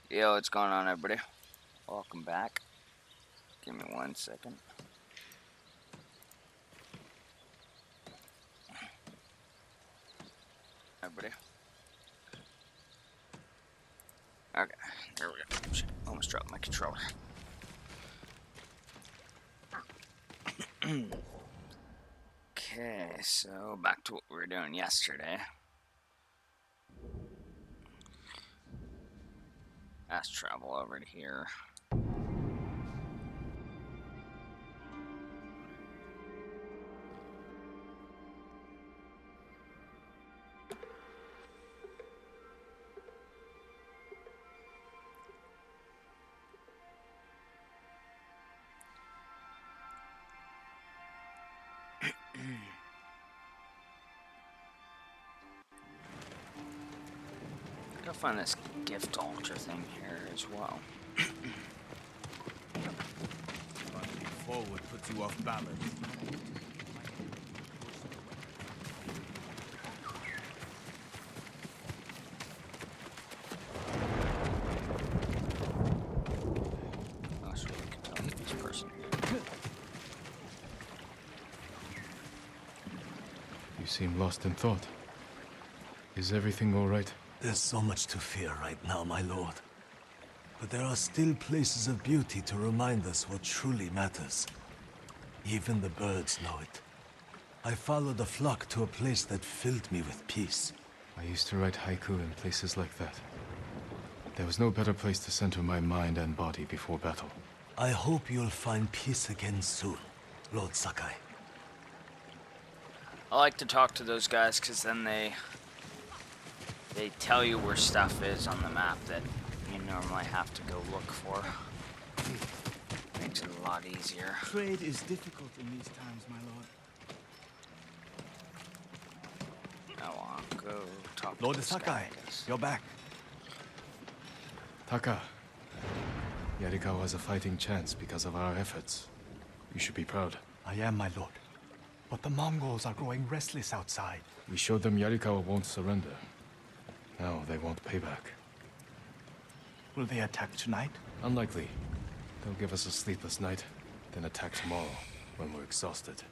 Yo, what's going on, everybody? Welcome back. Give me 1 second. Everybody. Okay, there we go. Shit, almost dropped my controller. Okay, so back to what we were doing yesterday. Fast travel over to here. Gotta find this gift altar thing here as well. Running forward puts you off balance. Oh, so we can tell this person. You seem lost in thought. Is everything all right? There's so much to fear right now, my lord. But there are still places of beauty to remind us what truly matters. Even the birds know it. I followed the flock to a place that filled me with peace. I used to write haiku in places like that. There was no better place to center my mind and body before battle. I hope you'll find peace again soon, Lord Sakai. I like to talk to those guys because then they tell you where stuff is on the map that you normally have to go look for. Makes it a lot easier. Trade is difficult in these times, my lord. I want to go talk Lord to this Sakai, guy, I guess. you're back. Taka, Yarikawa has a fighting chance because of our efforts. You should be proud. I am, my lord. But the Mongols are growing restless outside. We showed them Yarikawa won't surrender. Now they want payback. Will they attack tonight? Unlikely. They'll give us a sleepless night, then attack tomorrow, when we're exhausted.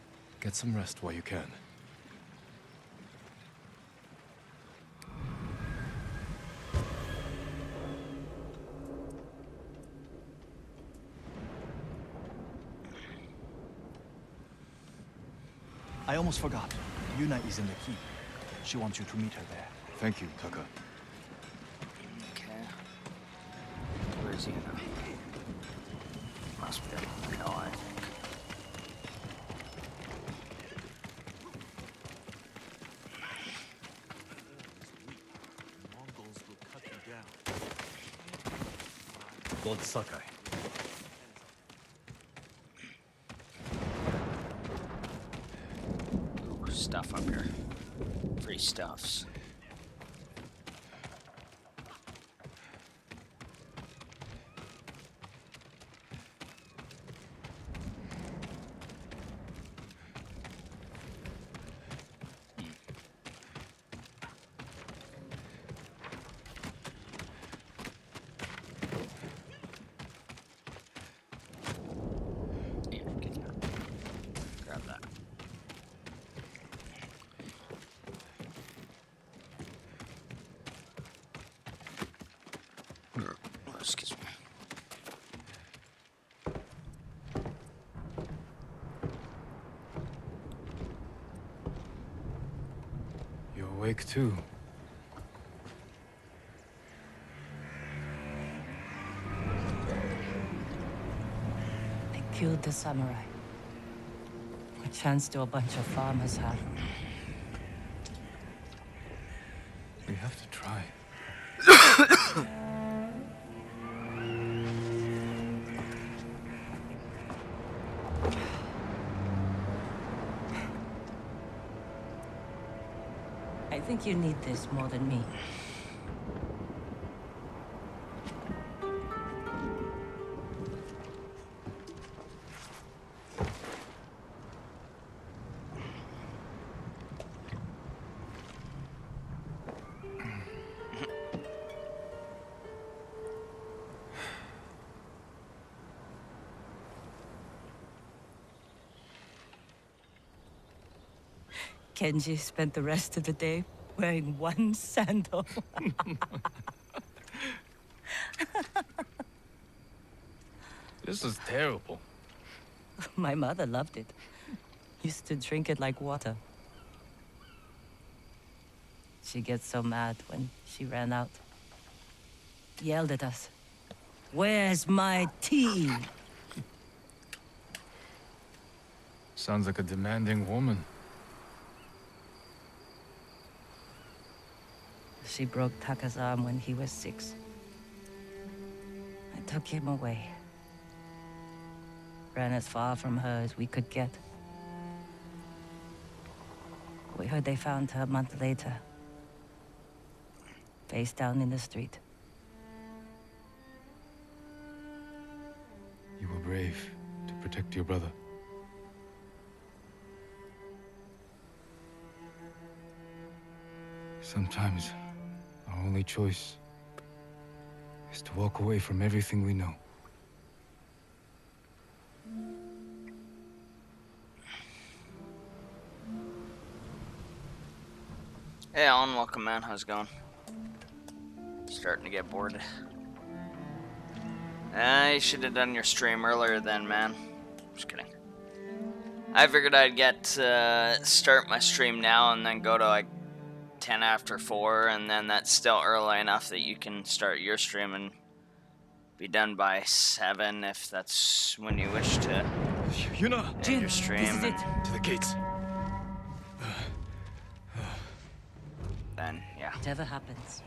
Get some rest while you can. I almost forgot. Yuna is in the keep. She wants you to meet her there. Thank you, Taka. Okay. Where is he now? Must be up on the hill, I think. Mongols will cut you down. Lord Sakai. Ooh, stuff up here. Free stuffs. Yeah, get that. Grab that. Oh, excuse me. You're awake too. I killed the samurai. A chance to a bunch of farmers have. We have to try. I think you need this more than me. Kenji spent the rest of the day wearing one sandal. This is terrible. My mother loved it. Used to drink it like water. She gets so mad when she ran out. Yelled at us. Where's my tea? Sounds like a demanding woman. She broke Taka's arm when he was 6. I took him away. Ran as far from her as we could get. We heard they found her a month later. Face down in the street. You were brave to protect your brother. Sometimes, our only choice is to walk away from everything we know. Hey Alan, welcome man, how's it going? Starting to get bored. You should have done your stream earlier then, man. Just kidding. I figured I'd start my stream now and then go to like 10 after 4, and then that's still early enough that you can start your stream and be done by 7 if that's when you wish to Yuna! end your stream. This is it. To the gates. Then, yeah. Whatever happens,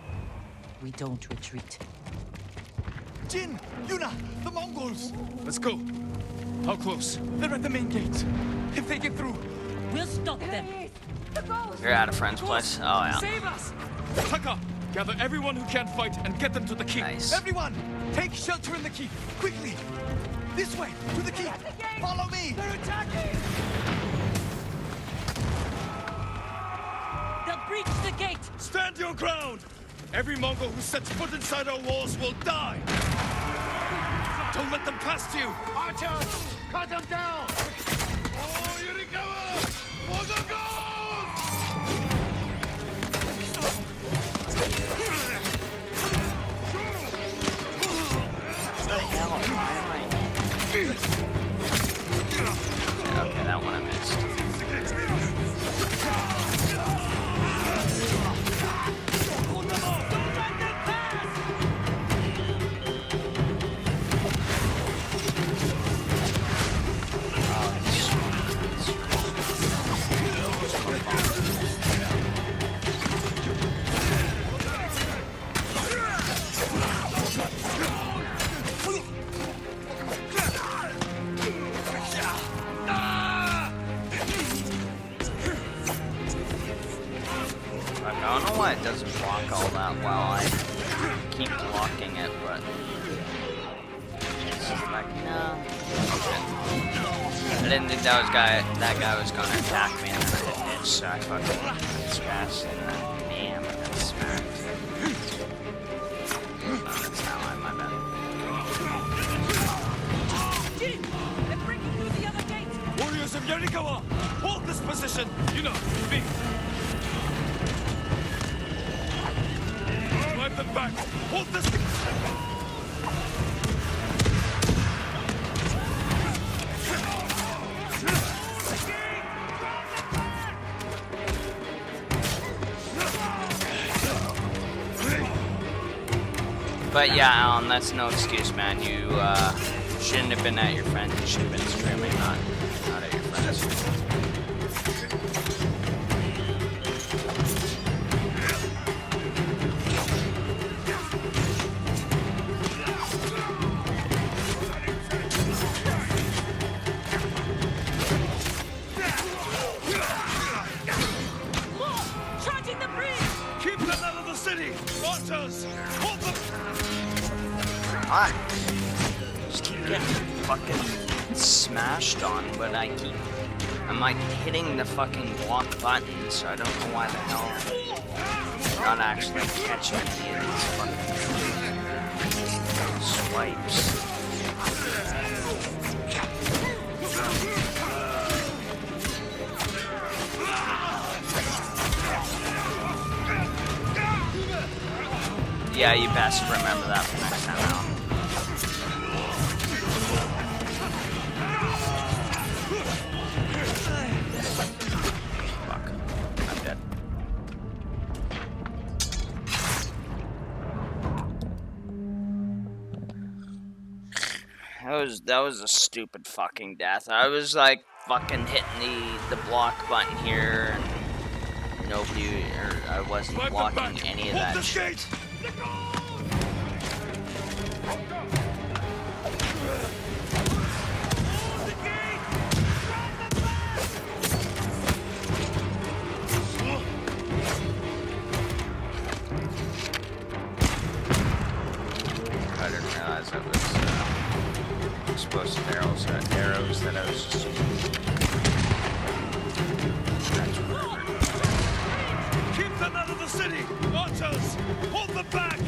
we don't retreat. Jin! Yuna! The Mongols! Let's go. How close? They're at the main gate. If they get through, We'll stop them. You're at a friend's place? Oh, yeah. save us! Taka! Gather everyone who can't fight and get them to the keep. Nice. Everyone, take shelter in the keep, quickly! This way, to the keep! Follow me! They're attacking! They'll breach the gate. Stand your ground! Every Mongol who sets foot inside our walls will die! Don't let them past you! Archers! Cut them down! Oh, Yurikawa! For the gold! Okay, that one I missed. I don't know why it doesn't block all that well. I keep blocking it, but it's just like, no. I didn't think that guy was gonna attack me, and then I did, so I fucking got smashed, and then damn, I got smacked. Oh, that's not why, my bad. Jin, they're breaking through the other gate. Warriors of Yarikawa! Hold this position! Yuna, me! Drive them back! Hold this! But yeah, Alan, that's no excuse, man. You shouldn't have been at your friends. You should have been streaming, not at your friends. Charging the bridge. Keep them out of the city! Archers! Hold them! I just keep getting fucking smashed on, but I'm like hitting the fucking block button, so I don't know why the hell I'm not actually catching any of these fucking swipes. Yeah, you best remember that for next time out. Fuck. I'm dead. That was a stupid fucking death. I was like fucking hitting the block button here and nobody, or I wasn't blocking any of that shit. I didn't realize I was exposed to arrows that I was just using. Keep them out of the city! Otters! Hold them back!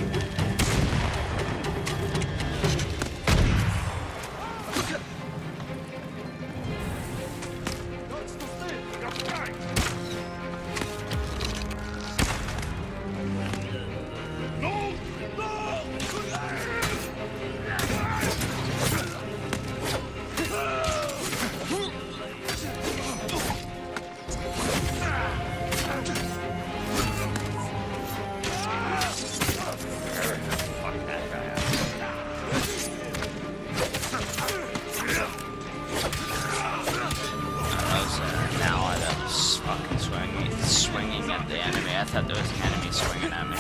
Swinging at the enemy. I thought there was an enemy swinging at me.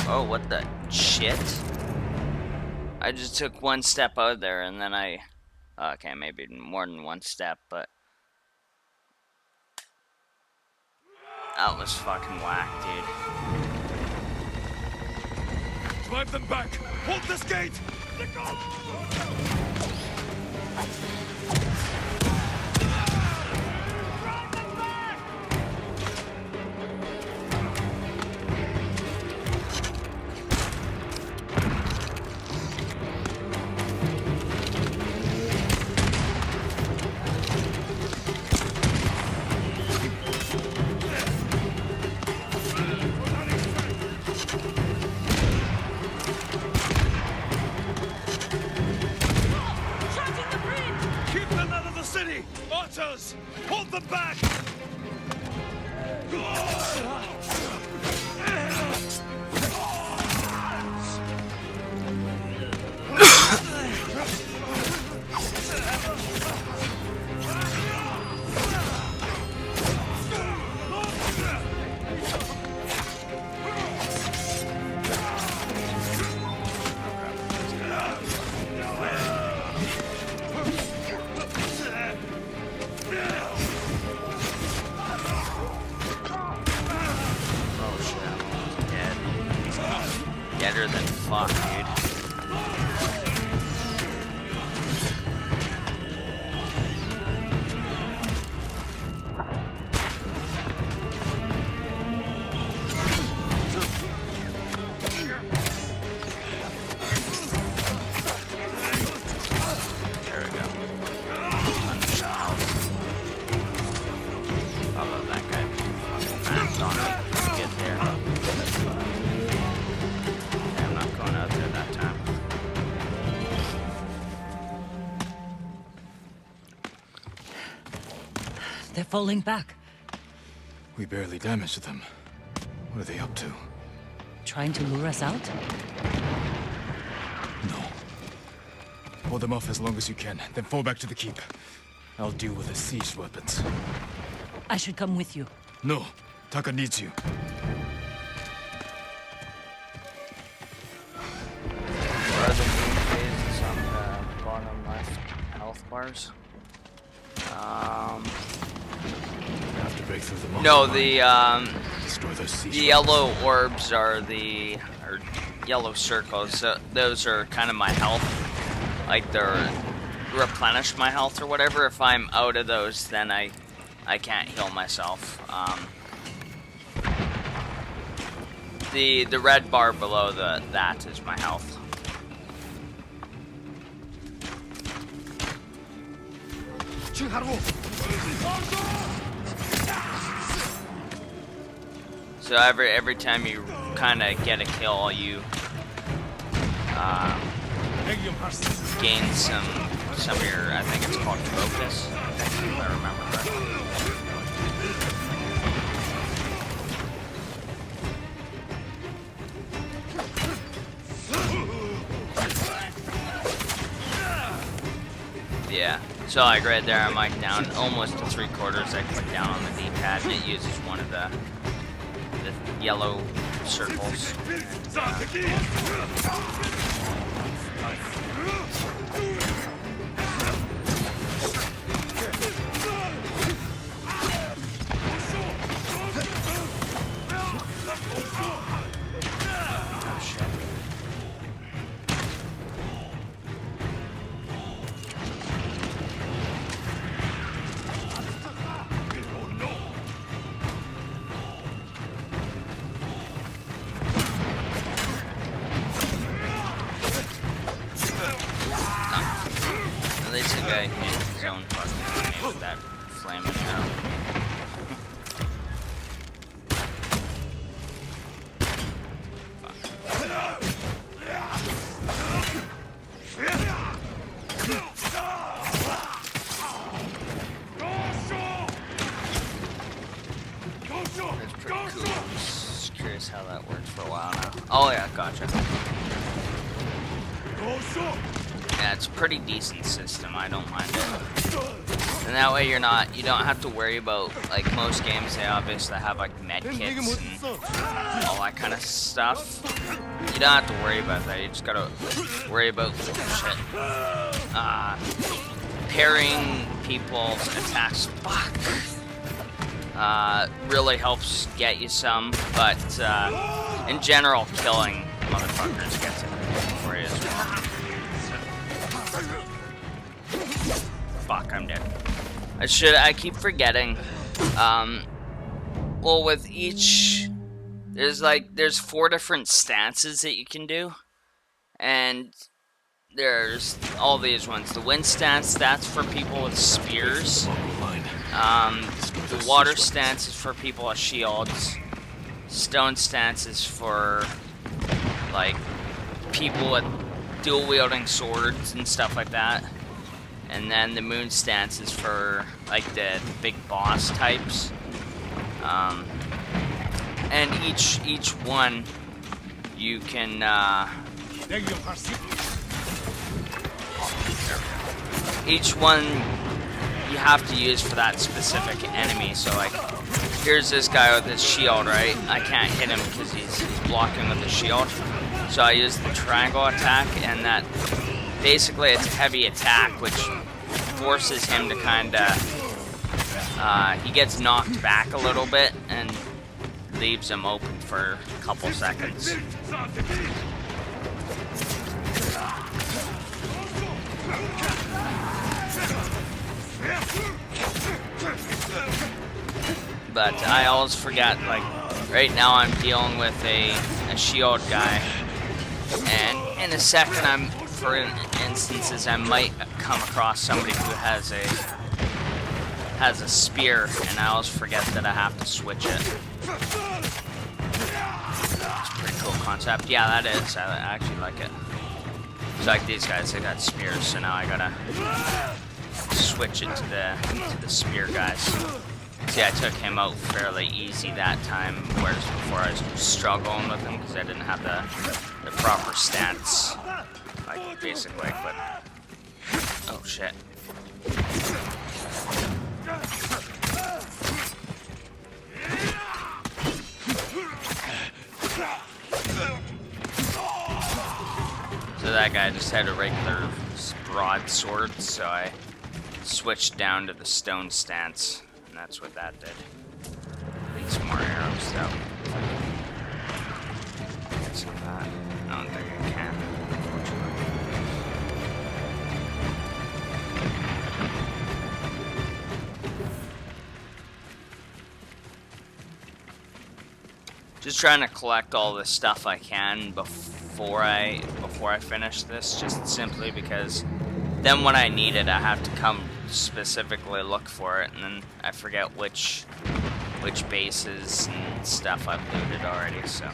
Oh, what the shit? I just took one step out there and then okay, maybe more than one step, but that was fucking whack, dude. Drive them back! Hold this gate! Otters! Hold them back! Better than fuck, dude. There we go. Although that guy fucking mapped on it to get there. Out there that time. They're falling back. We barely damaged them. What are they up to? Trying to lure us out? No. Hold them off as long as you can, then fall back to the keep. I'll deal with the siege weapons. I should come with you. No. Taka needs you. What are the green phases on the bottom left health bars? You have to break through the No, destroy those siege the yellow orbs are or yellow circles. So those are kind of my health. Like they're replenish my health or whatever. If I'm out of those, then I can't heal myself. The red bar below that is my health. So every time you kind of get a kill, you gain some of your, I think it's called focus, if I remember correctly. Yeah, so like right there, I'm like down almost to 3/4. I click down on the D-pad and it uses one of the yellow circles. At least the guy hit his own fucking enemy with that flaming arrow. That's pretty cool. Just curious how that works for a while now. Oh yeah, gotcha. Yeah, it's a pretty decent system. I don't mind it. And that way you don't have to worry about, like most games, they obviously have like med kits and all that kind of stuff. You don't have to worry about that. You just gotta worry about shit. Parrying people's attacks. Fuck. Really helps get you some, but in general, killing motherfuckers gets it for you as well. Fuck, I'm dead. I keep forgetting. Well, with each, there's 4 different stances that you can do. And there's all these ones. The wind stance, that's for people with spears. The water stance is for people with shields. Stone stance is for, like, people with dual wielding swords and stuff like that. And then the moon stance is for like the big boss types. And each one you can each one you have to use for that specific enemy. So like here's this guy with his shield, right? I can't hit him because he's blocking with the shield. So I use the triangle attack, and that basically it's a heavy attack, which forces him to kind of, he gets knocked back a little bit and leaves him open for a couple seconds. But I always forget, like, right now I'm dealing with a shield guy, and in a second for instances, I might come across somebody who has a spear, and I always forget that I have to switch it. It's a pretty cool concept. Yeah, that is. I actually like it. It's like these guys, they got spears, so now I gotta switch it to the spear guys. See, I took him out fairly easy that time, whereas before I was struggling with him because I didn't have the proper stance. Like, basically, but... Oh, shit. So that guy just had a regular broadsword, so I switched down to the stone stance, and that's what that did. Need some more arrows, though. Get some of that. I don't think I can, unfortunately. Just trying to collect all the stuff I can before I finish this, just simply because then when I need it, I have to come specifically look for it, and then I forget which bases and stuff I've looted already, so.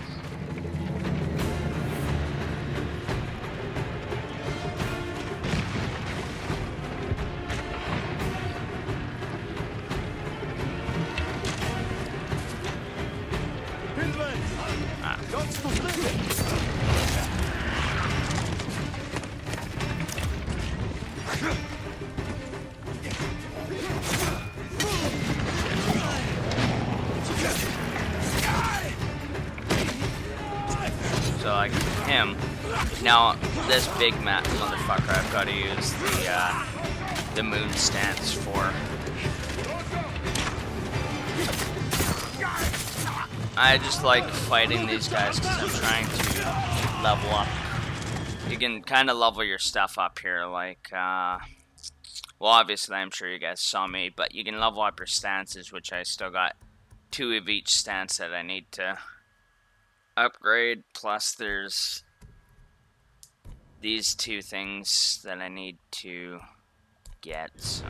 So like him, now this big motherfucker, I've got to use the moon stance for. I just like fighting these guys because I'm trying to level up. You can kind of level your stuff up here, like, well, obviously I'm sure you guys saw me, but you can level up your stances, which I still got 2 of each stance that I need to upgrade, plus there's these 2 things that I need to get, so.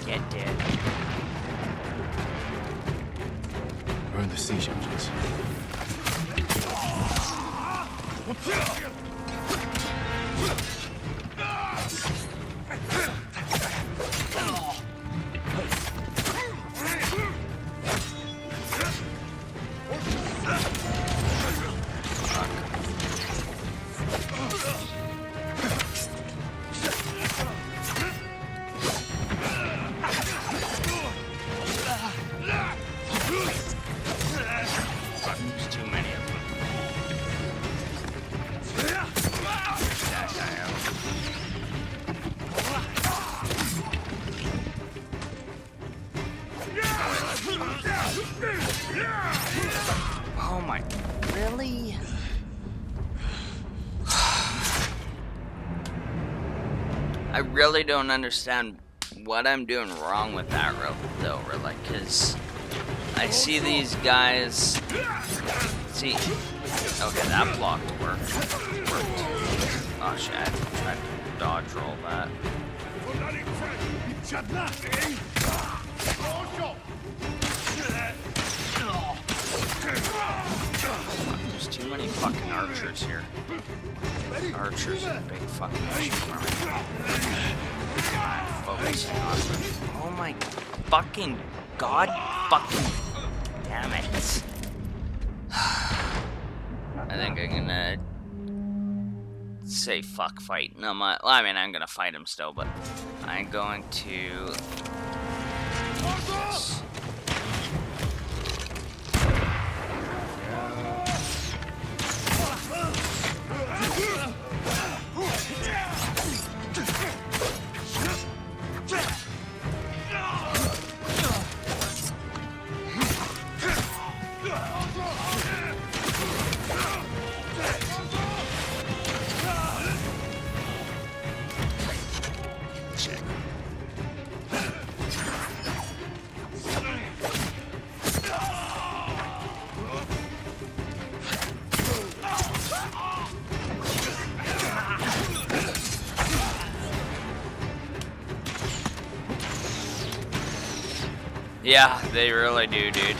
Get dead. Burn the siege engines. There's too many of them. That guy out. Oh my, really? I really don't understand what I'm doing wrong with that rope though, really, because I see these guys. See, okay, that block worked. Oh shit, I tried to dodge roll that. There's too many fucking archers here. Archers are a big fucking issue for me. Focusing on them. Oh my fucking god fucking damn it. I think I'm gonna say fuck fight. No, well, I mean, I'm gonna fight him still, but I'm going to use this. Yeah, they really do, dude.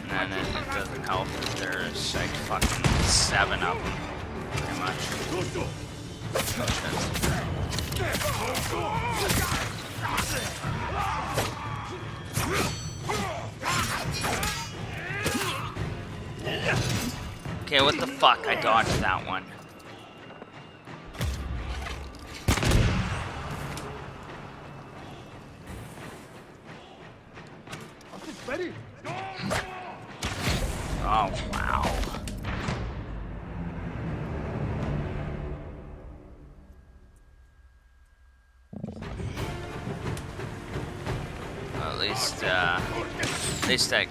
And then it doesn't help that there's like fucking 7 of them, pretty much. Okay, what the fuck? I dodged that one. Ready? Oh, wow. Well, at least I,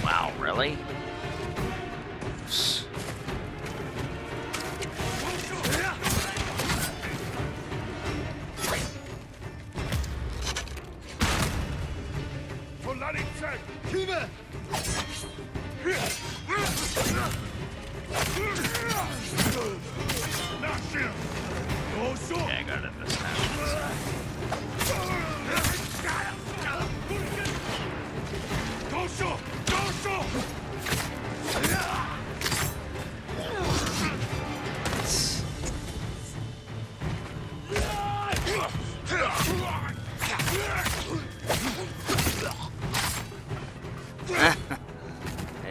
wow, really? Okay, I got it this time.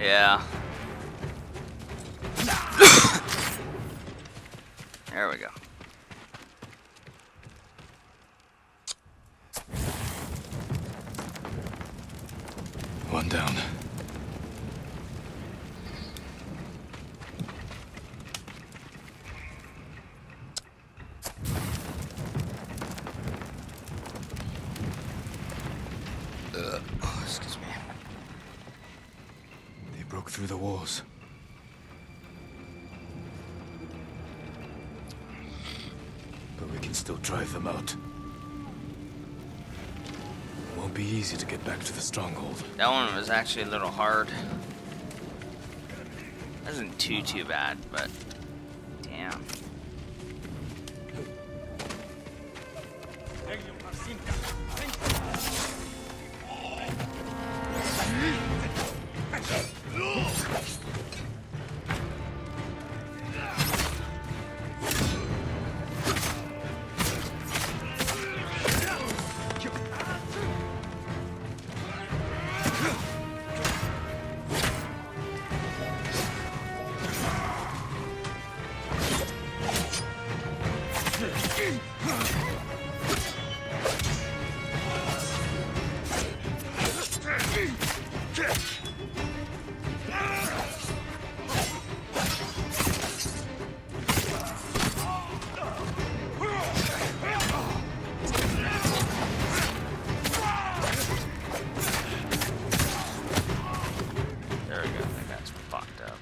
Yeah. There we go. One down. Oh, excuse me. They broke through the walls. But we can still drive them out. Won't be easy to get back to the stronghold. That one was actually a little hard. Wasn't too bad, but damn. There we go. That guy's fucked up.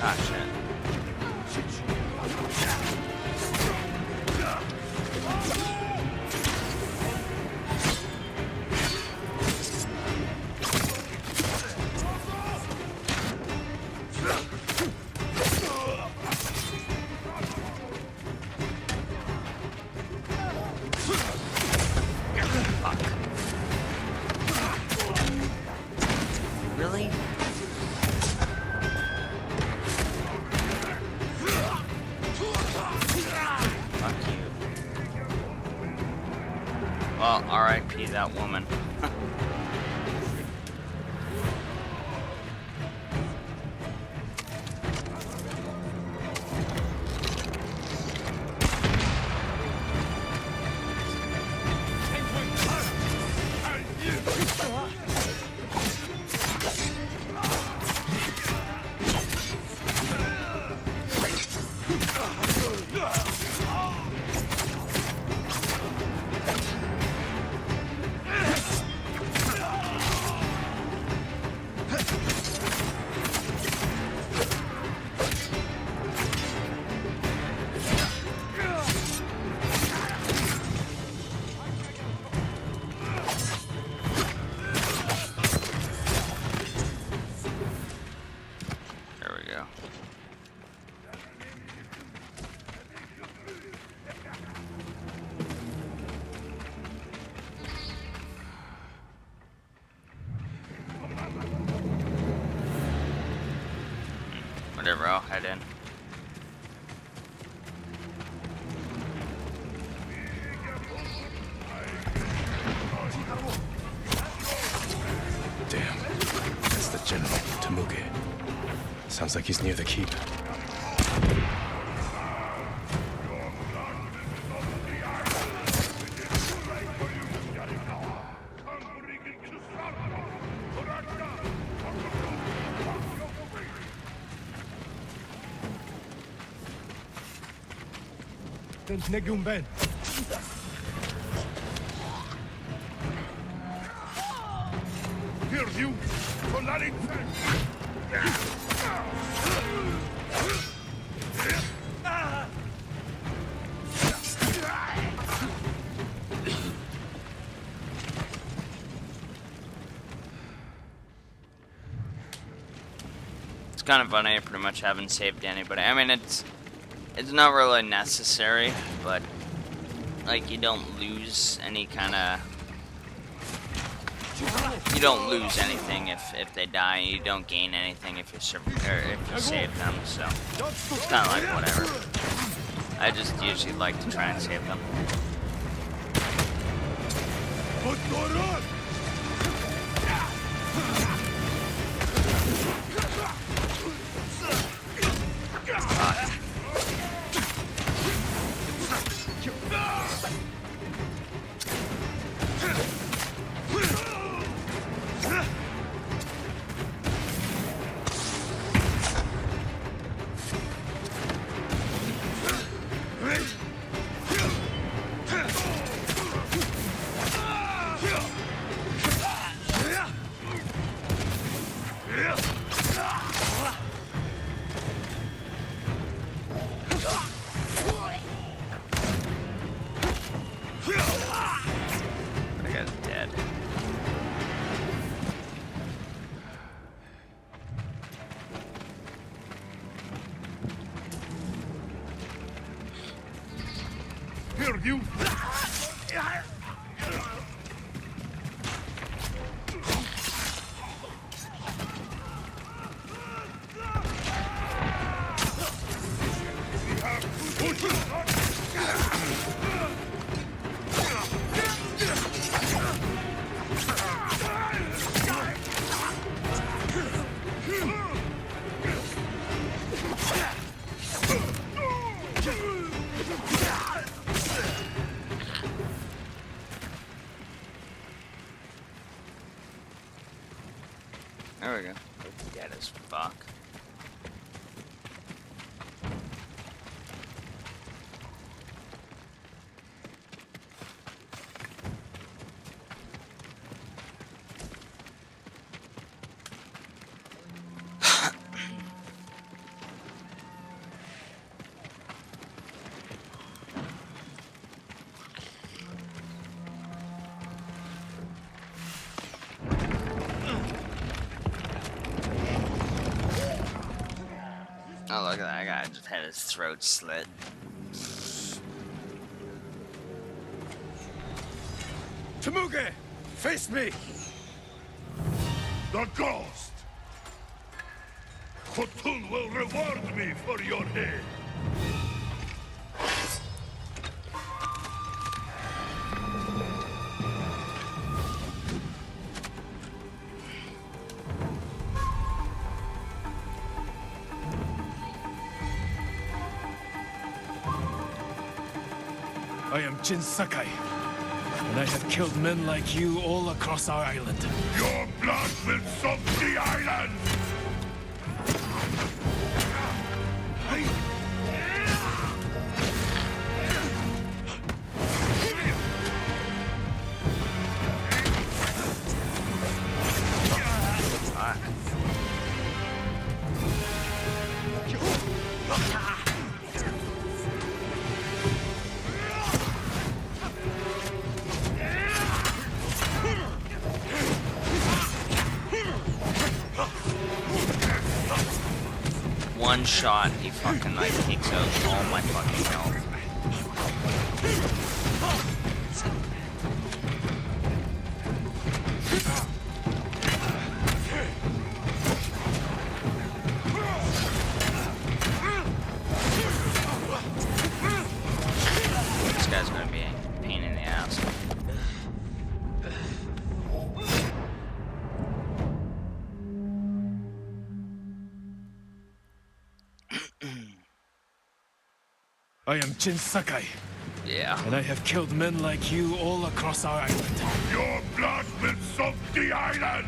Ah, shit. Fuck. Really? that woman. Whatever, I'll head in. Damn. That's the general, Temuge. Sounds like he's near the keep. Negumben. Hear you, Solari. It's kind of funny. I pretty much haven't saved anybody. I mean, it's not really necessary, but like you don't lose any kind of. You don't lose anything if they die. You don't gain anything if you save them. So it's kind of like whatever. I just usually like to try and save them. What's going on? That guy's dead. Hear you. There we go. Dead as fuck. Oh, look at that guy, just had his throat slit. Temuge, face me! The ghost! Khotun will reward me for your head. I am Jin Sakai, and I have killed men like you all across our island. Your blood will soak the island! One shot, he fucking like takes out all my fucking health. This guy's gonna be a pain in the ass. I am Jin Sakai, Yeah. and I have killed men like you all across our island. Your blood will soak the island!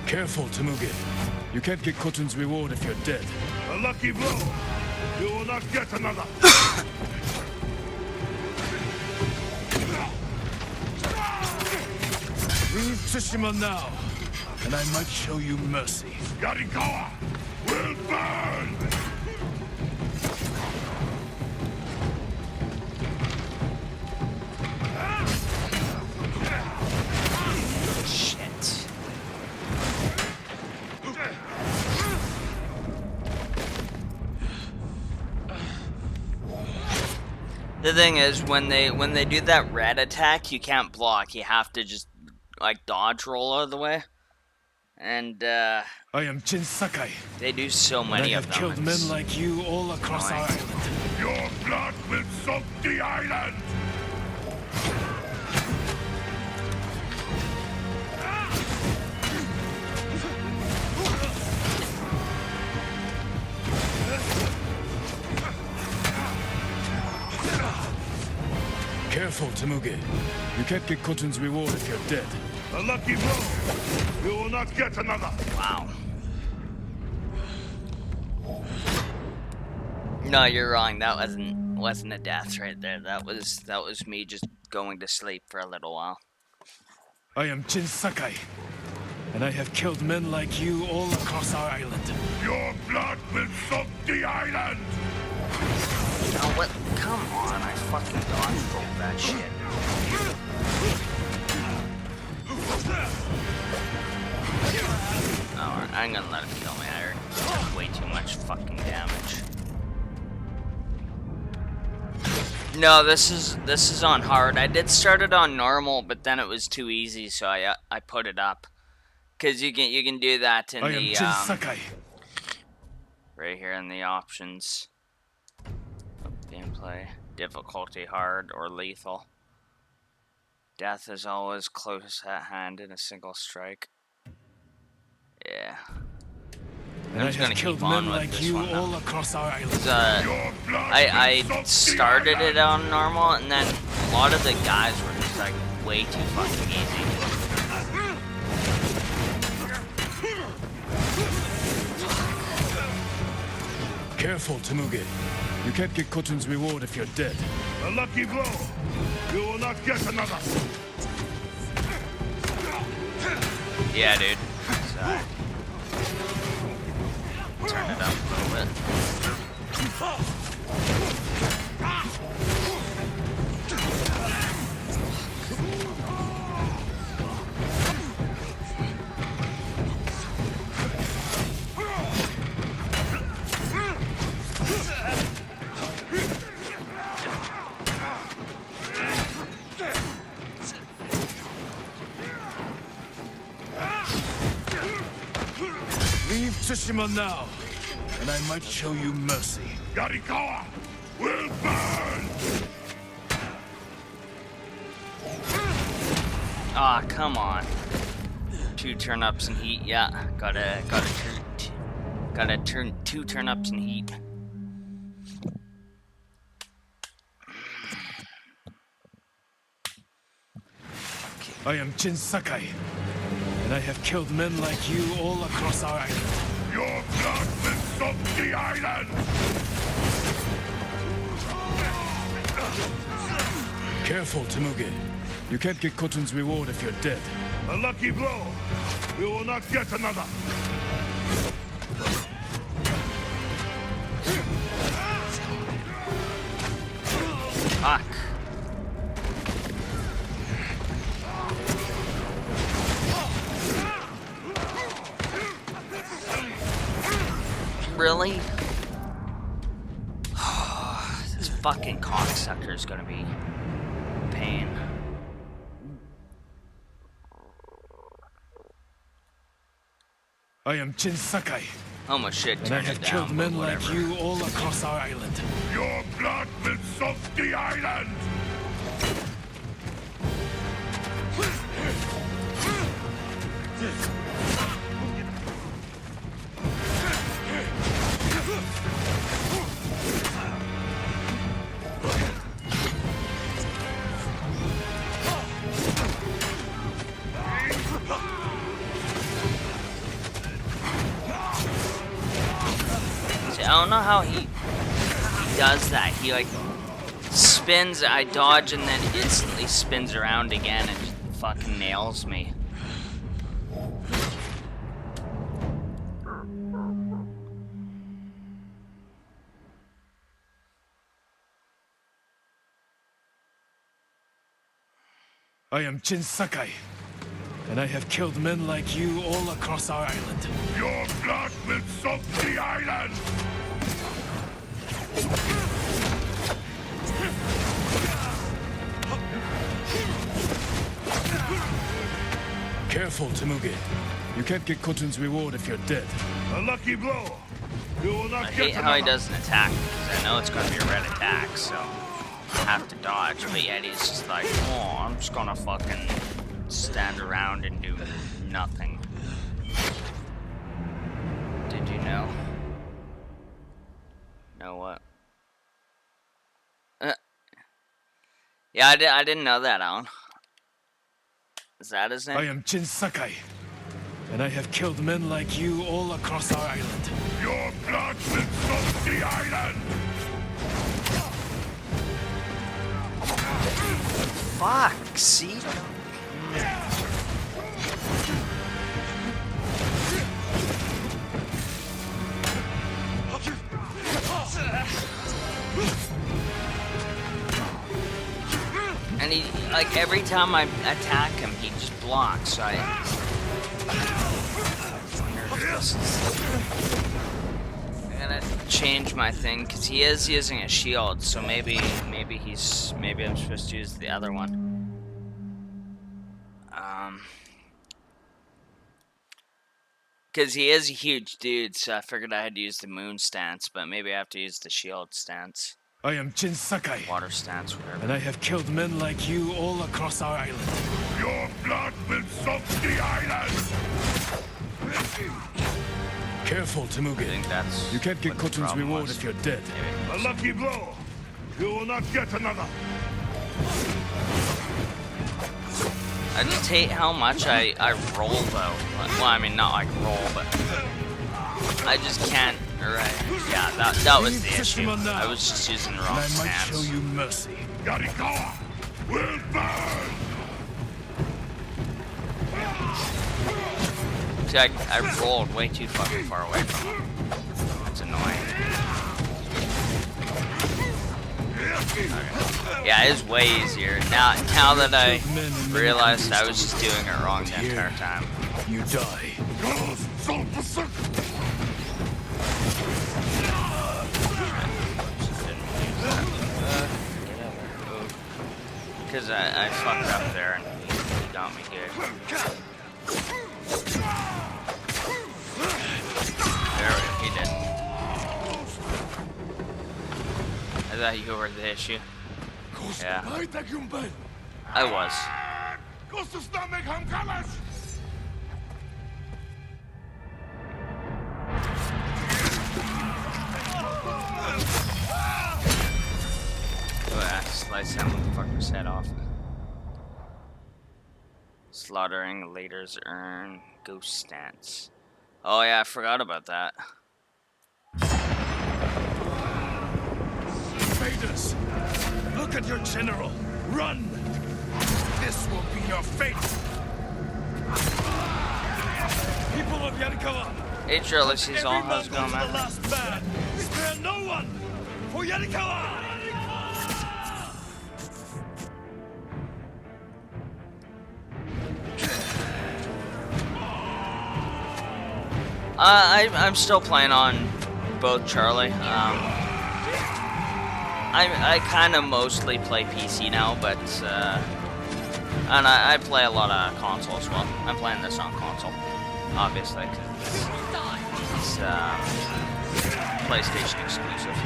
Careful, Temuge. You can't get Khotun's reward if you're dead. A lucky blow! You will not get another! Leave Tsushima now, and I might show you mercy. Yarikawa will burn! Shit. The thing is, when they do that red attack, you can't block. You have to just like dodge roll out of the way. And I am Jin Sakai, they do so and I many have of them. killed men like you all across our annoying. island. Your blood will soak the island! Careful, Temuge. You can't get Khotun's reward if you're dead. A lucky blow! You will not get another! Wow. No, you're wrong. That wasn't a death right there. That was me just going to sleep for a little while. I am Jin Sakai, and I have killed men like you all across our island. Your blood will soak the island! No, what? Come on! I fucking dodge rolled that shit. Alright, I'm gonna let him kill me. I already did way too much fucking damage. No, this is on hard. I did start it on normal, but then it was too easy, so I put it up. Cause you can do that in I am the Jin Sakai. right here in the options. Gameplay, difficulty hard or lethal. Death is always close at hand in a single strike. Yeah. And I'm I just have gonna killed keep on men with like this you one now. all across our island. 'Cause, Your blood I will soak the started island! it on normal, and then a lot of the guys were just like way too fucking easy. Careful, Temuge. You can't get Khotun's reward if you're dead. A lucky blow! You will not get another! Yeah, dude. So, turn it up a little bit. Leave Tsushima now, and I might show you mercy. Yarikawa will burn! Aw, come on. 2 turnips in heat. Yeah, gotta turn 2 turnips in heat. I am Jin Sakai, and I have killed men like you all across our island. Your blood will soak the island! Careful, Temuge. You can't get Kotun's reward if you're dead. A lucky blow. We will not get another. Fuck. Really? This fucking cocksucker is gonna be a pain. I am Jin Sakai, Almost shit and I turned have it killed down, men but like whatever. you all across our island. Your blood will soak the island! See, I don't know how he does that. He like spins, I dodge, and then instantly spins around again and just fucking nails me. I am Jin Sakai, and I have killed men like you all across our island. Your blood will soak the island! Careful, Temuge. You can't get Kotun's reward if you're dead. A lucky blow. We will not I get hate another. how he doesn't attack, because I know it's going to be a red attack, so I have to dodge, but yet he's just like, oh, I'm just going to fucking stand around and do nothing. Did you know? Know what? Yeah, I didn't know that, Alan. Is that his name? I am Jin Sakai, and I have killed men like you all across our island. Your blood will soak the island! Fuck, see? And he, like, every time I attack him, he just blocks, so I gotta change my thing, because he is using a shield, so maybe I'm supposed to use the other one. Because he is a huge dude, so I figured I had to use the moon stance, but maybe I have to use the shield stance. I am Jin Sakai, Water stance, whatever. and I have killed men like you all across our island. Your blood will soak the island! Careful, I Temuge. think that's You can't get what the Kotun's problem reward was. if you're dead. A lucky blow. You will not get another. I just hate how much I roll, though. Well, I mean, not like roll, but I just can't. Right? Yeah, that was the issue. I was just using the And wrong I might show stance. you mercy. Yarikawa will burn! See, I rolled way too fucking far away from him. It's annoying. Okay. Yeah, it is way easier now that I realized I was just doing it wrong the entire time. You die. Because I fucked up there and he got me good. There we go, he did. I thought you were the issue. Yeah. I was. Ghost of Tsushima, Kalas! Oh yeah, slice that motherfucker's head off. Slaughtering leaders earn ghost stance. Oh yeah, I forgot about that. Invaders! Look at your general! Run! This will be your fate! People of Yarikawa! Hey Charlie, she's all Every how's it Mongol going, to the man? last man! Spare no one! For Yarikawa! I'm still playing on both, Charlie. I kind of mostly play PC now, but and I play a lot of console as well. I'm playing this on console, obviously, because it's PlayStation exclusive.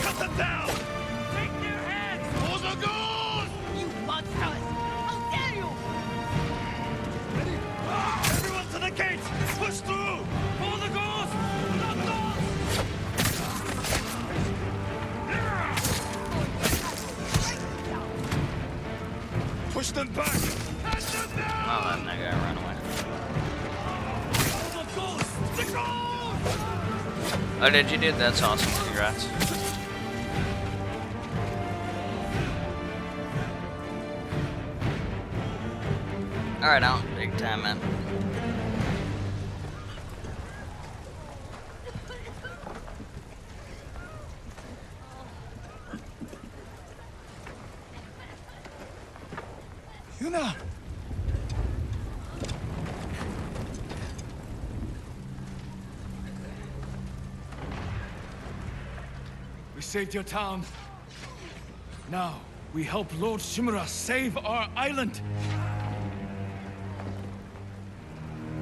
Cut them down! Take their heads! For the gods! You monsters! How dare you! Everyone to the gate! Push through! For the ghost! Push them back! Oh, that nigga ran away. The ghost! The ghost! Oh, did you do? That's awesome. Congrats. Alright, out. Big time, man. Yuna! We saved your town. Now, we help Lord Shimura save our island.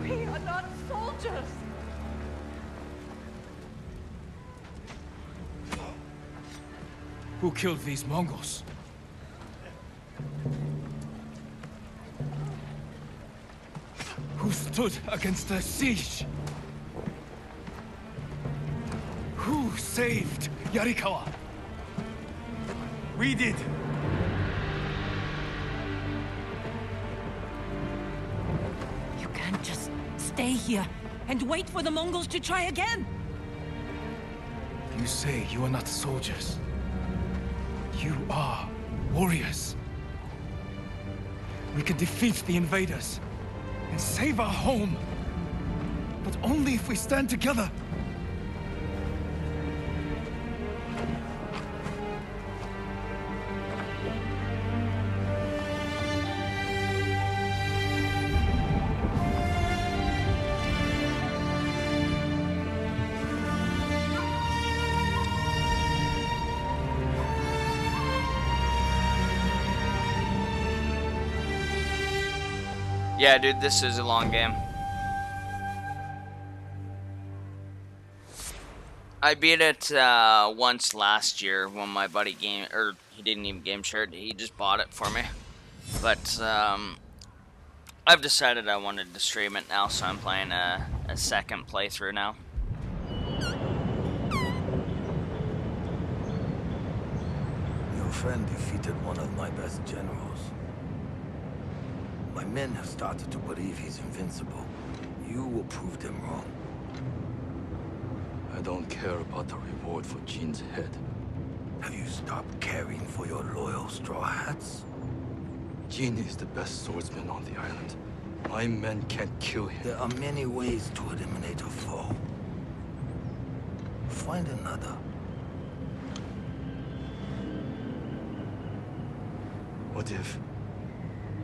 We are not soldiers! Who killed these Mongols? Who stood against the siege? Who saved Yarikawa? We did. You can't just stay here and wait for the Mongols to try again. You say you are not soldiers. You are warriors. We can defeat the invaders and save our home. But only if we stand together. Yeah, dude, this is a long game. I beat it once last year when my buddy he didn't even game share it, he just bought it for me. But I've decided I wanted to stream it now, so I'm playing a second playthrough now. Your friend defeated one of my best generals. My men have started to believe he's invincible. You will prove them wrong. I don't care about the reward for Jin's head. Have you stopped caring for your loyal Straw Hats? Jin is the best swordsman on the island. My men can't kill him. There are many ways to eliminate a foe. Find another. What if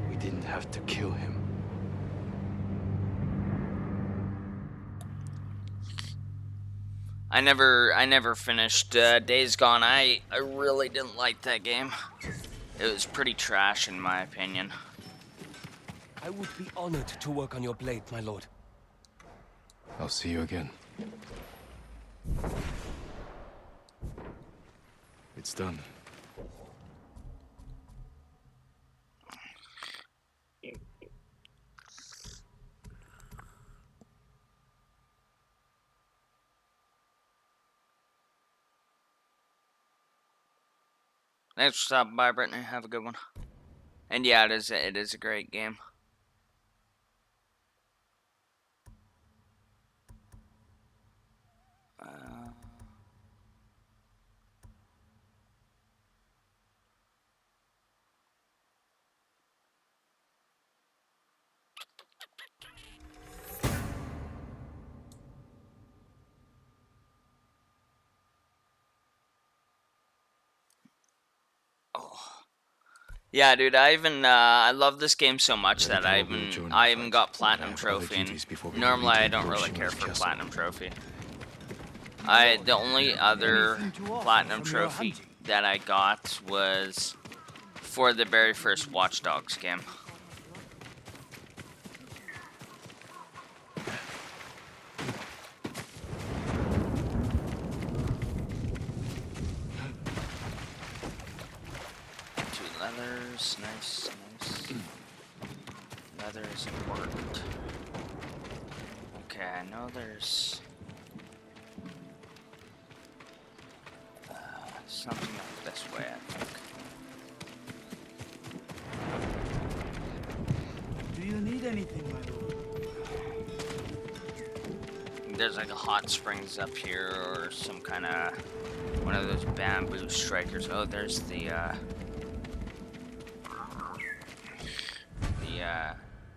we didn't have to kill him? I never finished Days Gone. I really didn't like that game. It was pretty trash in my opinion. I would be honored to work on your blade, my lord. I'll see you again. It's done. Thanks for stopping by, Brittany. Have a good one. And yeah, it is a great game. Yeah, dude, I love this game so much that I even got platinum trophy. And normally I don't really care for platinum trophy. The only other platinum trophy that I got was for the very first Watch Dogs game. Leathers, nice. Leather is important. Okay, I know there's something up this way, I think. Do you need anything, my lord? There's like a hot springs up here, or some kind of one of those bamboo strikers. Oh, there's the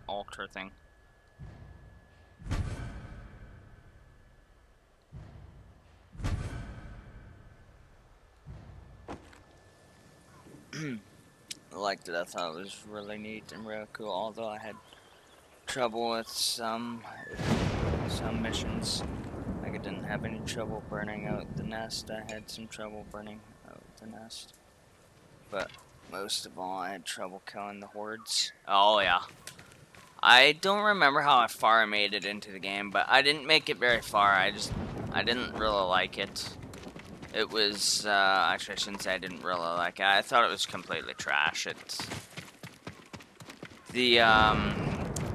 altar thing. I liked it. I thought it was really neat and real cool, although I had trouble with some missions. Like, I didn't have any trouble burning out the nest. I had some trouble burning out the nest. But most of all, I had trouble killing the hordes. Oh, yeah. I don't remember how far I made it into the game, but I didn't make it very far. I didn't really like it. It was, actually I shouldn't say I didn't really like it. I thought it was completely trash. I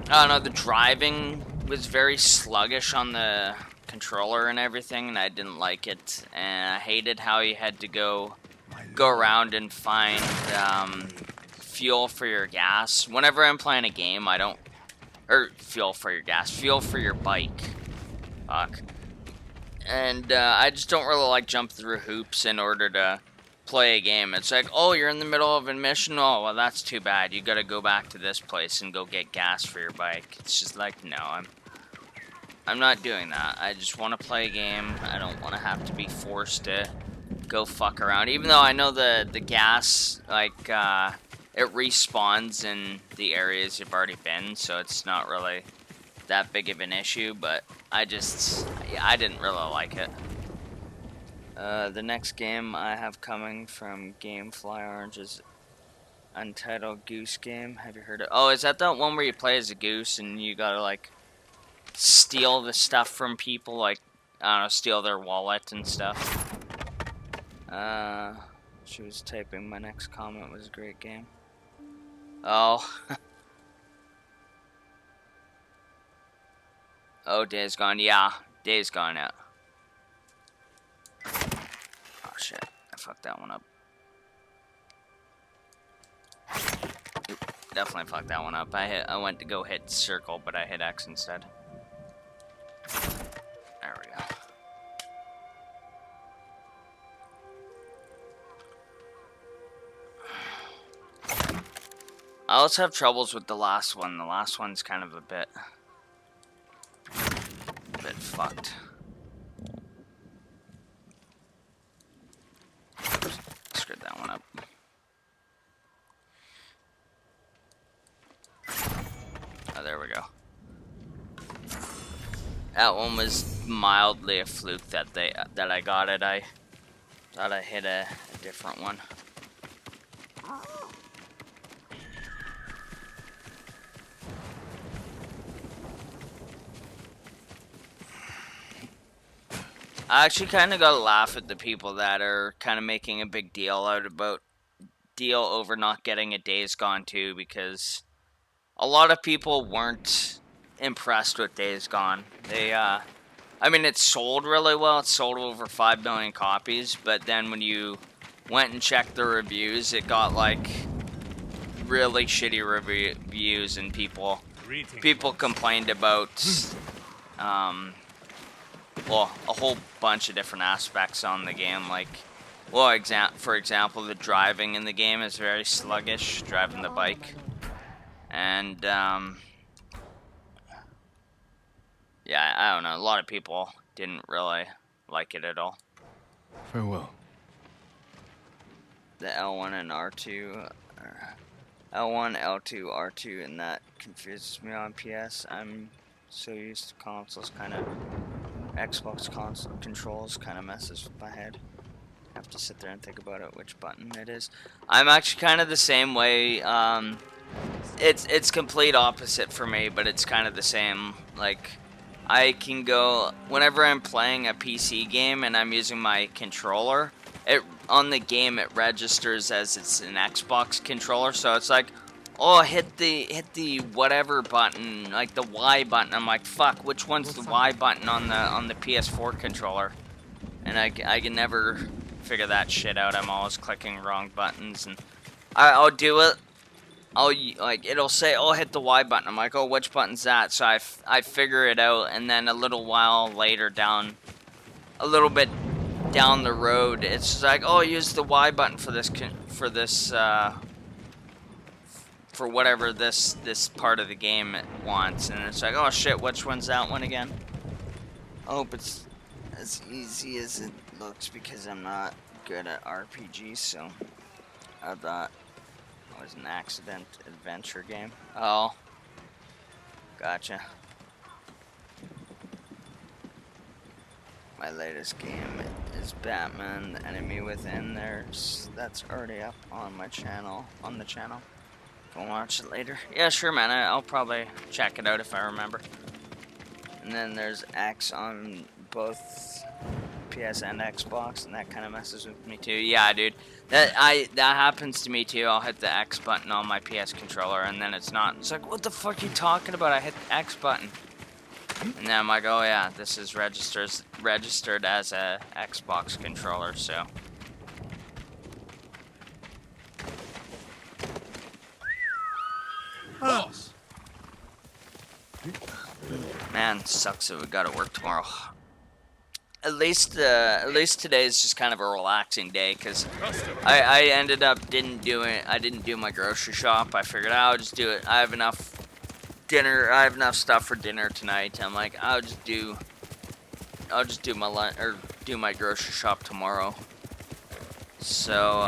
don't know, the driving was very sluggish on the controller and everything, and I didn't like it. And I hated how you had to go around and find, fuel for your gas. Whenever I'm playing a game, I don't... Or, fuel for your gas. Fuel for your bike. Fuck. And, I just don't really like jump through hoops in order to play a game. It's like, oh, you're in the middle of a mission? Oh, well, that's too bad. You gotta go back to this place and go get gas for your bike. It's just like, no, I'm not doing that. I just want to play a game. I don't want to have to be forced to go fuck around. Even though I know the gas, like, it respawns in the areas you've already been, so it's not really that big of an issue, but I didn't really like it. The next game I have coming from Gamefly Orange is Untitled Goose Game. Have you heard of it? Oh, is that the one where you play as a goose and you gotta, like, steal the stuff from people, like, I don't know, steal their wallet and stuff? She was typing my next comment was a great game. Oh. Oh, Days Gone. Yeah, Days Gone out. Oh, shit. I fucked that one up. Oop, definitely fucked that one up. I went to go hit circle, but I hit X instead. There we go. I also have troubles with the last one. The last one's kind of a bit fucked. Screwed that one up. Oh, there we go. That one was mildly a fluke that I got it. I thought I hit a different one. I actually kind of gotta laugh at the people that are kind of making a big deal over not getting a Days Gone 2, because a lot of people weren't impressed with Days Gone. I mean, it sold really well. It sold over 5 million copies, but then when you went and checked the reviews, it got like really shitty reviews, and people complained about well, a whole bunch of different aspects on the game. Like, well, for example, the driving in the game is very sluggish, driving the bike, and yeah, I don't know, a lot of people didn't really like it at all. Farewell. The L1 and R2, L1, L2, R2, and that confuses me on PS. I'm so used to consoles, kind of Xbox console controls kind of messes with my head. I have to sit there and think about it, which button it is. I'm actually kind of the same way. It's complete opposite for me, but it's kind of the same. Like, I can go whenever I'm playing a PC game and I'm using my controller. On the game it registers as it's an Xbox controller, so it's like, oh, hit the whatever button, like the Y button. I'm like, fuck, which one's the Y button on the PS4 controller? And I can never figure that shit out. I'm always clicking wrong buttons, and I'll do it. Like, it'll say, oh, hit the Y button. I'm like, oh, which button's that? So I figure it out, and then a little while later, a little bit down the road, it's like, oh, use the Y button for this for whatever this part of the game it wants, and it's like, oh shit, which one's that one again? I hope it's as easy as it looks, because I'm not good at RPGs, so I thought it was an accident adventure game. Oh, gotcha. My latest game is Batman: The Enemy Within. That's already up on my channel, Go watch it later. Yeah, sure, man. I'll probably check it out if I remember. And then there's X on both PS and Xbox, and that kind of messes with me too. Yeah, dude. That happens to me too. I'll hit the X button on my PS controller, and then it's not. It's like, what the fuck are you talking about? I hit the X button. And then I'm like, oh yeah, this is registered as a Xbox controller, so. Boss! Man, sucks that we gotta work tomorrow. At least today is just kind of a relaxing day, because I ended up I didn't do my grocery shop. I figured I'll just do it. I have enough stuff for dinner tonight. I'm like, I'll just do my lunch, or do my grocery shop tomorrow. So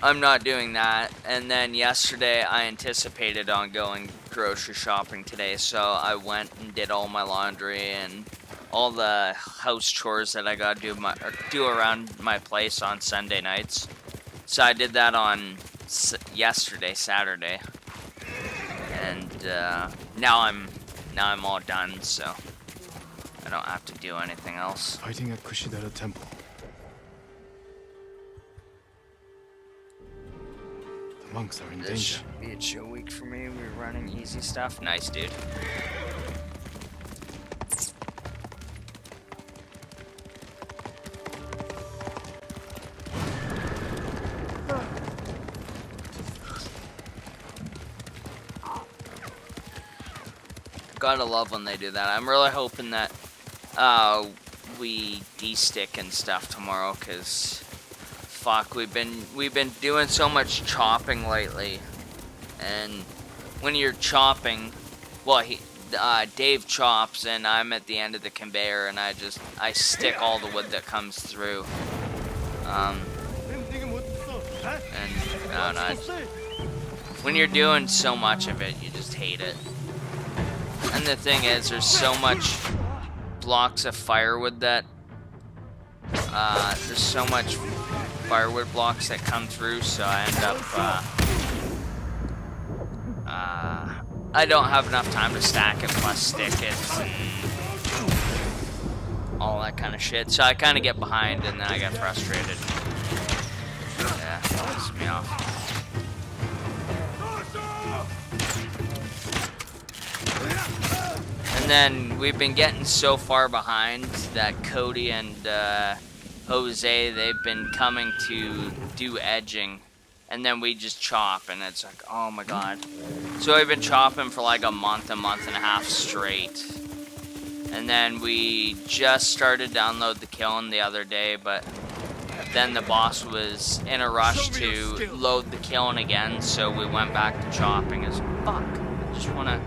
I'm not doing that. And then yesterday I anticipated on going grocery shopping today, so I went and did all my laundry and all the house chores that I gotta do around my place on Sunday nights. So I did that on yesterday, Saturday, and now I'm all done, so I don't have to do anything else. Fighting at Kushidara Temple. The monks are in This danger. should be a chill week for me. We're running easy stuff. Nice, dude. Gotta love when they do that. I'm really hoping that we de-stick and stuff tomorrow, cause fuck, we've been doing so much chopping lately, and when you're chopping, well, Dave chops and I'm at the end of the conveyor, and I stick all the wood that comes through. And I don't know, when you're doing so much of it, you just hate it. And the thing is, there's so much blocks of firewood that there's so much firewood blocks that come through, so I end up I don't have enough time to stack it plus stick it and all that kind of shit, so I kind of get behind and then I get frustrated. Yeah, it pisses me off. And then we've been getting so far behind that Cody and Jose, they've been coming to do edging, and then we just chop, and it's like, oh my god. So I've been chopping for like a month and a half straight. And then we just started to download the kiln the other day, but then the boss was in a rush to load the kiln again, so we went back to chopping. As fuck, I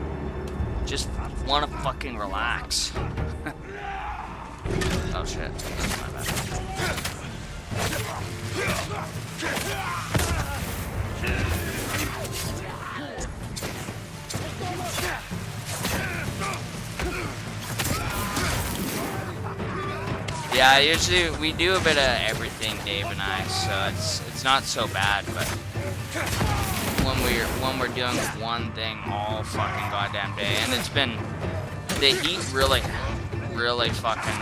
just wanna fucking relax. Oh shit, that's my bad. Yeah, usually we do a bit of everything, Dave and I, so it's not so bad, but when we're doing one thing all fucking goddamn day, and it's been, the heat really fucking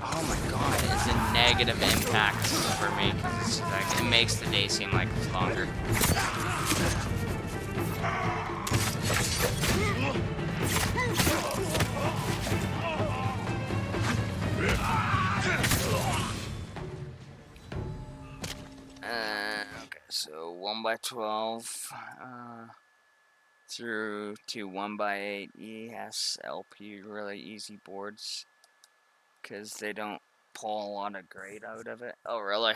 oh my god, it's a negative impact for me, because it's like, it makes the day seem like it's longer. Okay, so 1x12 through to 1x8 ESLP, really easy boards, because they don't pull a lot of grade out of it. Oh, really?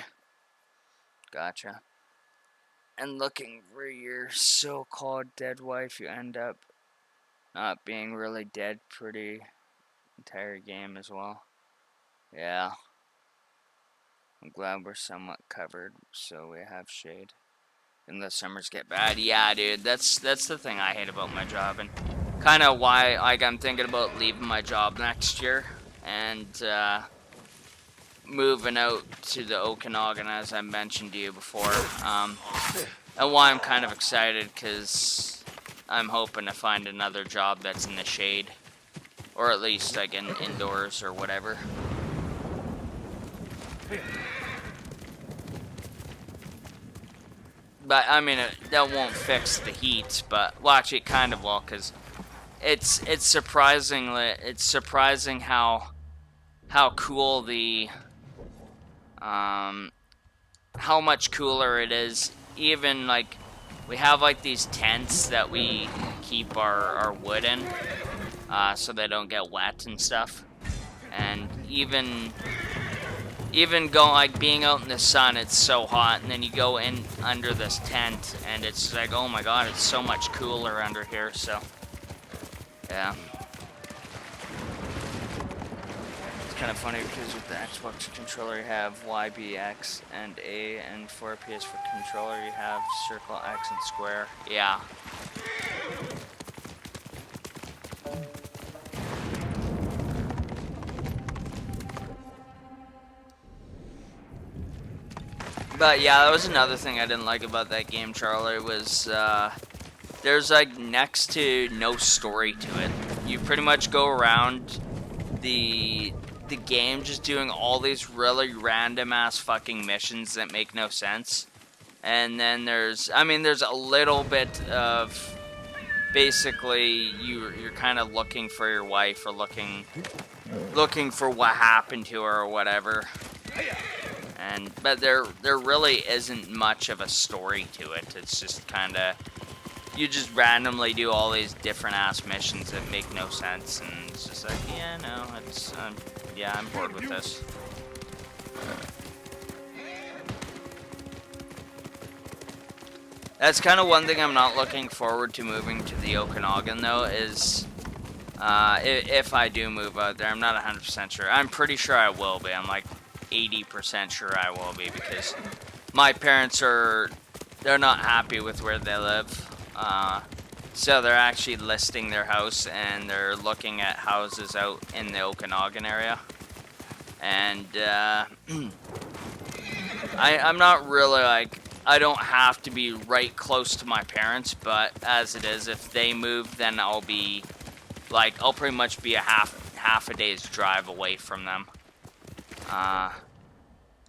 Gotcha. And looking for your so-called dead wife, you end up not being really dead pretty entire game as well. Yeah. I'm glad we're somewhat covered, so we have shade. And the summers get bad. Yeah, dude, that's the thing I hate about my job, and kind of why, like, I'm thinking about leaving my job next year and moving out to the Okanagan, as I mentioned to you before. And why I'm kind of excited, because I'm hoping to find another job that's in the shade, or at least like indoors or whatever. But I mean, that won't fix the heat, but well, actually, it kind of will, because it's surprising how cool the how much cooler it is. Even like, we have like these tents that we keep our wood in, so they don't get wet and stuff. And even go, like, being out in the sun, it's so hot, and then you go in under this tent, and it's like, oh my god, it's so much cooler under here. So yeah, it's kind of funny, because with the Xbox controller you have Y, B, X, and A, and for a PS4 controller you have circle, X, and square. Yeah. But yeah, that was another thing I didn't like about that game, Charlie, was there's like next to no story to it. You pretty much go around the game just doing all these really random ass fucking missions that make no sense. And then there's a little bit of, basically you're kind of looking for your wife, or looking for what happened to her or whatever. But there really isn't much of a story to it. It's just kind of, you just randomly do all these different ass missions that make no sense, and it's just like, yeah, no, it's yeah, I'm bored with this. That's kind of one thing I'm not looking forward to moving to the Okanagan, though, is if I do move out there. I'm not 100% sure. I'm pretty sure I will be. I'm like 80% sure I will be, because my parents they're not happy with where they live. So they're actually listing their house, and they're looking at houses out in the Okanagan area. And I'm not really, like, I don't have to be right close to my parents, but as it is, if they move, then I'll be, like, I'll pretty much be a half a day's drive away from them.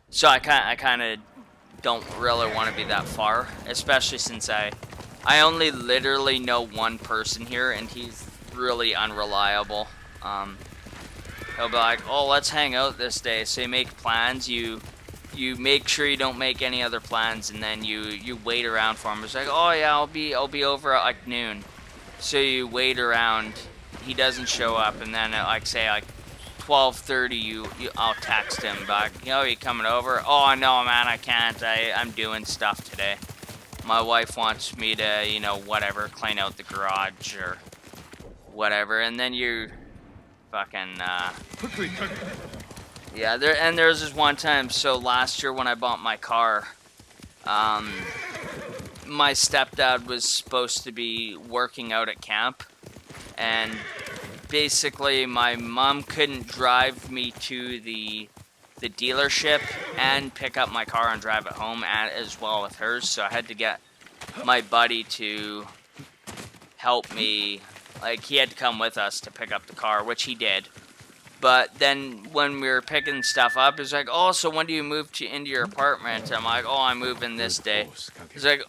So I kind of don't really want to be that far, especially since I only literally know one person here, and he's really unreliable. he'll be like, oh, let's hang out this day. So you make plans, you make sure you don't make any other plans, and then you wait around for him. It's like, oh yeah, I'll be over at like noon. So you wait around, he doesn't show up, and then at like say like 12:30, I'll text him back. Yo, you coming over? Oh no, man, I can't. I'm doing stuff today. My wife wants me to, you know, whatever, clean out the garage or whatever, and then you fucking Quickly, yeah. There was this one time. So last year when I bought my car, my stepdad was supposed to be working out at camp, and basically my mom couldn't drive me to the dealership and pick up my car and drive it home as well with hers, so I had to get my buddy to help me. Like, he had to come with us to pick up the car, which he did. But then when we were picking stuff up, he's like, oh, so when do you move into your apartment? I'm like, oh, I'm moving this day. He's like,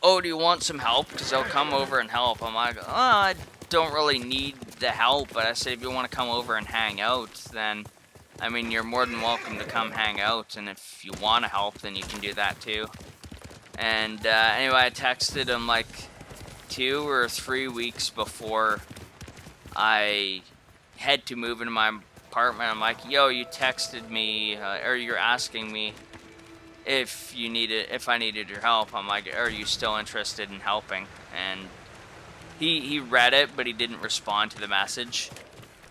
oh, do you want some help? Because I'll come over and help. I'm like, oh, I don't really need the help. But I said, if you want to come over and hang out, then, I mean, you're more than welcome to come hang out. And if you want to help, then you can do that too. And anyway, I texted him like 2 or 3 weeks before I had to move into my apartment. I'm like, yo, you texted me, or you're asking me if I needed your help. I'm like, are you still interested in helping? And he read it, but he didn't respond to the message.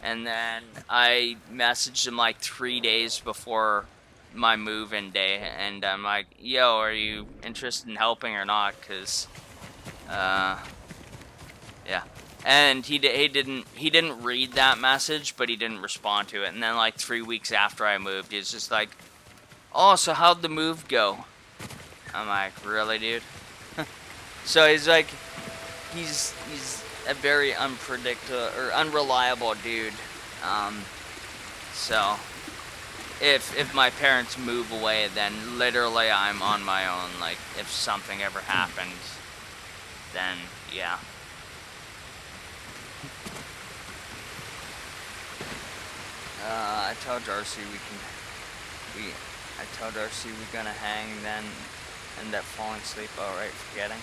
And then I messaged him like 3 days before my move-in day, and I'm like, yo, are you interested in helping or not? Because yeah. And he didn't read that message, but he didn't respond to it. And then like 3 weeks after I moved, he's just like, oh, so how'd the move go? I'm like, really, dude? So he's like, he's a very unreliable dude. So if my parents move away, then literally I'm on my own. Like, if something ever happens, then yeah. I told Darcy I told Darcy we're gonna hang, then end up falling asleep outright forgetting.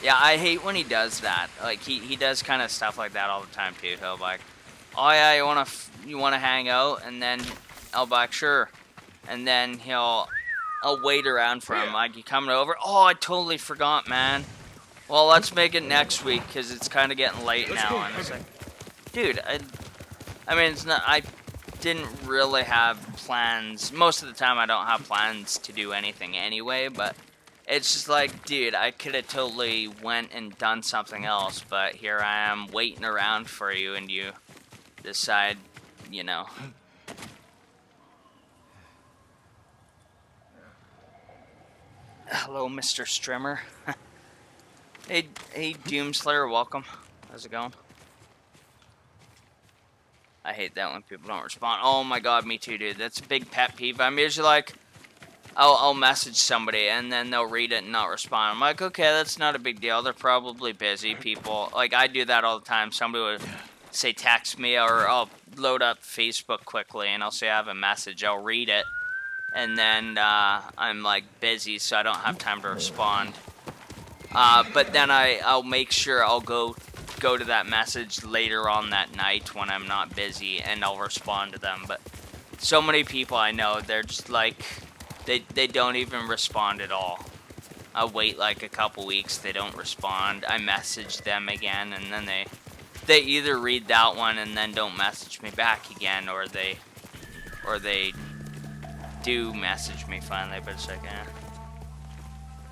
Yeah, I hate when he does that. Like, he does kind of stuff like that all the time too. He'll be like, oh yeah, you wanna hang out? And then I'll be like, sure. And then I'll wait around for him. Like, you coming over? Oh, I totally forgot, man. Well, let's make it next week, because it's kind of getting late now. And it's like, dude, I mean, it's not, I didn't really have plans. Most of the time I don't have plans to do anything anyway, but it's just like, dude, I could have totally went and done something else, but here I am waiting around for you, and you decide, you know. Hello, Mr. Strimmer. Hey, Doomslayer, welcome. How's it going? I hate that when people don't respond. Oh my god, me too, dude. That's a big pet peeve. I'm usually like, I'll message somebody and then they'll read it and not respond. I'm like, okay, that's not a big deal. They're probably busy people. Like, I do that all the time. Somebody would say text me, or I'll load up Facebook quickly and I'll say I have a message. I'll read it. And then I'm like busy, so I don't have time to respond. But then I'll make sure I'll go to that message later on that night when I'm not busy, and I'll respond to them. But so many people I know, they're just like, they don't even respond at all. I'll wait like a couple weeks, they don't respond. I message them again, and then they either read that one and then don't message me back again, or they do message me finally. But it's like,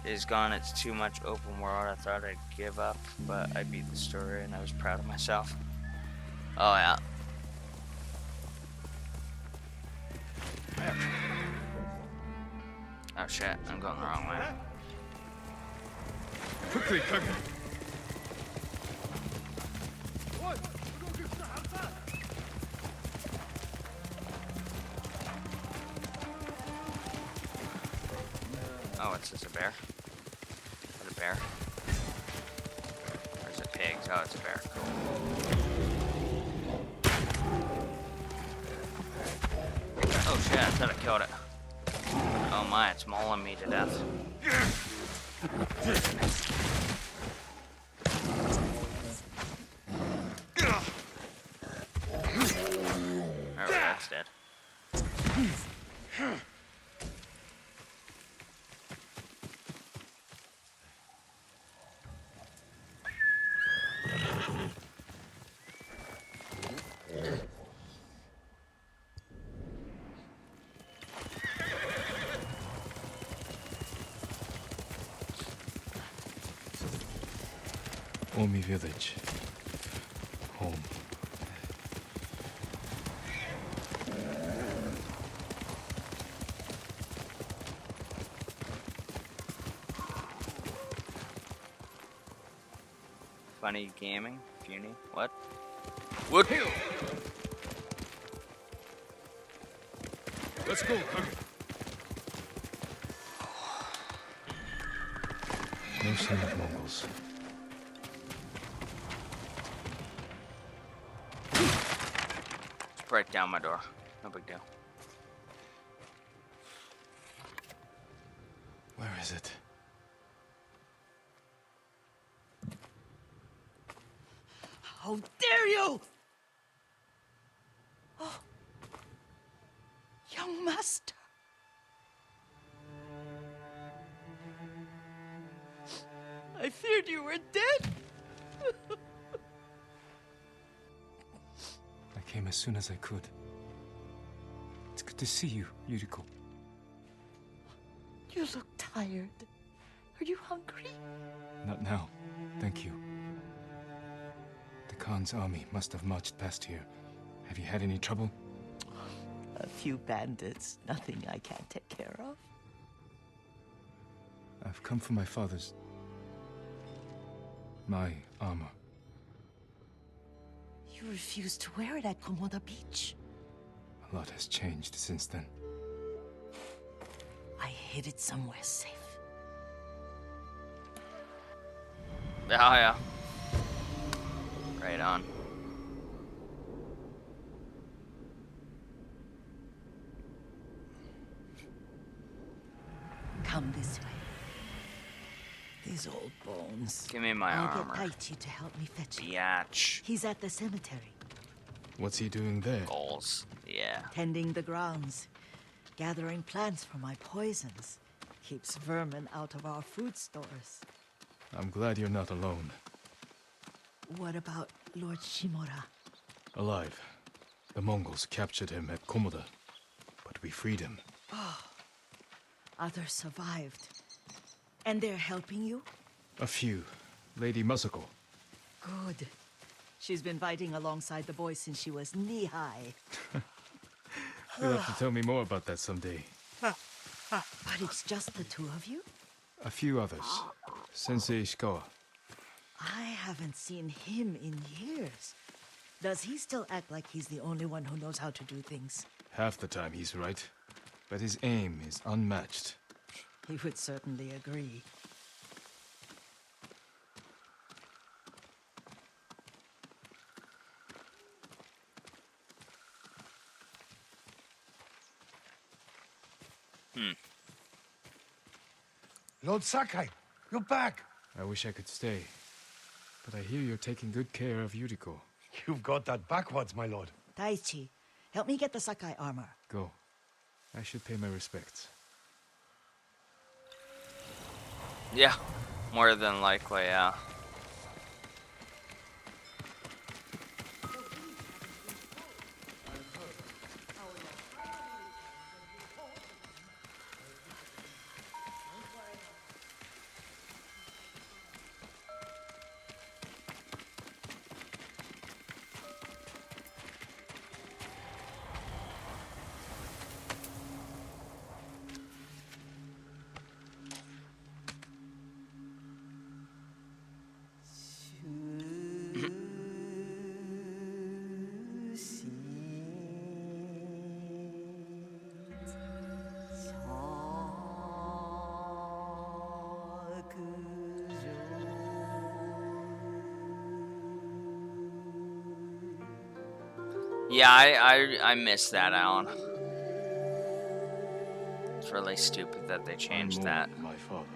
Days Gone, it's too much open world. I thought I'd give up, but I beat the story and I was proud of myself. Oh yeah. Oh shit, I'm going the wrong way. Quickly, Kug. Oh, it's just a bear? Is it a bear? Or is it pigs? Oh, it's a bear. Cool. shit, I thought I killed it. Oh my, it's mauling me to death. Alright, that's dead. Omi village. Home. Funny gaming, puny, what? What? Let's go, Kage. No sign of Mongols. Just break down my door. No big deal. Where is it? How dare you! Oh, young master. I feared you were dead. I came as soon as I could. It's good to see you, Yuriko. You look tired. Are you hungry? Not now. Thank you. The Khan's army must have marched past here. Have you had any trouble? A few bandits. Nothing I can't take care of. I've come for my father's... my armor. You refused to wear it at Komoda Beach. A lot has changed since then. I hid it somewhere safe. Oh yeah. Right on. Come this way. These old bones. Give me my I'll armor. get Taichi to help me fetch it. Biatch. He's at the cemetery, What's he doing there? Goals. Yeah. tending the grounds, gathering plants for my poisons. Keeps vermin out of our food stores. I'm glad you're not alone. What about Lord Shimura? Alive. The Mongols captured him at Komoda, but we freed him. Others survived. And they're helping you? A few. Lady Masako. Good. She's been fighting alongside the boys since she was knee-high. You'll have to tell me more about that someday. But it's just the two of you? A few others. Sensei Ishikawa. I haven't seen him in years. Does he still act like he's the only one who knows how to do things? Half the time he's right, but his aim is unmatched. He would certainly agree. Lord Sakai, you're back. I wish I could stay, but I hear you're taking good care of Yuriko. You've got that backwards, my lord. Taichi, help me get the Sakai armor. Go. I should pay my respects. Yeah. More than likely, yeah. Shushin. Yeah, I missed that, Alan. 「really stupid that they I changed that. mourn my father.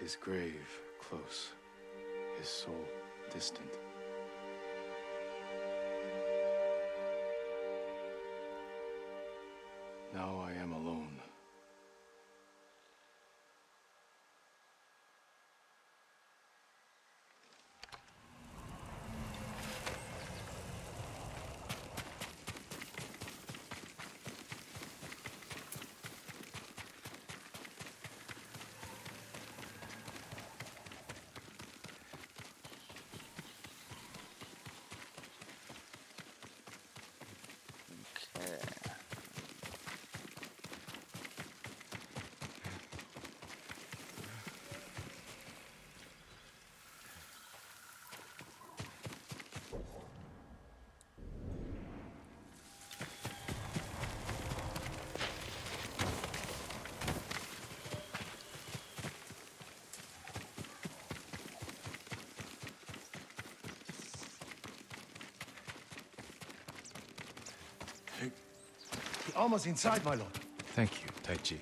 His grave close, his soul distant. Now I am alone. The armor's inside, my lord. Thank you, Taichi.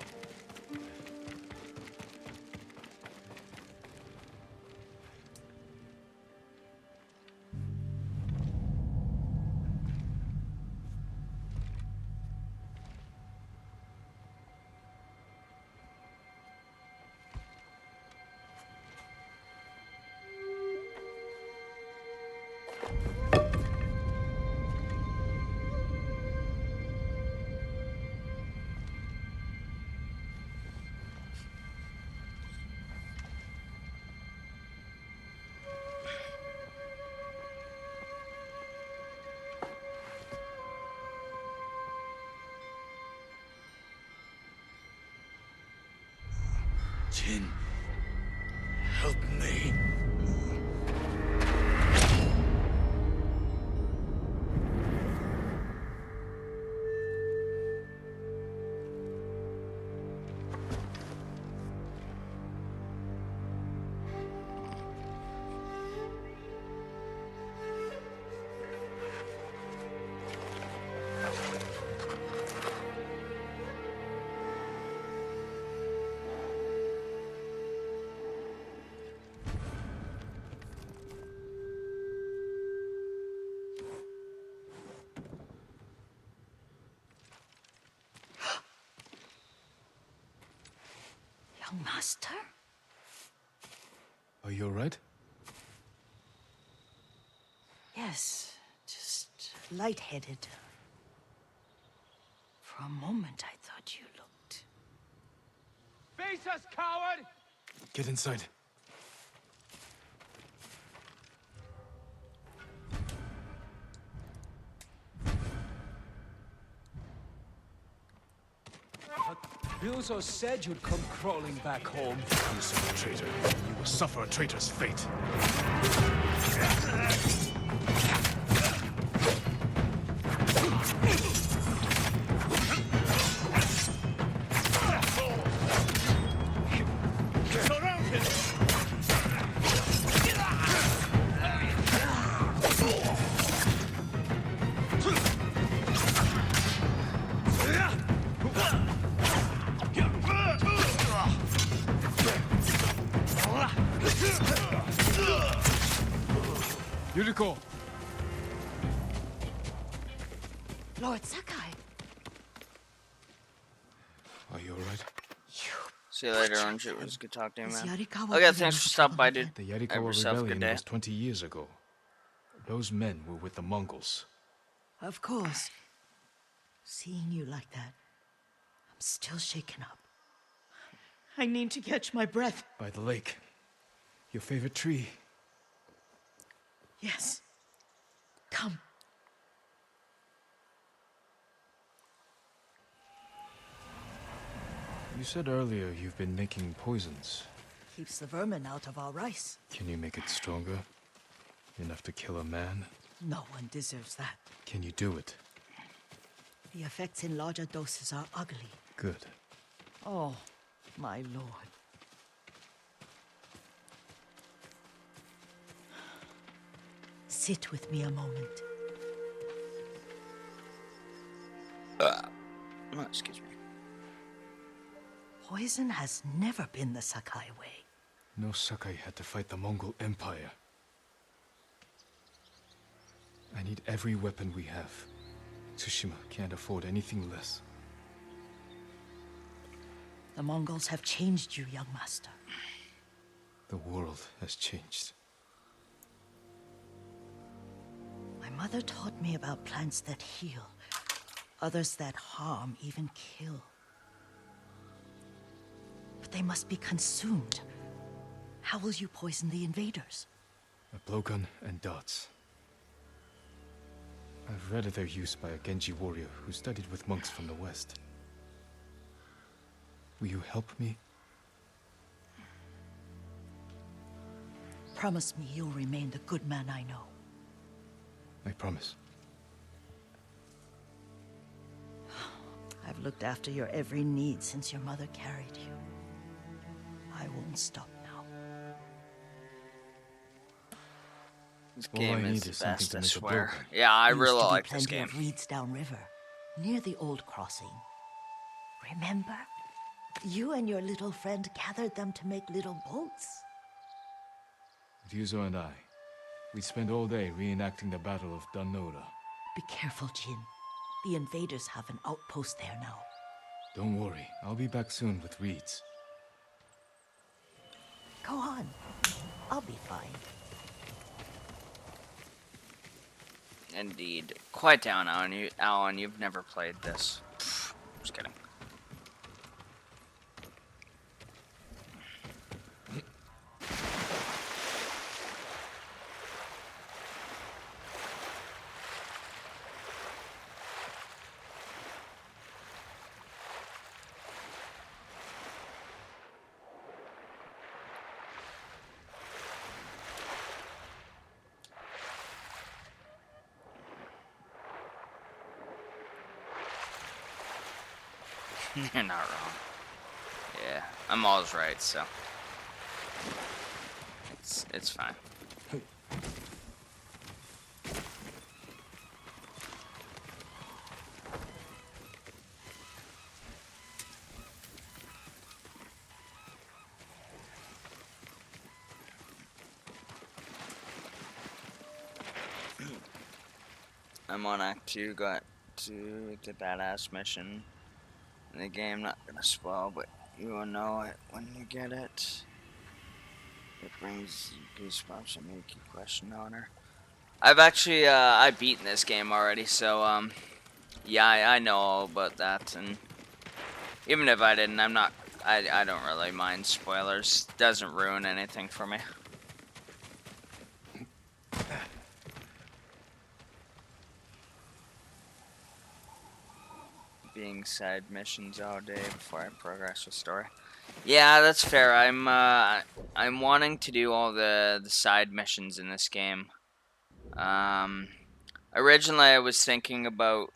Jin, help me. Young master? Are you alright? Yes, just lightheaded. For a moment, I thought you looked... Face us, coward! Get inside. Bilzo said you'd come crawling back home. You son of a traitor. You will suffer a traitor's fate. Yuriko! Lord Sakai! Are you alright? See you later, Orange. It was good talking to you, Is man. Yarikawa Okay, thanks for stopping by, dude. The Have Yarikawa yourself a good rebellion day. was 20 years ago. Those men were with the Mongols. Of course. Seeing you like that, I'm still shaken up. I need to catch my breath. By the lake. Your favorite tree. Yes. Come. You said earlier you've been making poisons. Keeps the vermin out of our rice. Can you make it stronger? Enough to kill a man? No one deserves that. Can you do it? The effects in larger doses are ugly. Good. Oh, my lord. Sit with me a moment. Excuse me. Poison has never been the Sakai way. No Sakai had to fight the Mongol Empire. I need every weapon we have. Tsushima can't afford anything less. The Mongols have changed you, young master. The world has changed. My mother taught me about plants that heal, others that harm, even kill. But they must be consumed. How will you poison the invaders? A blowgun and darts. I've read of their use by a Genji warrior who studied with monks from the west. Will you help me? Promise me you'll remain the good man I know. I promise. I've looked after your every need since your mother carried you. I won't stop now. This All game I need is is the best, something I to make a swear. blowgun. Yeah, I Used really to be like this plenty game. of reeds downriver, near the old crossing. Remember? You and your little friend gathered them to make little boats. Ryuzo and I, we'd spend all day reenacting the Battle of Danora. Be careful, Jin. The invaders have an outpost there now. Don't worry, I'll be back soon with reeds. Go on. I'll be fine. Indeed. Quiet down, Alan. You've never played this. Just kidding. You're not wrong. Yeah, I'm always right, so it's fine. I'm on Act 2, got to the badass mission in the game. Not gonna spoil, but you will know it when you get it. It brings goosebumps and make you question honor. I've actually I've beaten this game already, so yeah, I know all about that, and even if I didn't, I don't really mind spoilers. Doesn't ruin anything for me. Being side missions all day before I progress with story. Yeah, that's fair. I'm wanting to do all the side missions in this game. Originally I was thinking about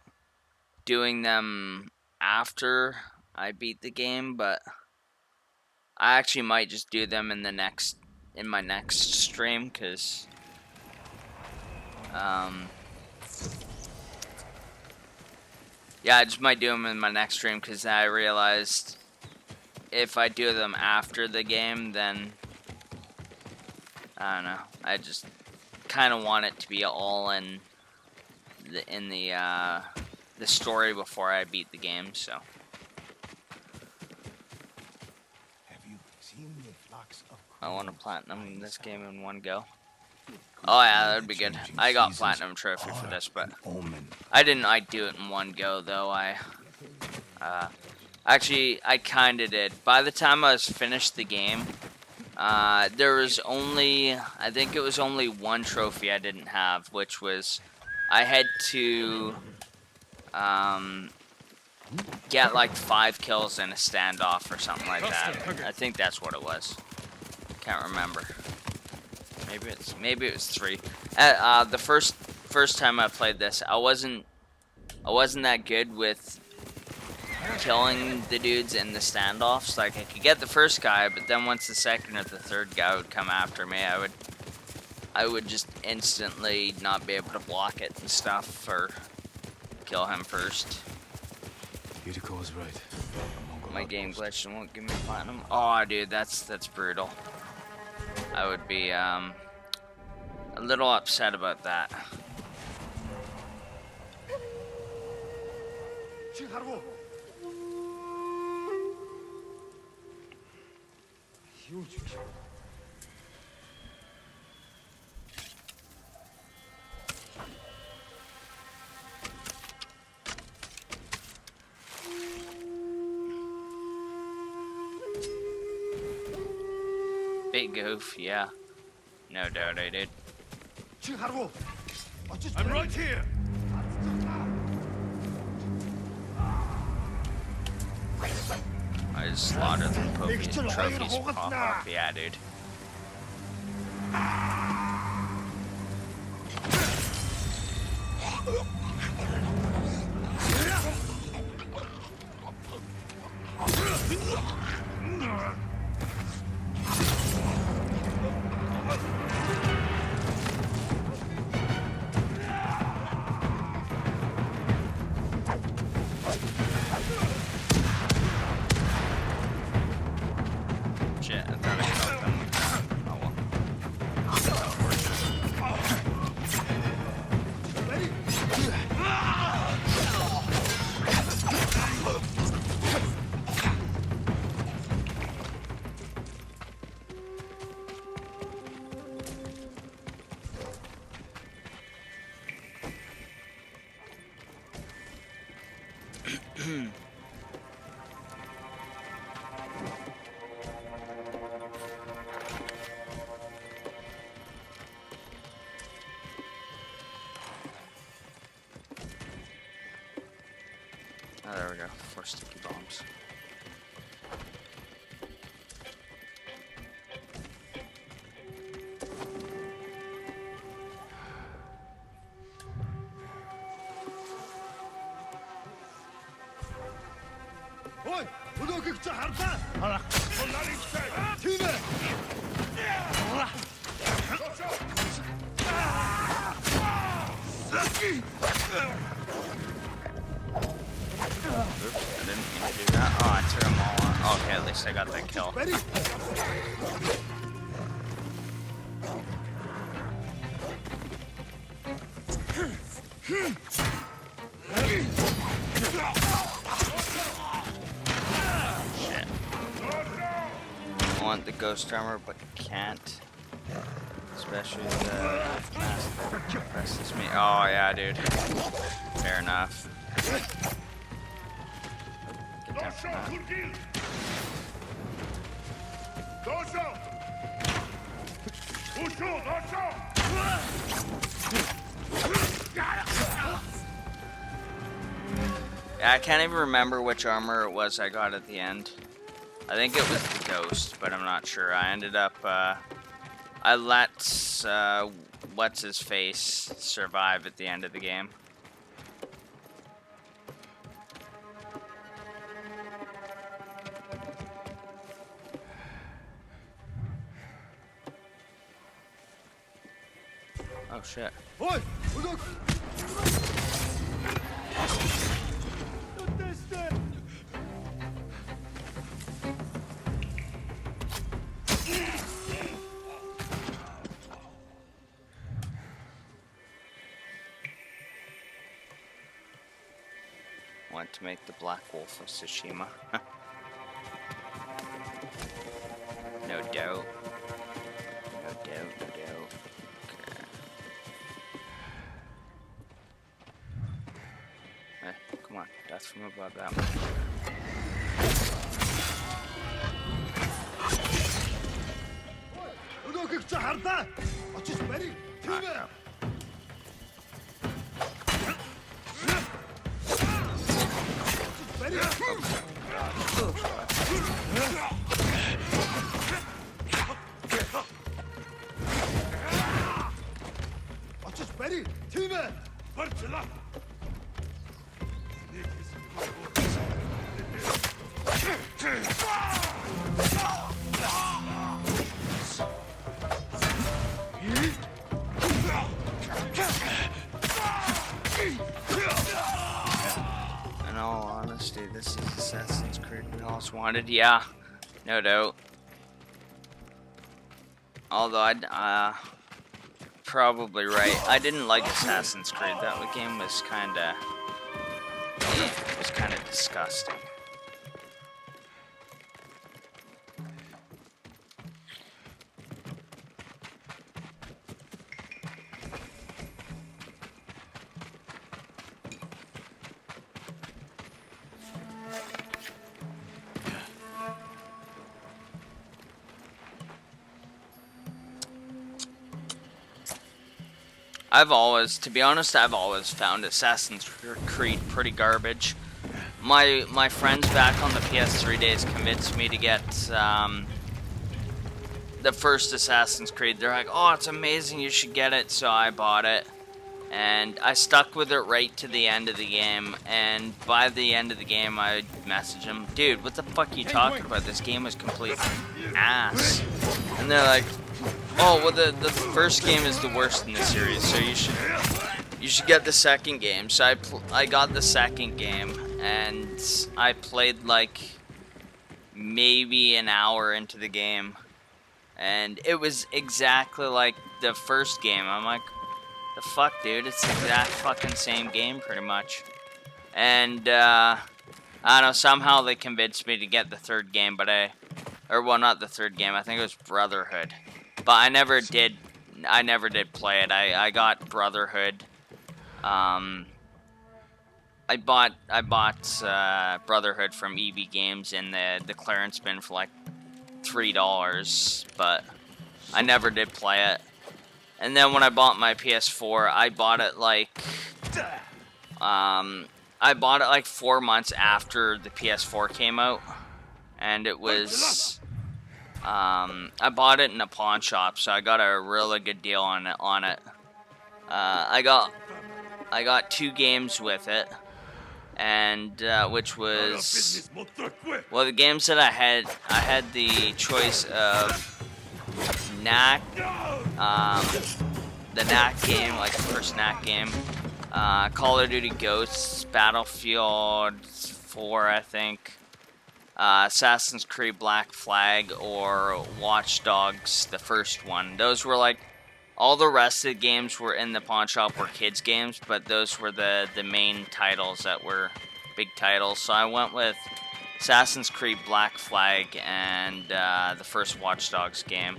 doing them after I beat the game, but I actually might just do them in my next stream, cause yeah, I just might do them in my next stream, because I realized if I do them after the game, then I don't know. I just kind of want it to be all in the story before I beat the game. So. Have you seen the flocks of I want to platinum this game in one go. Oh yeah, that'd be good. I got platinum trophy for this, but I didn't do it in one go though. Actually I kinda did. By the time I was finished the game, there was I think it was only one trophy I didn't have, which was I had to get like 5 kills in a standoff or something like that. I think that's what it was. Can't remember. Maybe it was 3. The first time I played this, I wasn't that good with killing the dudes in the standoffs. Like I could get the first guy, but then once the second or the third guy would come after me, I would just instantly not be able to block it and stuff, or kill him first. Yuriko was right. My game glitched and won't give me platinum. Oh, dude, that's brutal. I would be a little upset about that. Big goof, yeah. No doubt I did. I'm right here. I just slaughtered the trophies pop up. Yeah, dude. Shit, I thought I killed them with that. Oh well. Oh, there we go. 4 sticky bombs. Ой, өнөөгч харлаа. Тийм ээ. Oops, I didn't mean to do that. Oh, I threw them all on. Okay, at least I got that kill. Shit. I want the ghost armor, but can't. Especially the mask that presses me. Oh, yeah, dude. Fair enough. Get down from that. Yeah, I can't even remember which armor it was I got at the end. I think it was the ghost, but I'm not sure. I ended up, I let, what's his face survive at the end of the game. Oh shit. Oi, look. Want to make the Black Wolf of Tsushima. No doubt. No doubt, no doubt. Okay. Hey, come on. Death from above that one. Өнөөгч харлаа. Очиж барь. Тийм ээ. Очиж барь. Тийм ээ. Барьчлаа. In all honesty, this Most Wanted, yeah, no doubt. Although I'd probably right. I didn't like Assassin's Creed. That game was kinda disgusting. To be honest, I've always found Assassin's Creed pretty garbage. My friends back on the PS3 days convinced me to get the first Assassin's Creed. They're like, oh, it's amazing, you should get it. So I bought it, and I stuck with it right to the end of the game. And by the end of the game, I messaged them, dude, what the fuck are you talking about? This game was complete ass. And they're like, oh, well, the first game is the worst in the series, so you should get the second game. So I got the second game, and I played like maybe an hour into the game, and it was exactly like the first game. I'm like, the fuck, dude? It's the exact fucking same game, pretty much. And I don't know. Somehow they convinced me to get the third game, well, not the third game. I think it was Brotherhood. But I never did play it. I got Brotherhood. I bought Brotherhood from EB Games in the clearance bin for like $3, but I never did play it. And then when I bought my PS4, I bought it like 4 months after the PS4 came out, and it was. I bought it in a pawn shop, so I got a really good deal on it. I got 2 games with it, and which was, well, the games that I had the choice of Knack, the Knack game, like the first Knack game, Call of Duty Ghosts, Battlefield 4, I think. Assassin's Creed Black Flag, or Watch Dogs, the first one. Those were like, all the rest of the games were in the pawn shop were kids games, but those were the main titles that were big titles. So I went with Assassin's Creed Black Flag and the first Watch Dogs game.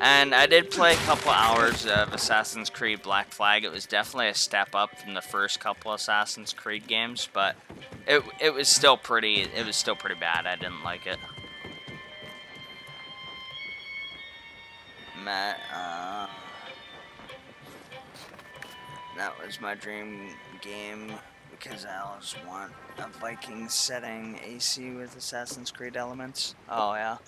And I did play a couple hours of Assassin's Creed Black Flag. It was definitely a step up from the first couple Assassin's Creed games, but it was still pretty bad. I didn't like it. That was my dream game because I always want a Viking setting AC with Assassin's Creed elements. Oh yeah.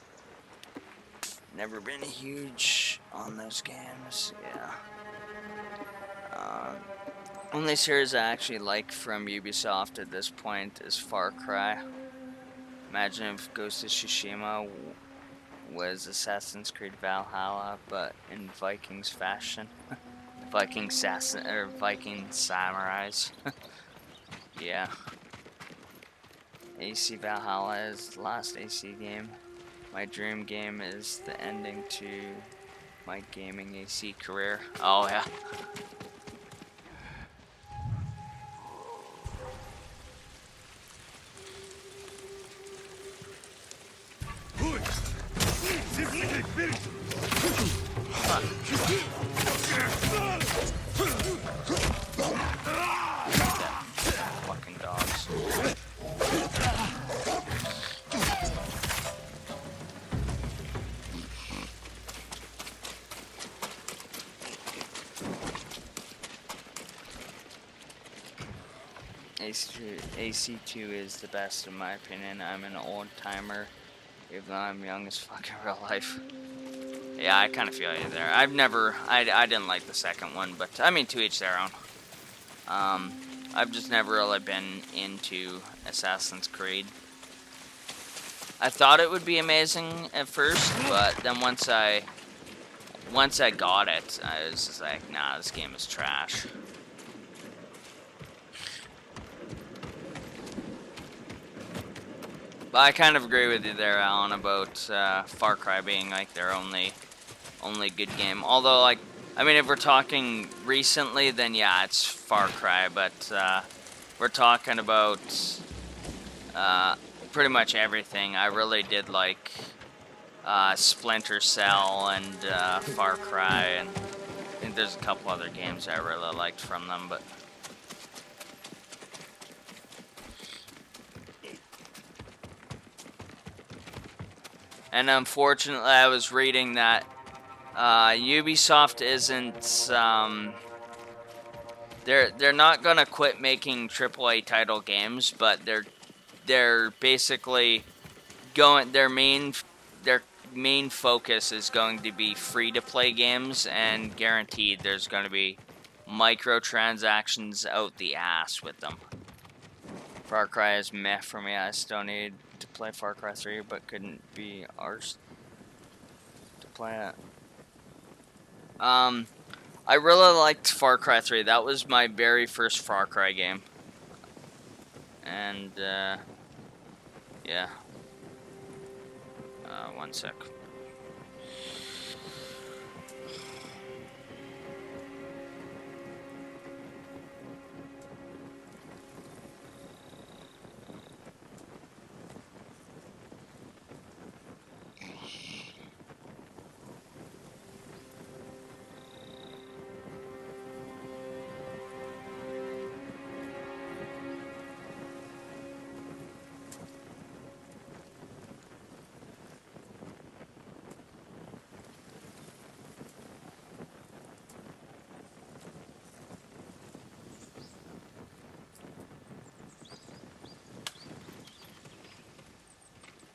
Never been huge on those games, yeah. Only series I actually like from Ubisoft at this point is Far Cry. Imagine if Ghost of Tsushima was Assassin's Creed Valhalla, but in Vikings fashion. Viking samurais. Yeah. AC Valhalla is the last AC game. My dream game is the ending to my gaming AC career. Oh yeah. Fucking dogs. AC2 is the best in my opinion. I'm an old timer, even though I'm young as fuck in real life. Yeah, I kind of feel you there. I didn't like the second one, but I mean, to each their own. I've just never really been into Assassin's Creed. I thought it would be amazing at first, but then once I got it, I was just like, nah, this game is trash. But I kind of agree with you there, Alan, about Far Cry being like their only good game. Although, like, I mean, if we're talking recently, then yeah, it's Far Cry. But we're talking about pretty much everything. I really did like Splinter Cell and Far Cry, and I think there's a couple other games I really liked from them, but. And unfortunately, I was reading that Ubisoft isn't. They're not gonna quit making AAA title games, but they're basically going. Their main focus is going to be free-to-play games, and guaranteed there's going to be microtransactions out the ass with them. Far Cry is meh for me. I still need to play Far Cry 3, but couldn't be arsed to play it. I really liked Far Cry 3. That was my very first Far Cry game. And, yeah. One sec.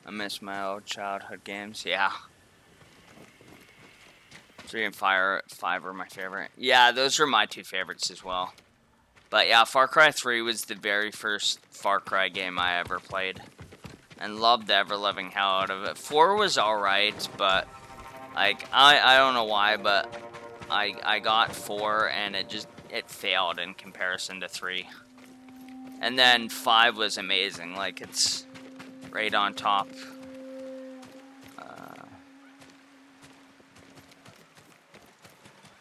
I miss my old childhood games. Yeah. 3 and 5 are my favorite. Yeah, those are my two favorites as well. But yeah, Far Cry 3 was the very first Far Cry game I ever played. And loved the ever-living hell out of it. 4 was alright, but like I don't know why, but I got 4 and it failed in comparison to 3. And then 5 was amazing. Like, it's right on top.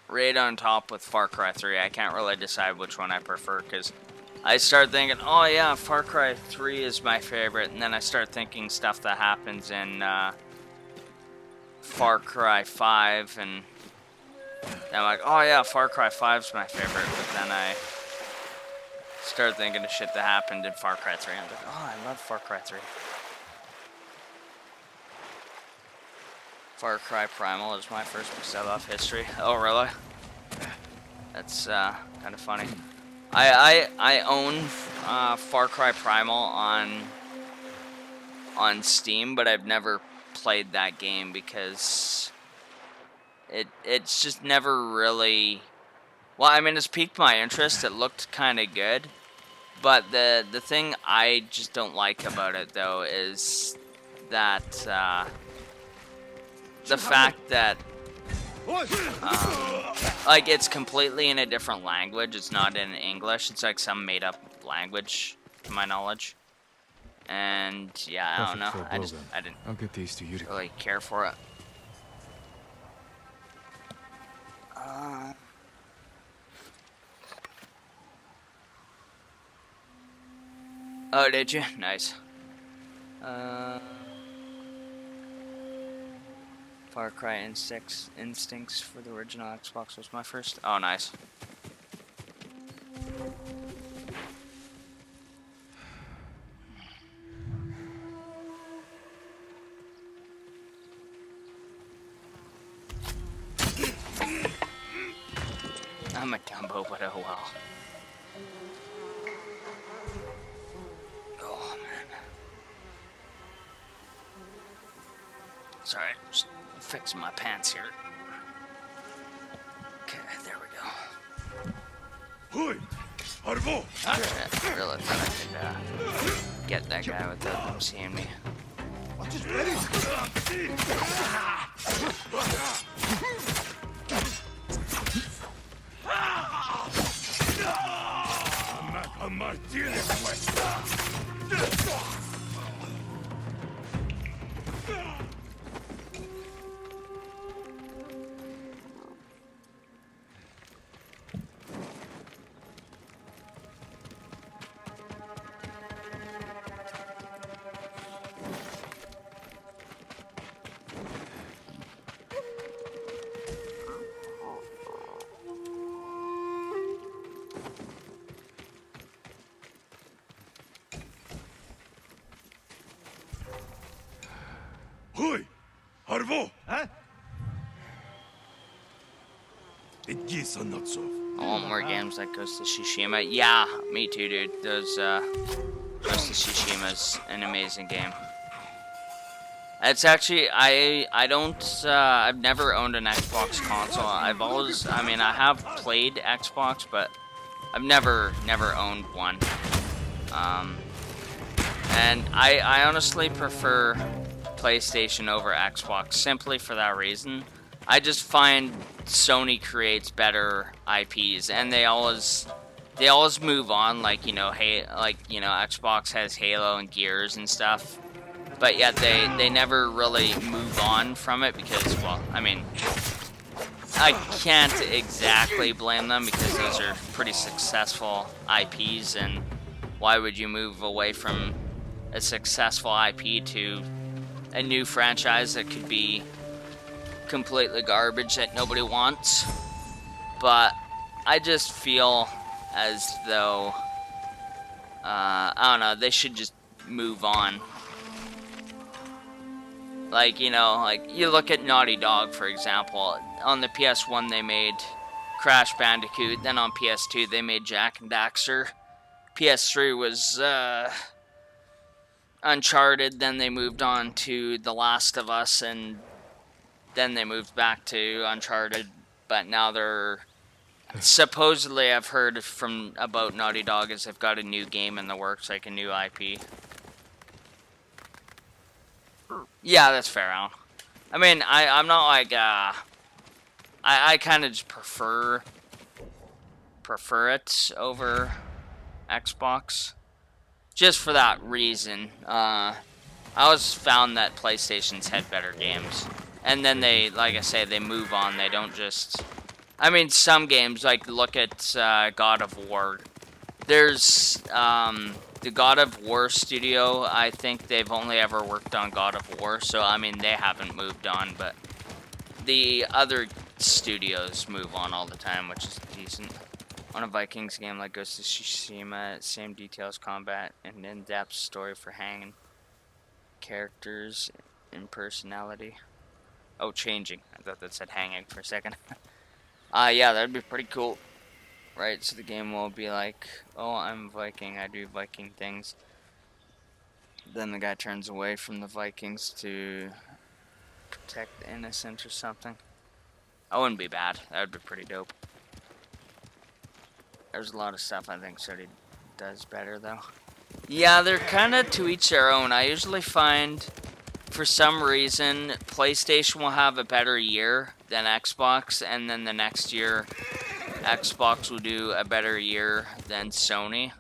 Right on top with Far Cry 3. I can't really decide which one I prefer, because I start thinking, oh yeah, Far Cry 3 is my favorite, and then I start thinking stuff that happens in Far Cry 5, and I'm like, oh yeah, Far Cry 5 is my favorite, but then I start thinking of shit that happened in Far Cry 3. I'm like, oh, I love Far Cry 3. Far Cry Primal is my first because I love history. Oh, really? That's kind of funny. I own Far Cry Primal on Steam, but I've never played that game because it's just never really. Well, I mean, it's piqued my interest. It looked kind of good, but the thing I just don't like about it though is that. The fact that, like, it's completely in a different language. It's not in English. It's like some made-up language, to my knowledge. And yeah, I don't know. I didn't I'll get these to you really care for it. Oh, did you? Nice. Far Cry Instincts for the original Xbox was my first. Oh, nice. I'm a Dumbo, but oh well. Oh, man. Sorry, just fixing my pants here. Okay, there we go. Arvo! Oh shit, I really thought I could get that guy without them seeing me. I want more games like Ghost of Tsushima. Yeah, me too, dude. Those, Ghost of Tsushima's an amazing game. It's actually, I don't, I've never owned an Xbox console. I've always, I mean, I have played Xbox, but I've never owned one. And I honestly prefer PlayStation over Xbox simply for that reason. I just find Sony creates better IPs, and they always move on. Like, you know, Xbox has Halo and Gears and stuff, but yet they never really move on from it because, well, I mean, I can't exactly blame them because those are pretty successful IPs, and why would you move away from a successful IP to a new franchise that could be completely garbage that nobody wants? But I just feel as though, I don't know, they should just move on. Like, you know, like, you look at Naughty Dog, for example. On the PS1, they made Crash Bandicoot. Then on PS2, they made Jak and Daxter. PS3 was, Uncharted. Then they moved on to The Last of Us. And then they moved back to Uncharted. But now they're... Supposedly, I've heard about Naughty Dog is they've got a new game in the works, like a new IP. Yeah, that's fair, Alan. I mean, I'm not like, I kind of just prefer it over Xbox. Just for that reason. I always found that PlayStation's had better games. And then they, like I say, they move on. They don't just... I mean, some games, like, look at God of War. There's, the God of War studio, I think they've only ever worked on God of War, so, I mean, they haven't moved on, but the other studios move on all the time, which is decent. On a Vikings game like Ghost of Tsushima, same details, combat, and in-depth story for hanging characters and personality. Oh, changing. I thought that said hanging for a second. Yeah, that'd be pretty cool. Right, so the game will be like, oh, I'm Viking, I do Viking things. Then the guy turns away from the Vikings to protect the innocent or something. That wouldn't be bad. That would be pretty dope. There's a lot of stuff I think Sony does better, though. Yeah, they're kind of to each their own. I usually find, for some reason, PlayStation will have a better year than Xbox, and then the next year, Xbox will do a better year than Sony.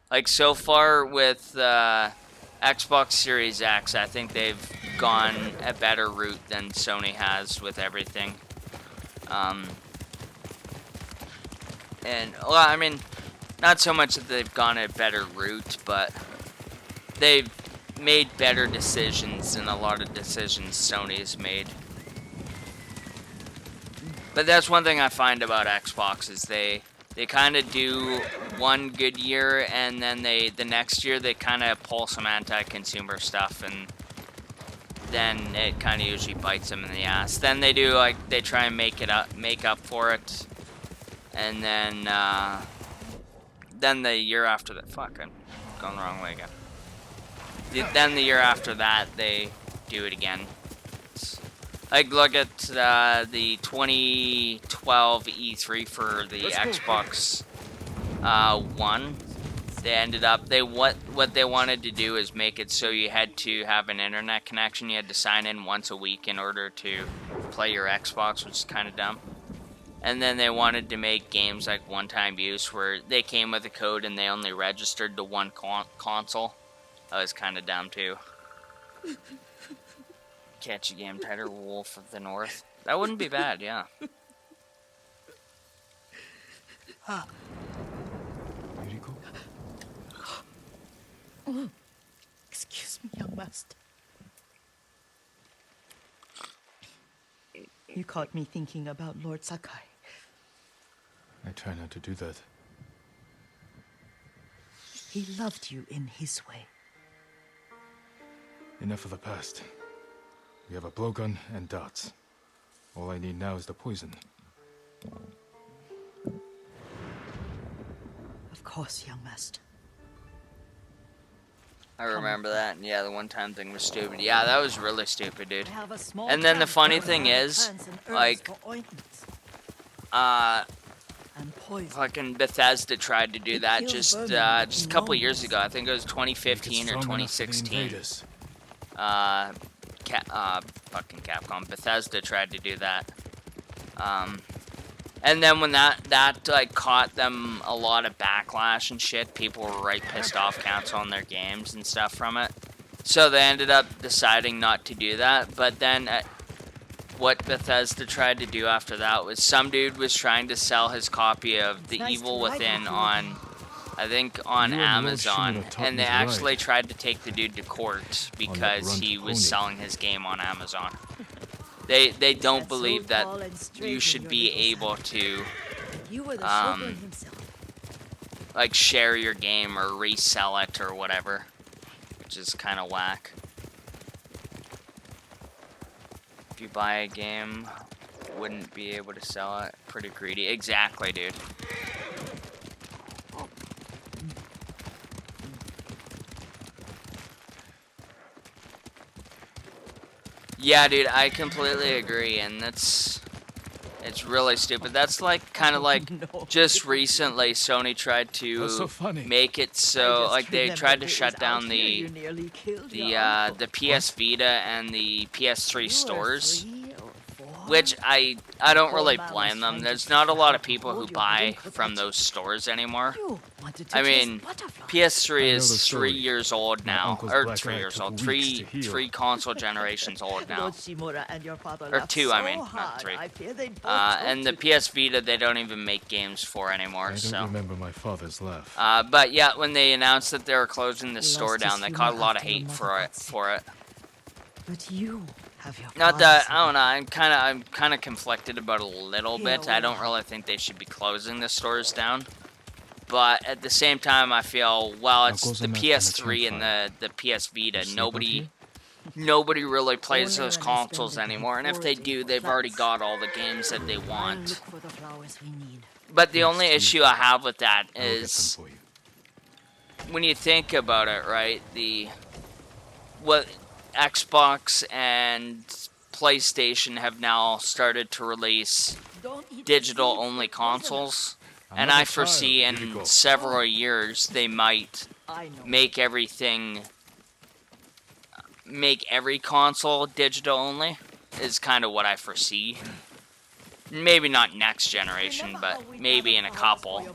Like, so far with Xbox Series X, I think they've gone a better route than Sony has with everything. And, well, I mean, not so much that they've gone a better route, but they've made better decisions than a lot of decisions Sony's made. But that's one thing I find about Xbox is they kind of do one good year, and then the next year they kind of pull some anti-consumer stuff, and then it kind of usually bites them in the ass. Then they do, like, they try and make up for it, and then the year after that, fuck, I'm going the wrong way again. Then the year after that, they do it again. Like, look at the 2012 E3 for the Xbox One. They ended up, what they wanted to do is make it so you had to have an internet connection. You had to sign in once a week in order to play your Xbox, which is kind of dumb. And then they wanted to make games like one-time use where they came with a code and they only registered to one console. That was kind of dumb too. Catchy game title, Wolf of the North. That wouldn't be bad, yeah. Excuse me, young master. You caught me thinking about Lord Sakai. I try not to do that. He loved you in his way. Enough of the past. We have a blowgun and darts. All I need now is the poison. Of course, young master. I remember that. And yeah, the one-time thing was stupid. Yeah, that was really stupid, dude. I have a small And then the trunk funny with thing other is, plants and herbs like, for ointments and poison. fucking Bethesda tried to do It that kills just vermin just a in couple years moments. ago. I think it was 2015 or 2016. Fucking Capcom. Bethesda tried to do that. And then when that like caught them a lot of backlash and shit, people were right pissed off canceling their games and stuff from it. So they ended up deciding not to do that. But then what Bethesda tried to do after that was some dude was trying to sell his copy of The Evil Within on, I think, on Amazon, and they actually tried to take the dude to court because he was selling his game on Amazon. They don't believe that you should be able to like share your game or resell it or whatever, which is kind of whack. If you buy a game, wouldn't be able to sell it. Pretty greedy. Exactly, dude. Yeah, dude, I completely agree, and it's really stupid. That's like kind of like just recently Sony tried to make it so like they tried to shut down the PS Vita and the PS3 stores, which I don't really blame them. There's not a lot of people who buy from those stores anymore. I mean, PS3 is 3 years old now, or 3 years old, three console generations old now, or 2, I mean, not 3. And the PS Vita they don't even make games for anymore. So. I don't remember my father's laugh. But yeah, when they announced that they were closing the store down, they caught a lot of hate for it. But you have your Not that I don't know. I'm kind of conflicted about it a little bit. I don't really think they should be closing the stores down. But at the same time, I feel, well, it's the PS3 and the PS Vita. Nobody really plays those consoles anymore. And if they do, they've already got all the games that they want. But the only issue I have with that is, when you think about it, right? What Xbox and PlayStation have now started to release digital-only consoles. And I foresee in several years they might make every console digital only, is kind of what I foresee. Maybe not next generation, but maybe in a couple.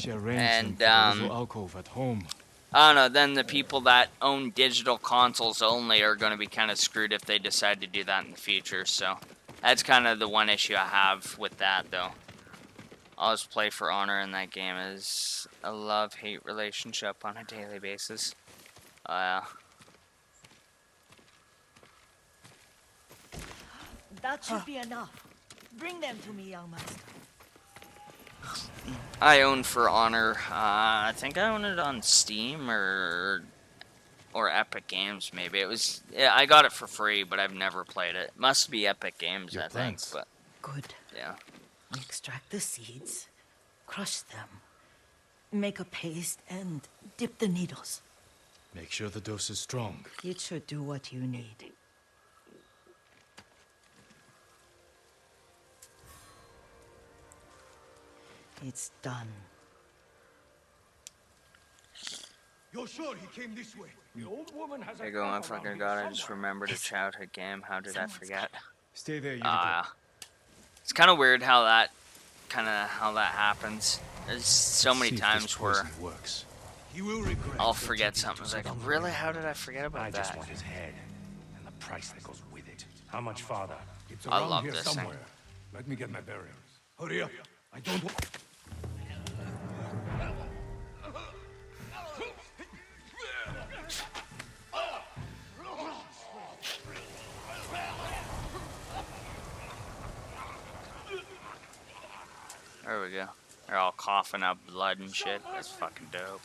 And I don't know, then the people that own digital consoles only are going to be kind of screwed if they decide to do that in the future. So that's kind of the one issue I have with that, though. I'll just play For Honor in that game is a love-hate relationship on a daily basis. That should be enough. Bring them to me, young master. I own For Honor. I think I own it on Steam or Epic Games. Maybe it was. Yeah, I got it for free, but I've never played it. Must be Epic Games, I think. But good. Yeah. Extract the seeds, crush them, make a paste, and dip the needles. Make sure the dose is strong. It should do what you need. It's done. You're sure he came this way? The old woman has There you go, I fucking god, I just remembered a childhood game. How did I forget? Stay there, you It's kind of weird how that happens. There's so many times where I'll forget something. It's like, really? How did I forget about that? I just want his head and the price that goes with it. How much farther? It's I around love here this somewhere. thing. Let me get my bearings. Hurry up. I don't want... There we go. They're all coughing up blood and shit. That's fucking dope.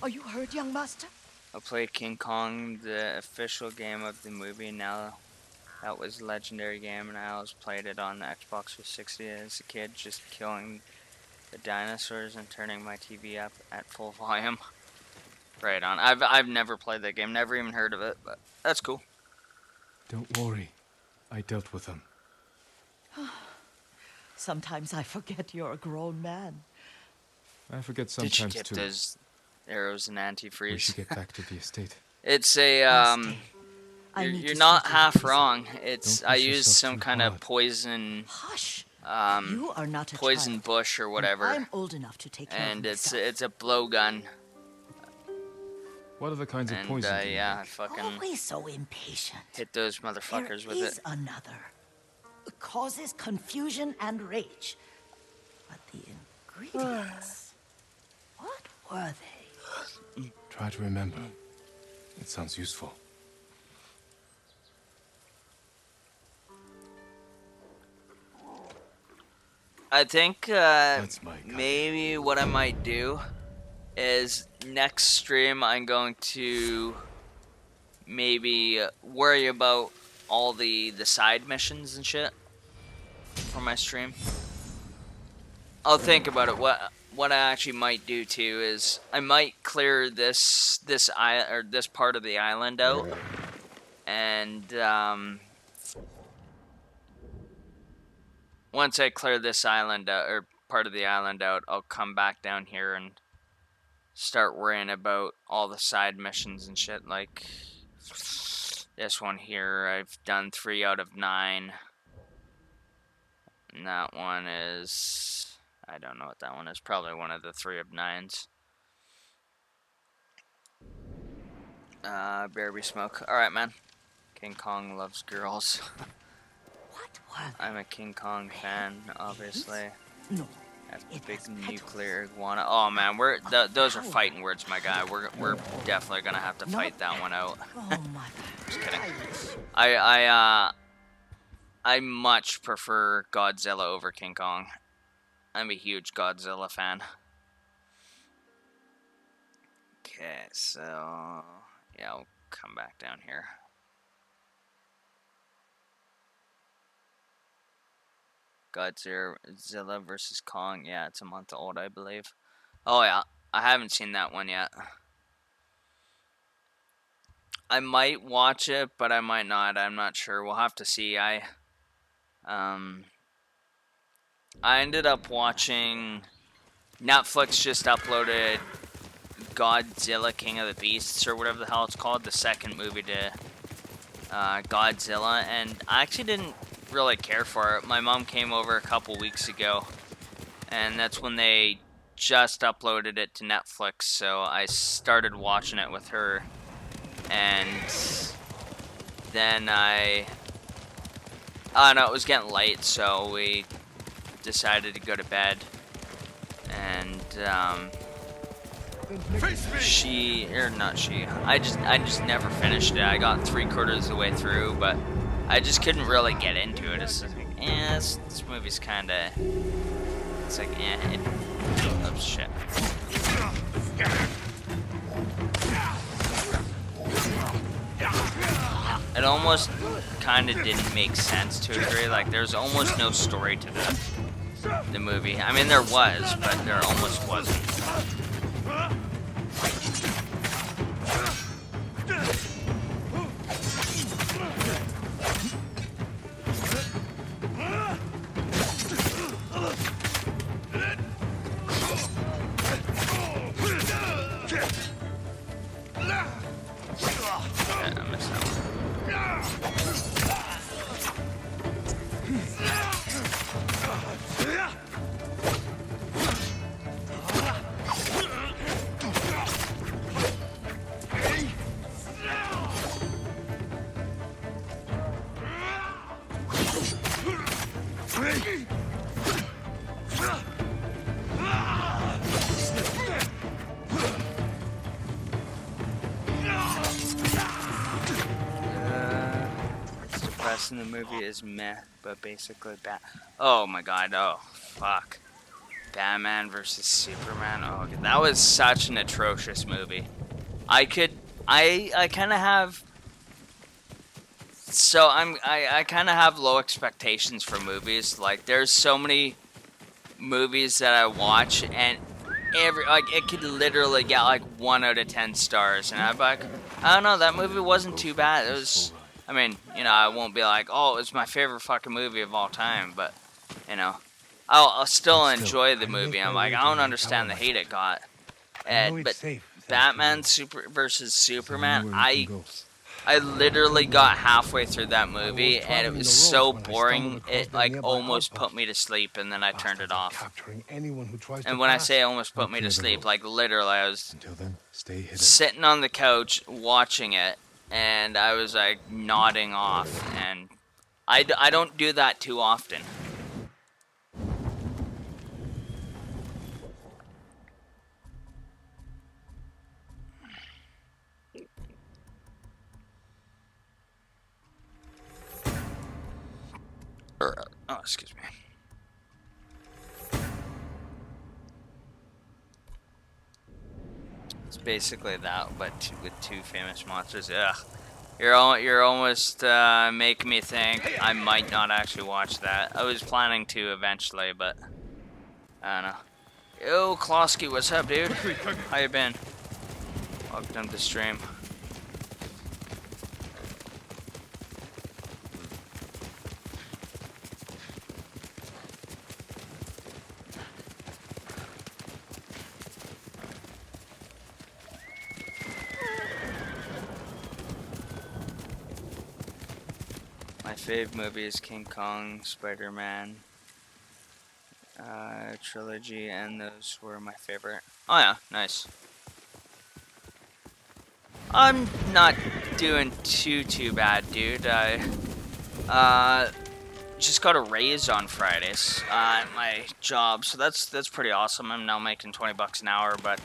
Are you hurt, young master? I'll play King Kong, the official game of the movie now. That was a legendary game, and I always played it on the Xbox 360 as a kid, just killing the dinosaurs and turning my TV up at full volume. Right on. I've never played that game, never even heard of it, but that's cool. Don't worry. I dealt with them. Sometimes I forget you're a grown man. I forget Did you sometimes get too. those arrows and We antifreeze? should get back to the estate. It's a Must stay. I you're, need you're to not speak to half Lisa. wrong. It's Don't I push used yourself some too kind of hard. poison Hush. um You are not a poison child, bush or and whatever, I'm old enough to take care and of it's myself. a blowgun. What other kinds of And poison do you yeah, I make? fucking Always so impatient. hit those motherfuckers There with is it. another. It causes confusion and rage. But the ingredients, what were they? Try to remember. It sounds useful. I think That's my kind. maybe what I might do is next stream I'm going to maybe worry about all the side missions and shit for my stream. I'll think about it. What I actually might do too is I might clear this part of the island out, and once I clear this island out, or part of the island out, I'll come back down here and start worrying about all the side missions and shit. Like this one here, I've done 3 out of 9. And that one is, I don't know what that one is. Probably one of the 3 of 9s. Bearby Smoke. Alright, man. King Kong loves girls. What were they? I'm a King Kong fan, obviously. No. That's It big has petals. nuclear iguana. Oh man, those are fighting words, my guy. We're definitely gonna have to fight that one out. Oh my Just kidding. gosh. I much prefer Godzilla over King Kong. I'm a huge Godzilla fan. Okay, so yeah, I'll come back down here. Godzilla versus Kong. Yeah, it's a month old, I believe. Oh yeah, I haven't seen that one yet. I might watch it, but I might not. I'm not sure. We'll have to see. I ended up watching. Netflix just uploaded Godzilla King of the Beasts, or whatever the hell it's called, the second movie to Godzilla, and I actually didn't really care for it. My mom came over a couple weeks ago, and that's when they just uploaded it to Netflix, so I started watching it with her, and then I don't know, it was getting late, so we decided to go to bed, and I just never finished it. I got 3/4 of the way through, but I just couldn't really get into it. It's like, this movie's kinda, it's like, oh shit. It almost kinda didn't make sense to a degree. Like, there's almost no story to the movie. I mean, there was, but there almost wasn't. I missed that one. In the movie is meh, but basically oh my god, oh fuck. Batman versus Superman. Oh, that was such an atrocious movie. I kind of have So I kind of have low expectations for movies. Like, there's so many movies that I watch, and it could literally get like 1 out of 10 stars, and I'm like, I don't know, that movie wasn't too bad. It was, I mean, you know, I won't be like, oh, it was my favorite fucking movie of all time, but you know, I'll still enjoy the movie. I'm like, I don't understand the hate it got. But Batman versus Superman, I literally got halfway through that movie, and it was so boring, it like almost put me to sleep, and then I turned it off. And when I say almost put me to sleep, like literally I was sitting on the couch watching it, and I was like nodding off, and I don't do that too often. Oh, excuse me. It's basically that, but with two famous monsters. Ugh. You're almost making me think I might not actually watch that. I was planning to eventually, but I don't know. Yo, Klosky, what's up, dude? How you been? Welcome to the stream. My fave movie is King Kong, Spider-Man, trilogy, and those were my favorite. Oh yeah, nice. I'm not doing too bad, dude. I just got a raise on Fridays at my job, so that's pretty awesome. I'm now making 20 bucks an hour, but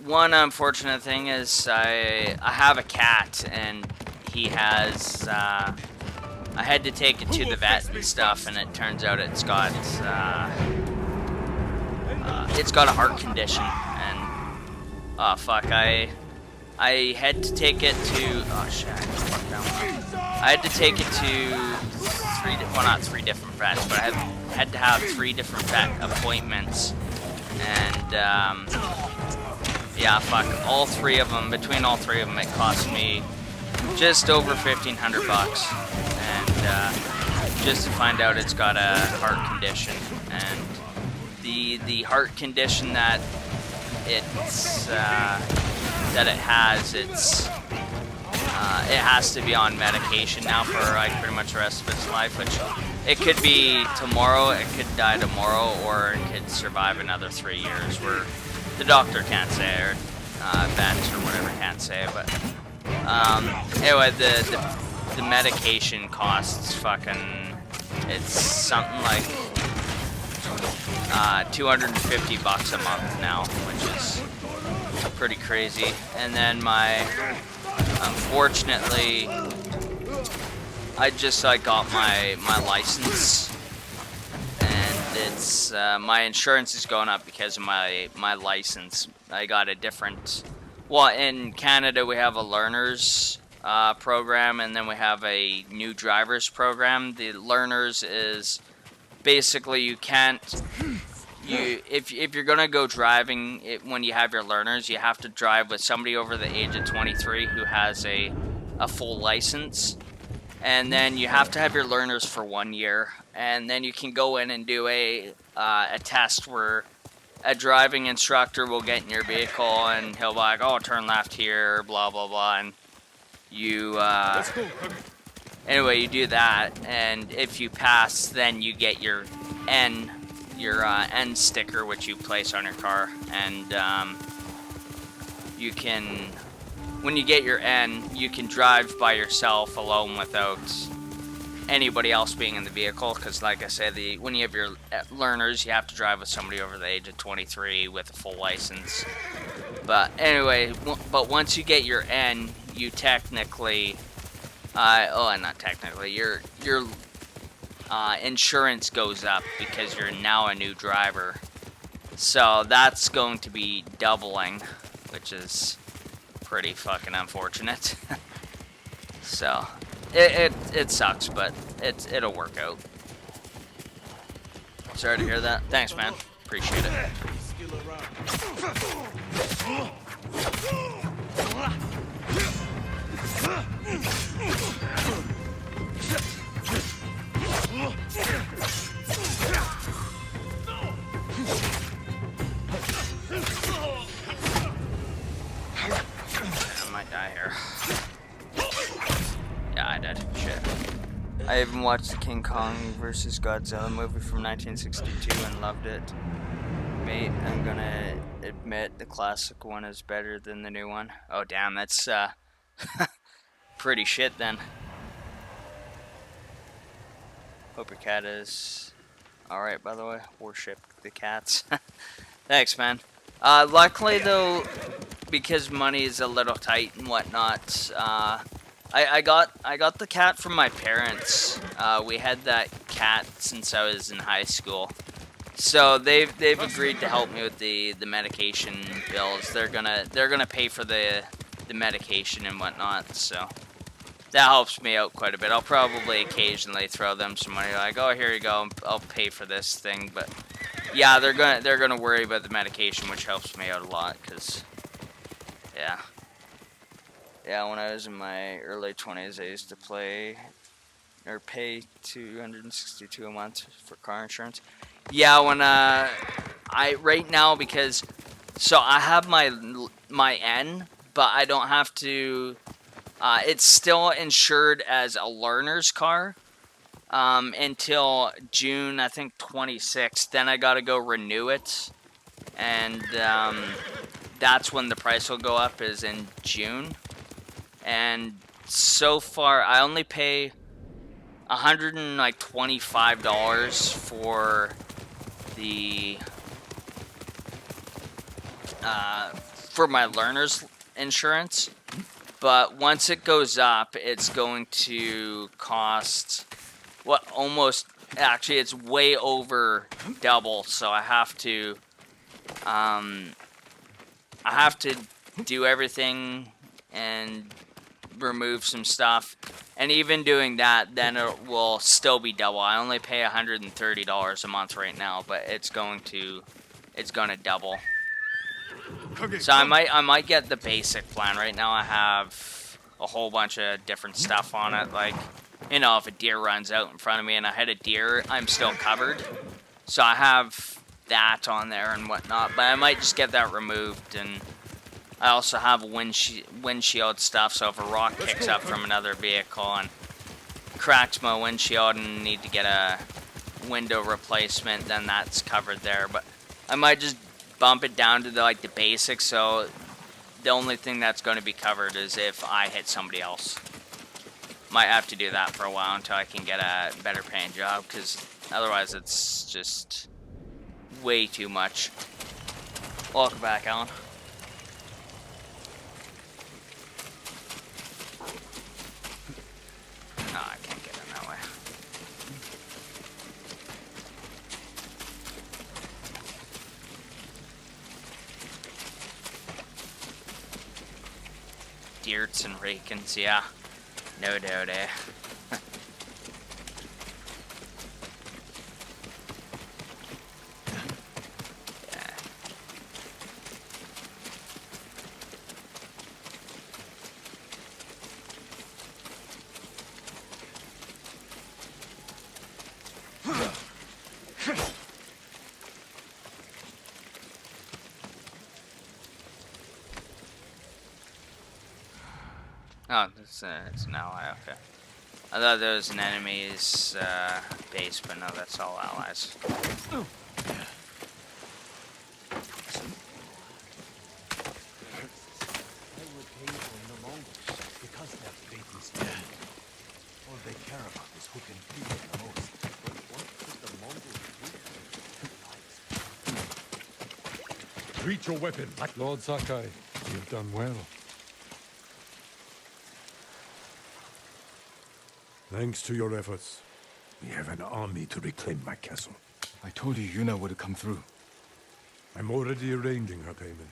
one unfortunate thing is I have a cat, and he has I had to take it to the vet and stuff, and it turns out it's got a heart condition, and oh fuck, I had to take it to, oh shit, I had to take it to not three different vets, but I had to have 3 different vet appointments, and yeah, fuck, all 3 of them, between all 3 of them, it cost me just over 1,500 bucks, and just to find out it's got a heart condition, and the heart condition that it has to be on medication now for like pretty much the rest of its life, which it could be tomorrow, it could die tomorrow, or it could survive another 3 years, where the doctor can't say, or vet or whatever can't say, but anyway, the medication costs fucking, it's something like 250 bucks a month now, which is pretty crazy. And then unfortunately, I just got my license, and it's my insurance is going up because of my license. I got a different, well, in Canada we have a learners program, and then we have a new drivers program. The learners is basically you can't, if you're gonna go driving when you have your learners, you have to drive with somebody over the age of 23 who has a full license, and then you have to have your learners for 1 year, and then you can go in and do a test where a driving instructor will get in your vehicle, and he'll be like, oh, turn left here, blah blah blah, and you anyway, you do that, and if you pass, then you get your N sticker, which you place on your car, and you can, when you get your N, you can drive by yourself alone without anybody else being in the vehicle, because like I said, when you have your learners, you have to drive with somebody over the age of 23 with a full license. But anyway, but once you get your N, you technically, not technically, your insurance goes up because you're now a new driver. So that's going to be doubling, which is pretty fucking unfortunate. So, it sucks, but it'll work out. Sorry to hear that. Thanks, man. Appreciate it. I might die here. Yeah, I did. Shit. I even watched the King Kong vs. Godzilla movie from 1962 and loved it. Mate, I'm gonna admit the classic one is better than the new one. Oh damn, that's pretty shit then. Hope your cat is alright, by the way. Worship the cats. Thanks, man. Luckily though, because money is a little tight and whatnot, I got the cat from my parents. We had that cat since I was in high school. So they've agreed to help me with the medication bills. They're gonna pay for the medication and whatnot. So that helps me out quite a bit. I'll probably occasionally throw them some money, like, oh, here you go, I'll pay for this thing. But yeah, they're gonna worry about the medication, which helps me out a lot. Cause yeah, when I was in my early 20s, I used to pay $262 a month for car insurance. Yeah, when right now, because so I have my N, but I don't have to. It's still insured as a learner's car until June, I think 26th. Then I gotta go renew it, and that's when the price will go up, is in June. And so far, I only pay $125 for the for my learner's insurance. But once it goes up, it's going to cost actually it's way over double. So I have to do everything and remove some stuff, and even doing that, then it will still be double. I only pay $130 a month right now, but it's gonna double. So I might get the basic plan. Right now I have a whole bunch of different stuff on it, like, you know, if a deer runs out in front of me and I hit a deer, I'm still covered. So I have that on there and whatnot, but I might just get that removed. And I also have windshield stuff, so if a rock kicks up from another vehicle and cracks my windshield and need to get a window replacement, then that's covered there. But I might just bump it down to the basics, so the only thing that's going to be covered is if I hit somebody else. Might have to do that for a while until I can get a better paying job, because otherwise it's just way too much. Welcome back, Alan. No, I can't get in that way. Deerts and rakins, yeah. No doubt, eh? Oh, it's an ally, okay. I thought there was an enemy's base, but no, that's all allies. Because their fate is dead. All they care about is who can feel it the most. But what could the Mongols do? Reach your weapon. Lord Sakai, you've done well. Thanks to your efforts, we have an army to reclaim my castle. I told you Yuna would come through. I'm already arranging her payment.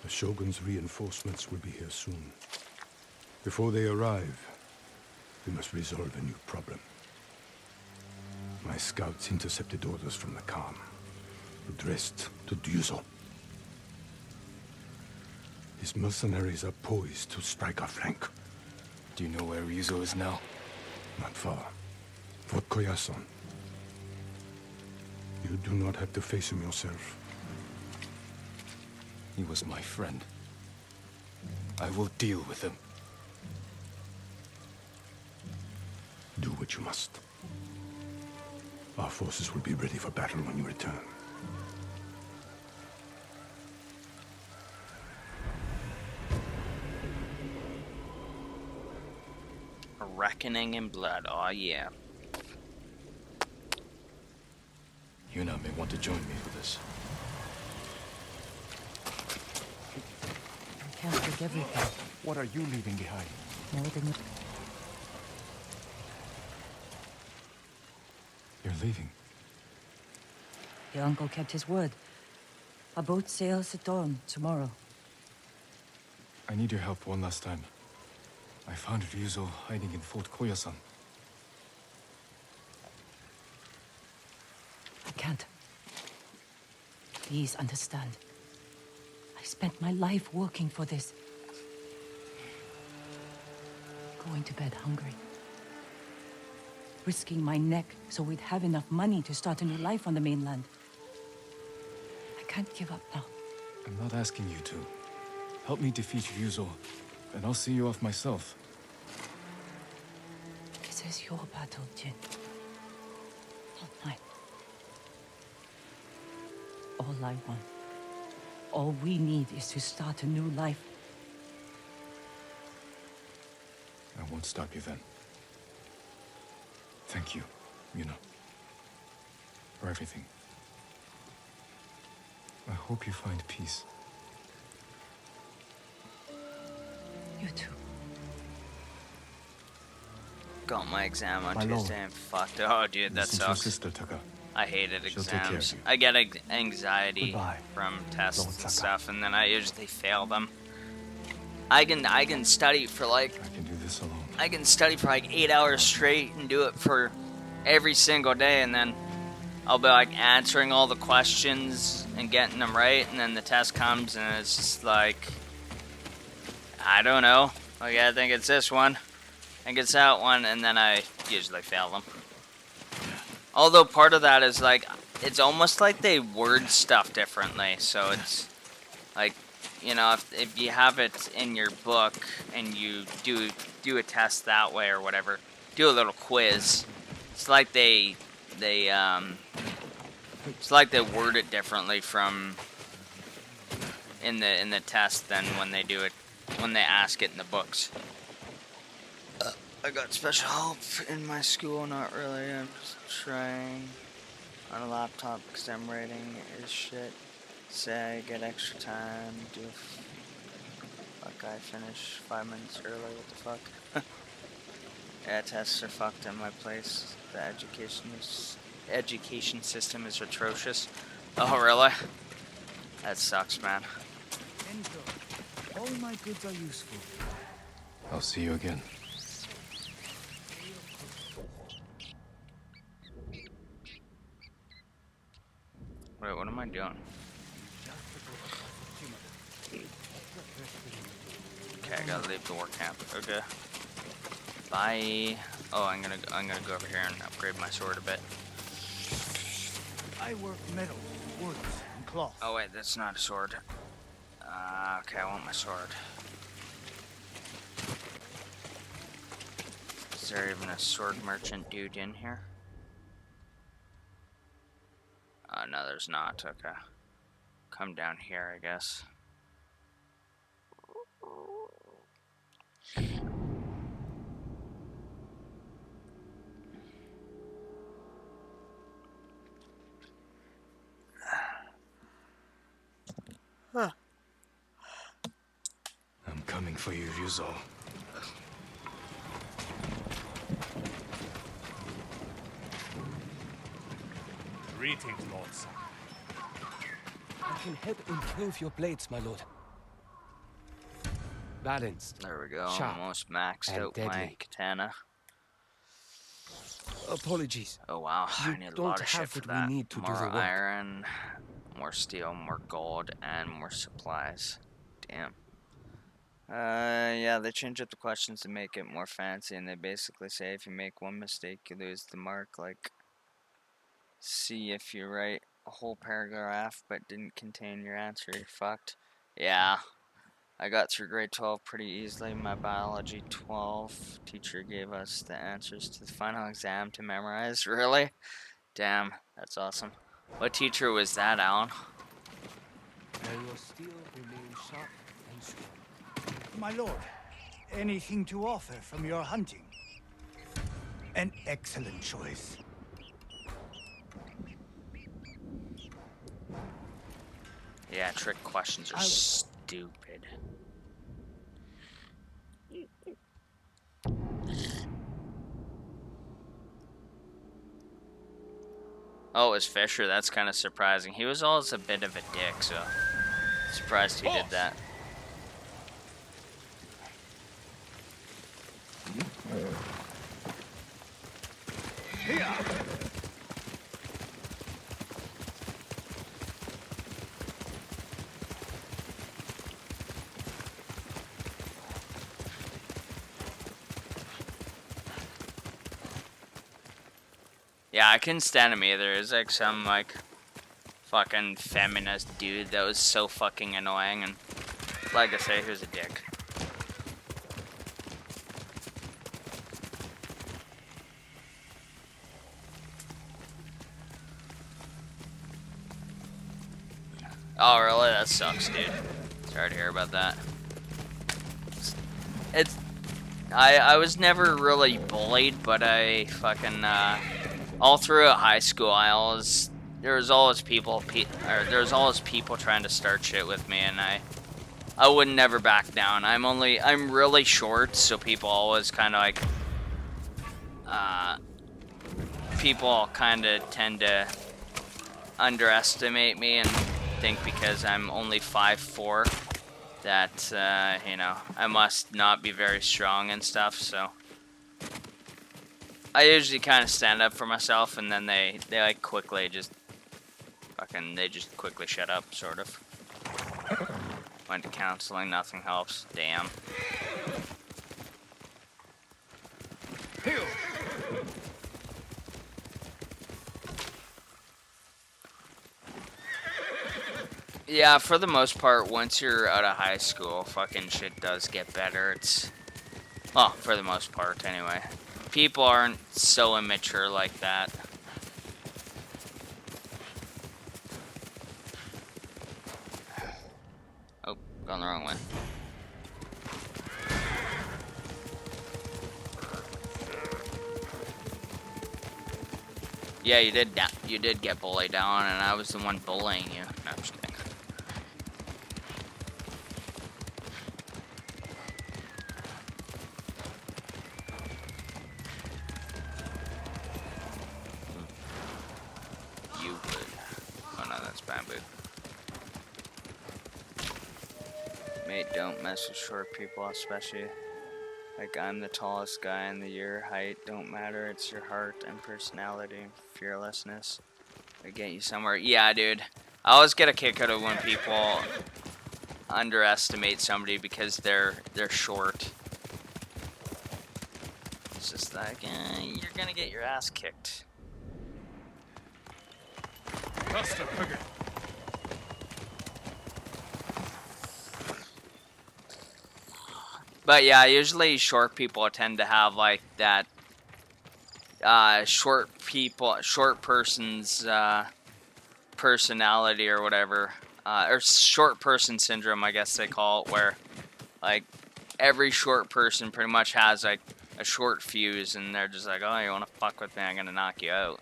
The Shogun's reinforcements will be here soon. Before they arrive, we must resolve a new problem. My scouts intercepted orders from the Khan, addressed to Ryuzo. His mercenaries are poised to strike our flank. Do you know where Ryuzo is now? Not far. Fort Koyasan. You do not have to face him yourself. He was my friend. I will deal with him. Do what you must. Our forces will be ready for battle when you return. A reckoning in blood, oh yeah. Yuna may want to join me for this. I can't take everything. What are you leaving behind? More than you. You're leaving. Your uncle kept his word. Our boat sails at dawn tomorrow. I need your help one last time. I found Ryuzo hiding in Fort Koyasan. I can't. Please understand. I spent my life working for this. Going to bed hungry. Risking my neck so we'd have enough money to start a new life on the mainland. I can't give up now. I'm not asking you to. Help me defeat Ryuzo, and I'll see you off myself. This is your battle, Jin. Not mine. All I want, all we need is to start a new life. I won't stop you then. Thank you, Yuna, for everything. I hope you find peace. You too. Got my exam on My lord. Tuesday and fucked. Oh, dude, that Listen to your sucks. sister, Taka. I hated She'll take care of exams. you. I get anxiety Goodbye, from tests Lord and Saka. stuff, and then I usually fail them. I can study for like I can do this alone. I can study for like 8 hours straight and do it for every single day, and then I'll be like answering all the questions and getting them right, and then the test comes and it's just like, I don't know. Like, I think it's this one. I think it's that one, and then I usually fail them. Although part of that is like, it's almost like they word stuff differently, so it's like, you know, if you have it in your book and you do a test that way or whatever, do a little quiz, it's like they word it differently from in the test than when they do it, when they ask it in the books. I got special help in my school, not really. I'm just trying on a laptop because I'm writing is shit. Say I get extra time, do fuck, I finish 5 minutes early, what the fuck? Yeah, tests are fucked in my place. The education system is atrocious. Oh, really? That sucks, man. All my goods are useful. I'll see you again. Wait, what am I doing? Okay, I gotta leave the war camp. Okay. Bye. Oh, I'm gonna go over here and upgrade my sword a bit. I work metal, woods, and cloth. Oh wait, that's not a sword. Okay, I want my sword. Is there even a sword merchant dude in here? No, there's not. Okay. Come down here, I guess. I'm coming for you, Ryuzo. Greetings, Lord Saka. I can help improve your blades, my lord. Balanced. There we go. Sharp Almost maxed and out my deadly. katana. Apologies. Oh wow, You I need a don't lot of shit have for what we that. need to do More the work. iron, more steel, more gold, and more supplies. Damn. Yeah, they change up the questions to make it more fancy, and they basically say if you make one mistake, you lose the mark. Like, see if you write a whole paragraph but didn't contain your answer, you're fucked. Yeah. I got through grade 12 pretty easily. My biology 12 teacher gave us the answers to the final exam to memorize. Really? Damn, that's awesome. What teacher was that, Alan? May your steel remain sharp and strong. My lord, anything to offer from your hunting? An excellent choice. Yeah, trick questions are stupid. Oh, it was Fisher. That's kind of surprising. He was always a bit of a dick, so surprised he did that. Yeah, I couldn't stand him either. It was like some, like, fucking feminist dude that was so fucking annoying, and like I say, he was a dick. Oh, really? That sucks, dude. Sorry to hear about that. I was never really bullied, but I fucking, all throughout high school, there was always people trying to start shit with me, and I would never back down. I'm really short, so people always kind of like, people kind of tend to underestimate me and think because I'm only 5'4", that, you know, I must not be very strong and stuff, so I usually kind of stand up for myself, and then they like quickly just quickly shut up, sort of. Went to counseling, nothing helps. Damn. Yeah, for the most part, once you're out of high school, fucking shit does get better. Well, for the most part, anyway. People aren't so immature like that. Oh, gone the wrong way. Yeah, you did get bullied down, and I was the one bullying you. No, I'm just kidding. You would. Oh no, that's bamboo. Mate, don't mess with short people, especially. Like, I'm the tallest guy in the year. Height don't matter. It's your heart and personality and fearlessness that get you somewhere. Yeah, dude. I always get a kick out of when people underestimate somebody because they're short. It's just like, you're gonna get your ass kicked. But yeah, usually short people tend to have like that short person's personality or whatever, or short person syndrome, I guess they call it, where like every short person pretty much has like a short fuse, and they're just like, oh, you want to fuck with me, I'm gonna knock you out.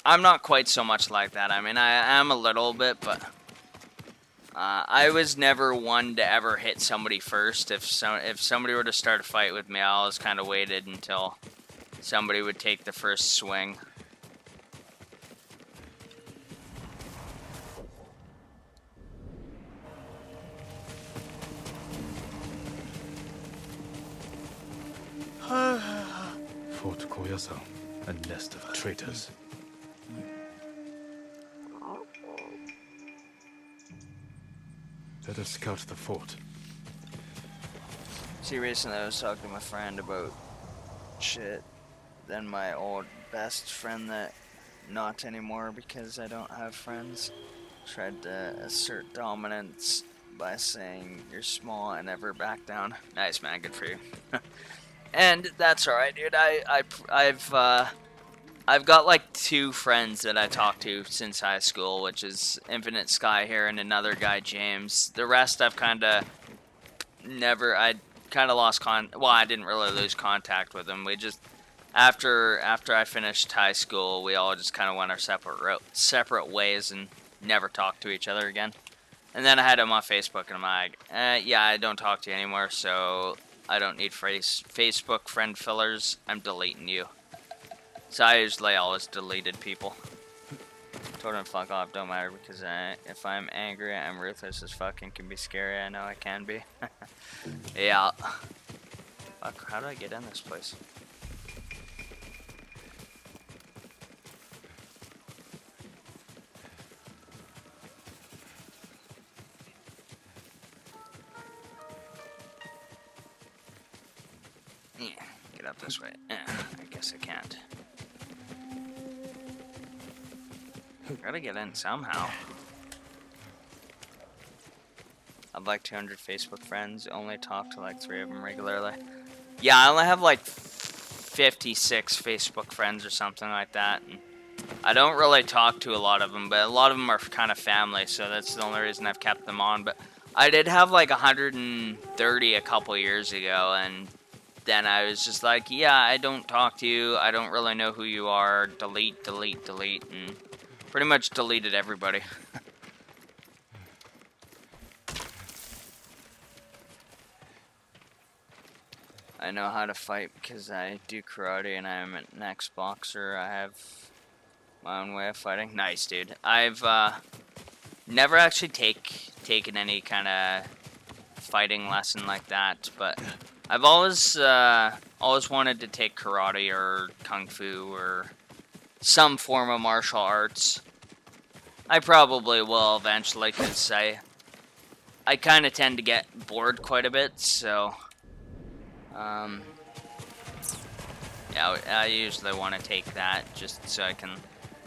I'm not quite so much like that. I mean, I am a little bit, but I was never one to ever hit somebody first. If somebody were to start a fight with me, I always kind of waited until somebody would take the first swing. vessel, a nest of traitors. Let us scout the fort. See, recently I was talking to my friend about shit. Then my old best friend that not anymore because I don't have friends tried to assert dominance by saying you're small and never back down. Nice, man. Good for you. And that's alright, dude. I've got like 2 friends that I talk to since high school, which is Infinite Sky here and another guy, James. The rest I've kind of never. I kind of lost well, I didn't really lose contact with them. We just after I finished high school, we all just kind of went our separate ways and never talked to each other again. And then I had him on Facebook, and I'm like, yeah, I don't talk to you anymore, so I don't need Facebook friend fillers. I'm deleting you. So I usually always deleted people. Told him fuck off, don't matter, because if I'm angry, I'm ruthless as fucking can be scary. I know I can be. Yeah. Fuck, how do I get in this place? Yeah, get up this way. I guess I can't. Gotta get in somehow. I've like 200 Facebook friends, only talk to like 3 of them regularly. Yeah, I only have like 56 Facebook friends or something like that. And I don't really talk to a lot of them, but a lot of them are kind of family, so that's the only reason I've kept them on. But I did have like 130 a couple years ago, and then I was just like, yeah, I don't talk to you, I don't really know who you are, delete, delete, delete, and pretty much deleted everybody. I know how to fight because I do karate and I'm an ex-boxer. I have my own way of fighting. Nice, dude. I've never actually taken any kind of fighting lesson like that, but I've always wanted to take karate or kung fu or some form of martial arts. I probably will eventually, because I kind of tend to get bored quite a bit, so yeah, I usually want to take that just so I can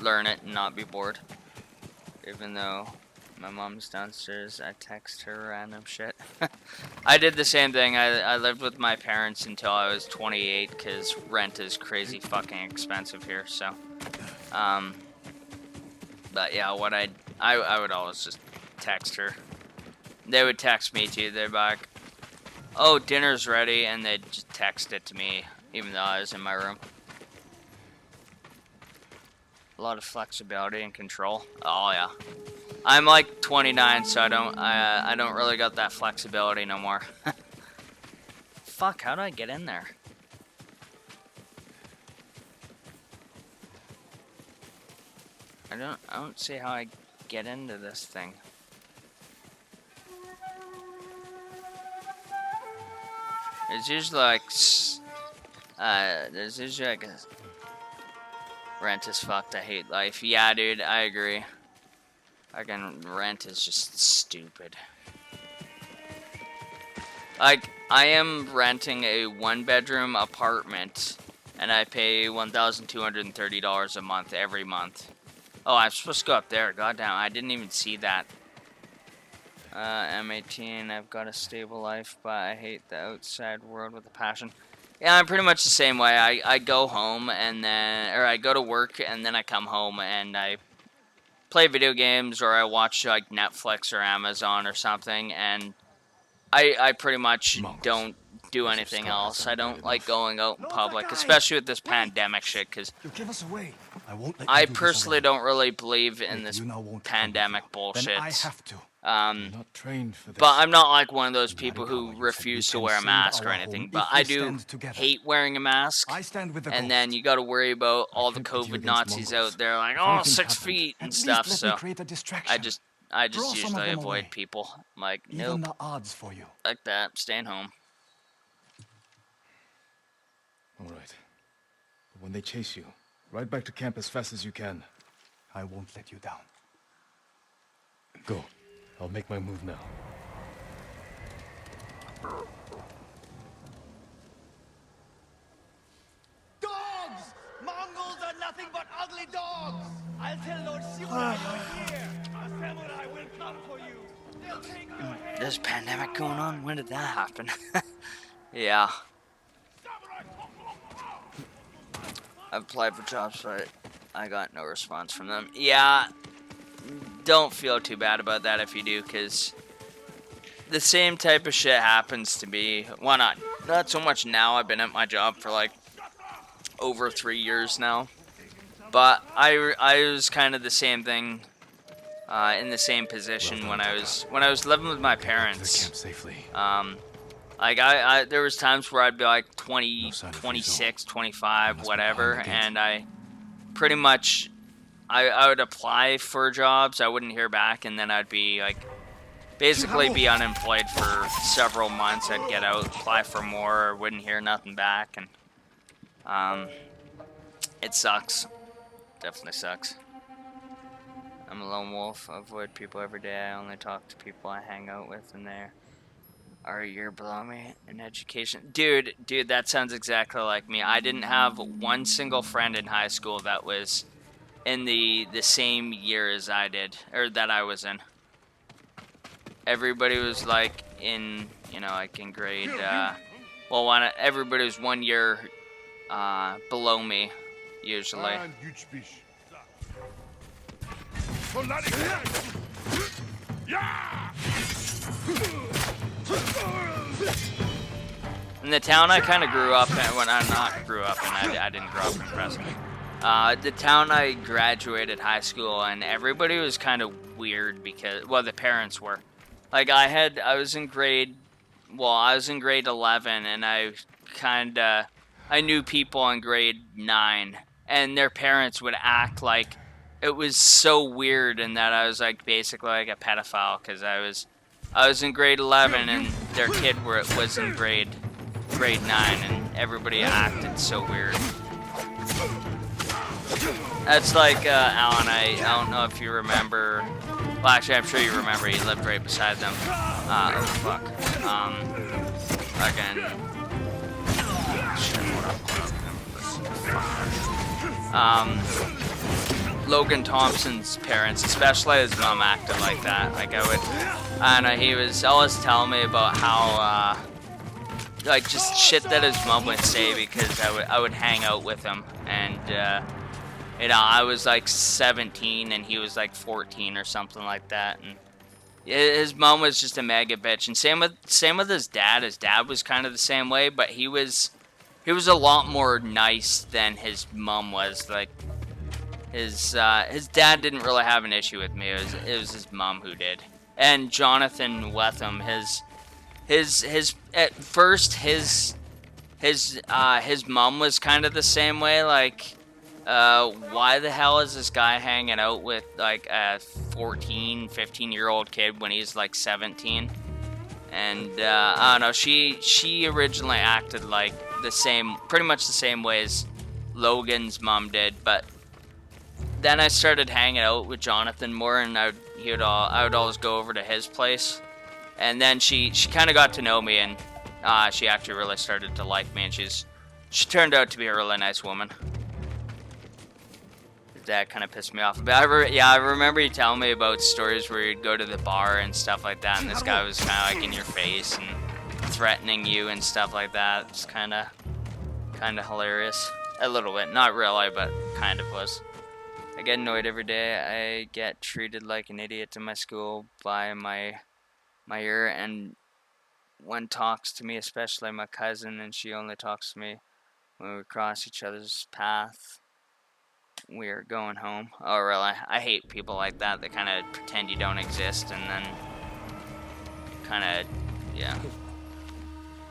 learn it and not be bored. Even though my mom's downstairs, I text her random shit. I did the same thing. I lived with my parents until I was 28 because rent is crazy fucking expensive here, so but yeah, what I would always just text her. They would text me too. They'd be like, oh, dinner's ready, and they'd just text it to me, even though I was in my room. A lot of flexibility and control. Oh yeah, I'm like 29, so I don't really got that flexibility no more. Fuck, how do I get in there? I don't see how I get into this thing. There's usually like, there's usually like a rent is fucked. I hate life. Yeah, dude, I agree. Fucking rent is just stupid. Like, I am renting a 1-bedroom apartment, and I pay $1,230 a month every month. Oh, I'm supposed to go up there. Goddamn, I didn't even see that. I'm 18, I've got a stable life, but I hate the outside world with a passion. Yeah, I'm pretty much the same way. I go home and then, or I go to work and then I come home and I play video games or I watch like Netflix or Amazon or something, and I pretty much don't do anything else. I don't like going out in public, especially with this pandemic shit, because I personally don't really believe in this pandemic bullshit. Not trained for this. But I'm not like one of those people who refuse to wear a mask or anything. But I do hate wearing a mask. And then you got to worry about all the COVID Nazis out there, like, oh, 6 feet and stuff. So I just usually avoid people. I'm like, nope, like that, staying home. All right. When they chase you, ride back to camp as fast as you can. I won't let you down. Go. I'll make my move now. Dogs! Mongols are nothing but ugly dogs! I'll tell Lord Samurai you're here! A samurai will come for you! They'll take your head! There's a pandemic going on? When did that happen? Yeah. I've applied for jobs, but I got no response from them. Yeah, don't feel too bad about that if you do, because the same type of shit happens to me. Well, not so much now. I've been at my job for like over 3 years now. But I was kind of the same thing, in the same position when I was living with my parents. Camp safely. Like there was times where I'd be like 20, 26, 25, whatever, and I pretty much I would apply for jobs. I wouldn't hear back, and then I'd be like basically be unemployed for several months. I'd get out, apply for more, wouldn't hear nothing back, and it sucks. Definitely sucks. I'm a lone wolf. I avoid people every day. I only talk to people I hang out with, and they're a year below me in education. Dude, that sounds exactly like me. I didn't have one single friend in high school that was in the same year as I did, or that I was in. Everybody was like in, like in grade, everybody was 1 year below me, usually. In the town I kind of grew up in, I didn't grow up in Preston. The town I graduated high school, and everybody was kind of weird because, well, the parents were. Like I was in grade 11, and I knew people in grade 9, and their parents would act like it was so weird, and that I was like basically like a pedophile because I was in grade 11 and their kid was in grade 9, and everybody acted so weird. That's like Alan. I don't know if you remember. Well, actually, I'm sure you remember. He lived right beside them. Oh fuck. Again. Shit, what up? Logan Thompson's parents, especially his mom, acted like that. Like I know he was always telling me about how, like just shit that his mom would say because I would hang out with him, and I was like 17 and he was like 14 or something like that, and his mom was just a mega bitch. And same with his dad. His dad was kind of the same way, but he was a lot more nice than his mom was. Like his dad didn't really have an issue with me. It was his mom who did. And Jonathan Wetham, his at first his mom was kind of the same way. Like, why the hell is this guy hanging out with like a 14, 15-year-old kid when he's like 17? And I don't know. She originally acted like pretty much the same way as Logan's mom did, but then I started hanging out with Jonathan more, and I would always go over to his place, and then she kind of got to know me, and she actually really started to like me, and she turned out to be a really nice woman. That kind of pissed me off. But I remember you telling me about stories where you'd go to the bar and stuff like that, and this guy was kind of like in your face and threatening you and stuff like that. It's kind of hilarious. A little bit, not really, but kind of was. I get annoyed every day. I get treated like an idiot in my school by my ear, and one talks to me, especially my cousin, and she only talks to me when we cross each other's path. We're going home. Oh, really? I hate people like that kind of pretend you don't exist, and then kind of, yeah.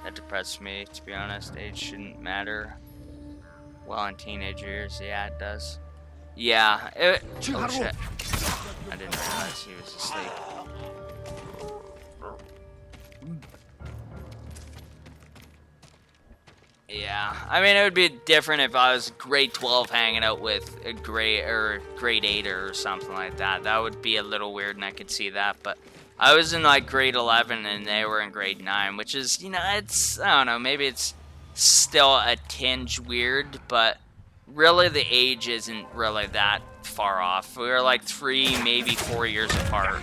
That depresses me, to be honest. Age shouldn't matter. Well, in teenage years, yeah, it does. Yeah. Oh, shit. I didn't realize he was asleep. Yeah, I mean, it would be different if I was grade 12 hanging out with a grade 8 or something like that. That would be a little weird, and I could see that. But I was in like grade 11, and they were in grade 9, which is, you know, it's, I don't know, maybe it's still a tinge weird, but really the age isn't really that far off. We were like 3, maybe 4 years apart.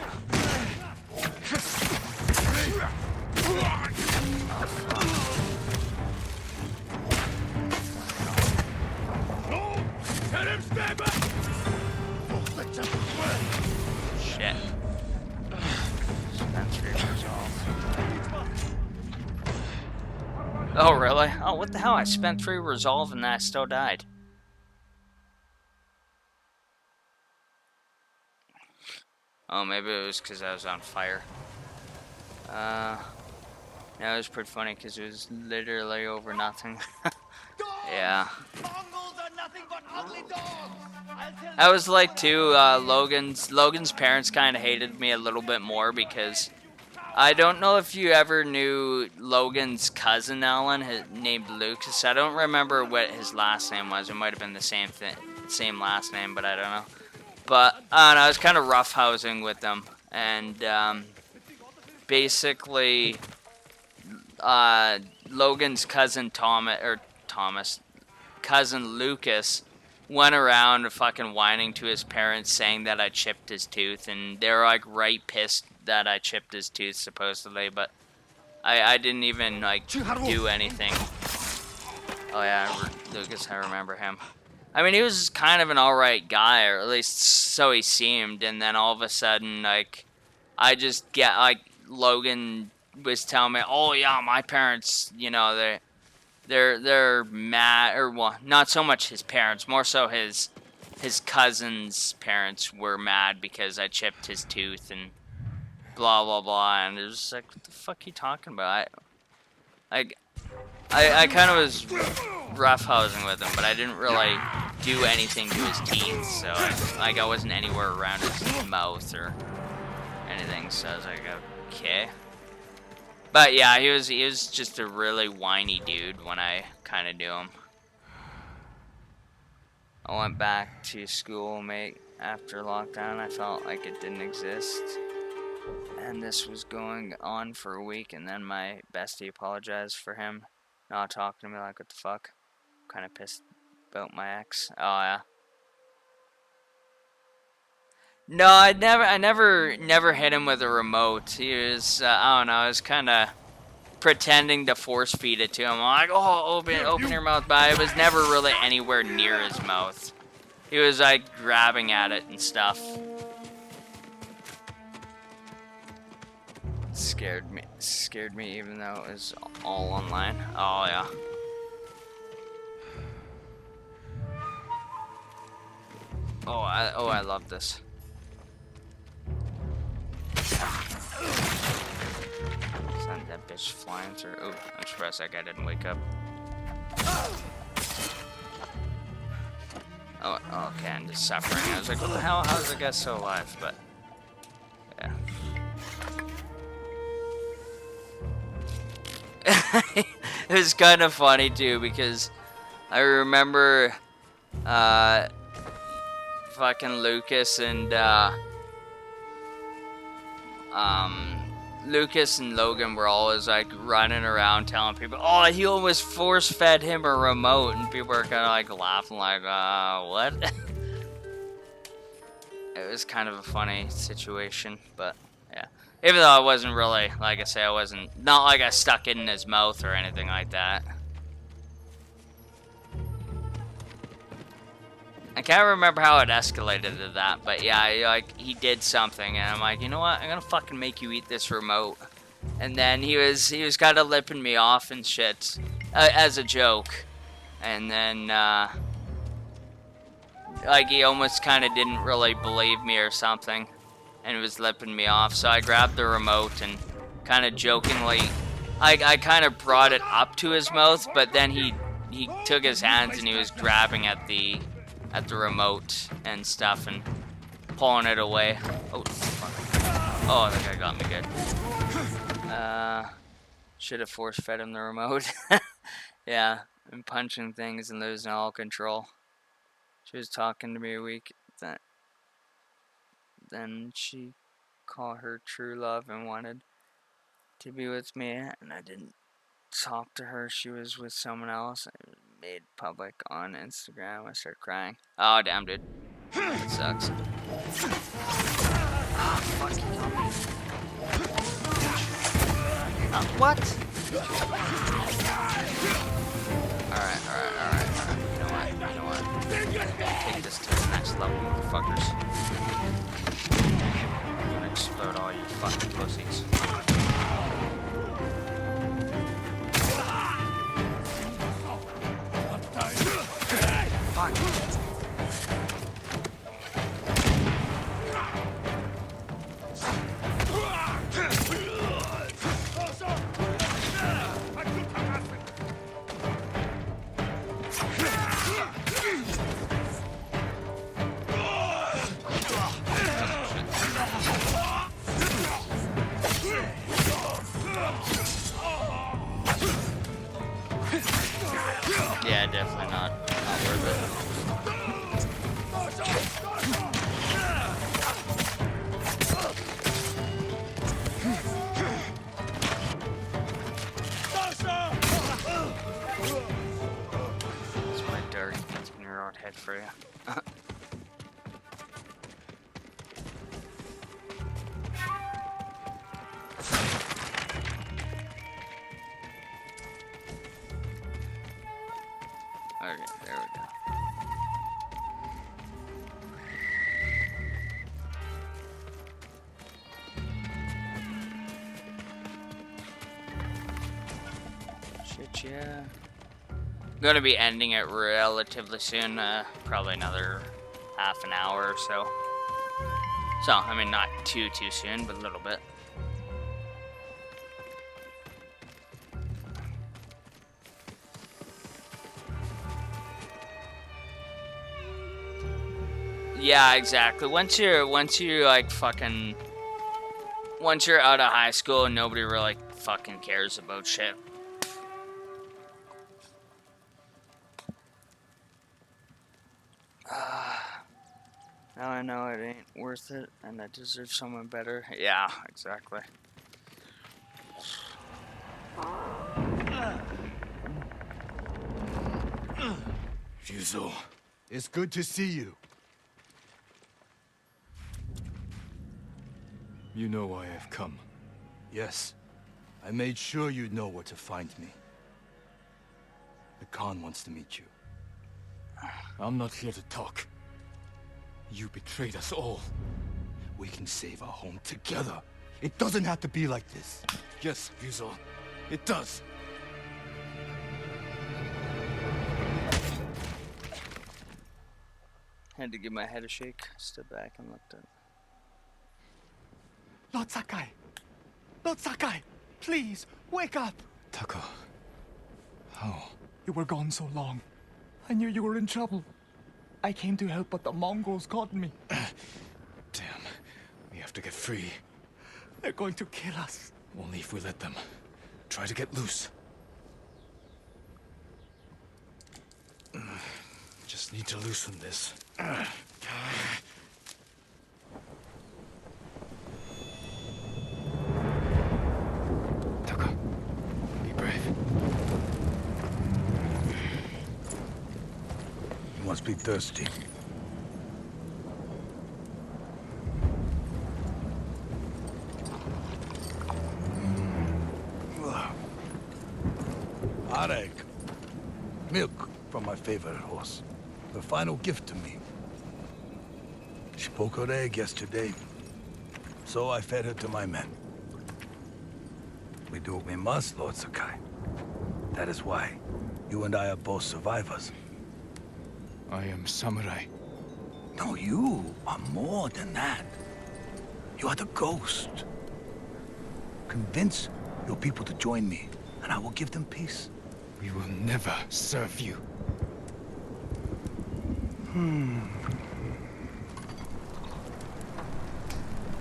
Shit. Oh, really? Oh, what the hell? I spent 3 resolve and I still died. Oh, maybe it was because I was on fire. Yeah, it was pretty funny because it was literally over nothing. Yeah. Mongols are nothing but ugly dogs. I was like too, Logan's parents kind of hated me a little bit more because I don't know if you ever knew Logan's cousin Alan named Lucas. I don't remember what his last name was. It might have been the same last name, but I don't know. But I don't know, I was kind of roughhousing with them, and basically Logan's cousin cousin Lucas went around fucking whining to his parents saying that I chipped his tooth, and they were like right pissed that I chipped his tooth supposedly, but I didn't even like do anything. Oh yeah, Lucas, I remember him. I mean, he was kind of an alright guy, or at least so he seemed, and then all of a sudden, like, I just get, like, Logan was telling me, oh yeah, my parents, you know, they're mad, or well, not so much his parents, more so his cousin's parents were mad because I chipped his tooth and blah blah blah, and it was like, what the fuck are you talking about? I kind of was roughhousing with him, but I didn't really do anything to his teeth, so I wasn't anywhere around his mouth or anything, so I was like, okay. But yeah, he was just a really whiny dude when I kind of knew him. I went back to school, mate, after lockdown. I felt like it didn't exist. And this was going on for a week, and then my bestie apologized for him not talking to me. Like, what the fuck? Kind of pissed about my ex. Oh yeah. No, I never hit him with a remote. He was, I don't know, I was kind of pretending to force feed it to him. I'm like, oh, open your mouth, but I was never really anywhere near his mouth. He was like grabbing at it and stuff. Scared me even though it was all online. Oh yeah. Oh, I love this. Send that bitch flying through. Oh, I'm surprised that guy didn't wake up. Oh, okay, I'm just suffering. I was like, what the hell? How is the guy still alive? But, yeah. It was kind of funny, too, because I remember, fucking Lucas and, Lucas and Logan were always like running around telling people, oh, he almost force-fed him a remote, and people were kind of like laughing like, what? It was kind of a funny situation, but yeah. Even though I wasn't really, like I say, not like I stuck it in his mouth or anything like that. I can't remember how it escalated to that, but yeah, like, he did something, and I'm like, you know what, I'm gonna fucking make you eat this remote. And then he was kind of lipping me off and shit, as a joke. And then, like, he almost kind of didn't really believe me or something, and was lipping me off, so I grabbed the remote and kind of jokingly, I kind of brought it up to his mouth, but then he took his hands and he was grabbing at the remote and stuff and pulling it away. Oh, fuck. Oh, that guy got me good. Should have force-fed him the remote. Yeah, and punching things and losing all control. She was talking to me a week. Then she called her true love and wanted to be with me, and I didn't talk to her. She was with someone else. I made public on Instagram. I started crying. Oh damn, dude, that sucks. Ah, fuck you. What? Alright. You know what? Take this to the next level, motherfuckers. I'm gonna explode all you fucking pussies. Fuck. Yeah, definitely not worth it. That's my dirty 15-year-old head for you. Okay, there we go. Shit, yeah. I'm gonna be ending it relatively soon, probably another half an hour or so. So, I mean, not too soon, but a little bit. Yeah, exactly. Once you're like fucking, once you're out of high school, nobody really fucking cares about shit. Now I know it ain't worth it, and I deserve someone better. Yeah, exactly. Ryuzo, it's good to see you. You know why I've come. Yes. I made sure you'd know where to find me. The Khan wants to meet you. I'm not here to talk. You betrayed us all. We can save our home together. It doesn't have to be like this. Yes, Ryuzo. It does. Had to give my head a shake. Stood back and looked at. Lord Sakai! Lord Sakai! Please, wake up! Taka. How? You were gone so long. I knew you were in trouble. I came to help, but the Mongols caught me. Damn. We have to get free. They're going to kill us. Only if we let them. Try to get loose. Just need to loosen this. Taka, be brave. You must be thirsty. Areg. Milk from my favorite horse. The final gift to me. She broke her egg yesterday, so I fed her to my men. We do what we must, Lord Sakai. That is why you and I are both survivors. I am samurai. No, you are more than that. You are the ghost. Convince your people to join me, and I will give them peace. We will never serve you.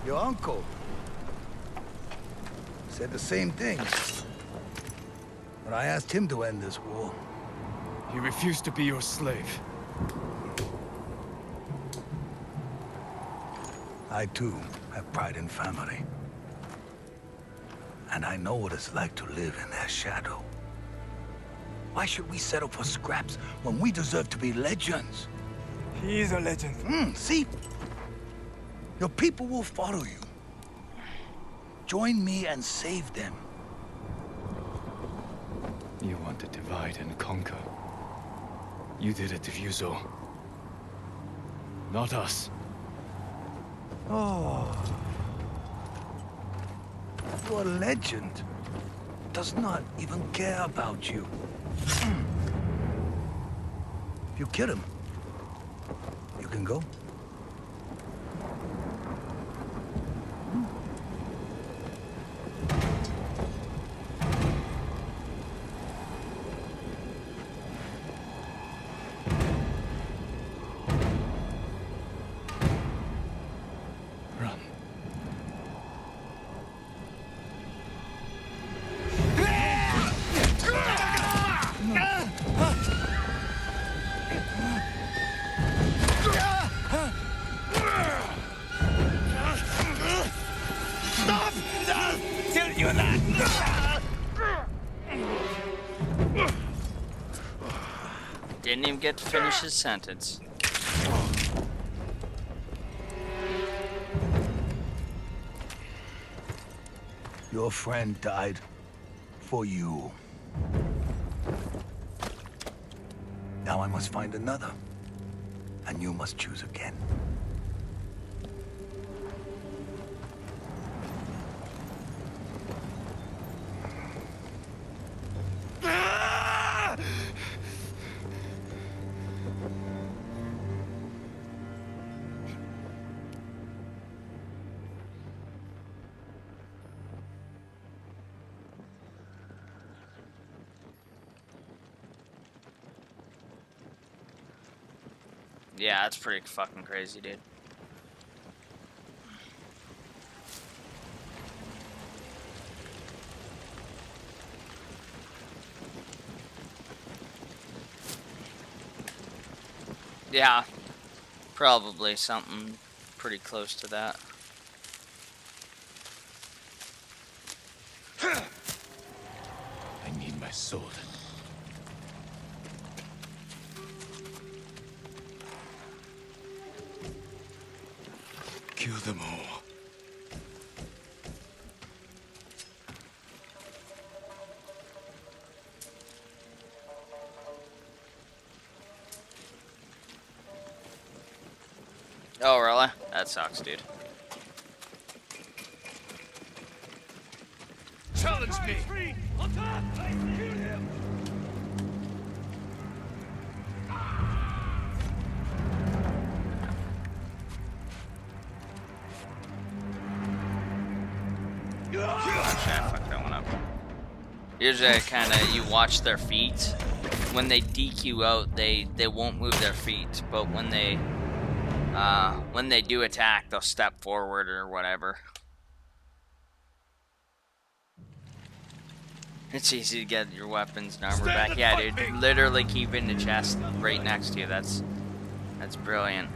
Your uncle said the same thing when I asked him to end this war. He refused to be your slave. I too have pride in family. And I know what it's like to live in their shadow. Why should we settle for scraps when we deserve to be legends? He is a legend. See? Your people will follow you. Join me and save them. You want to divide and conquer. You did it to Ryuzo. Not us. Oh. Your legend does not even care about you. If you kill him, you can go. Run. Didn't even get to finish his sentence. Your friend died for you. Now I must find another. And you must choose again. Yeah, that's pretty fucking crazy, dude. Yeah, probably something pretty close to that. I need my sword. Kill them all. Oh, really? That sucks, dude. Challenge me! On top! Shoot him! Shit, I fucked that one up. Usually I kinda, you watch their feet. When they deke you out, they won't move their feet, but when they do attack, they'll step forward or whatever. It's easy to get your weapons and armor back. Yeah, dude, literally keeping the chest right next to you. That's brilliant.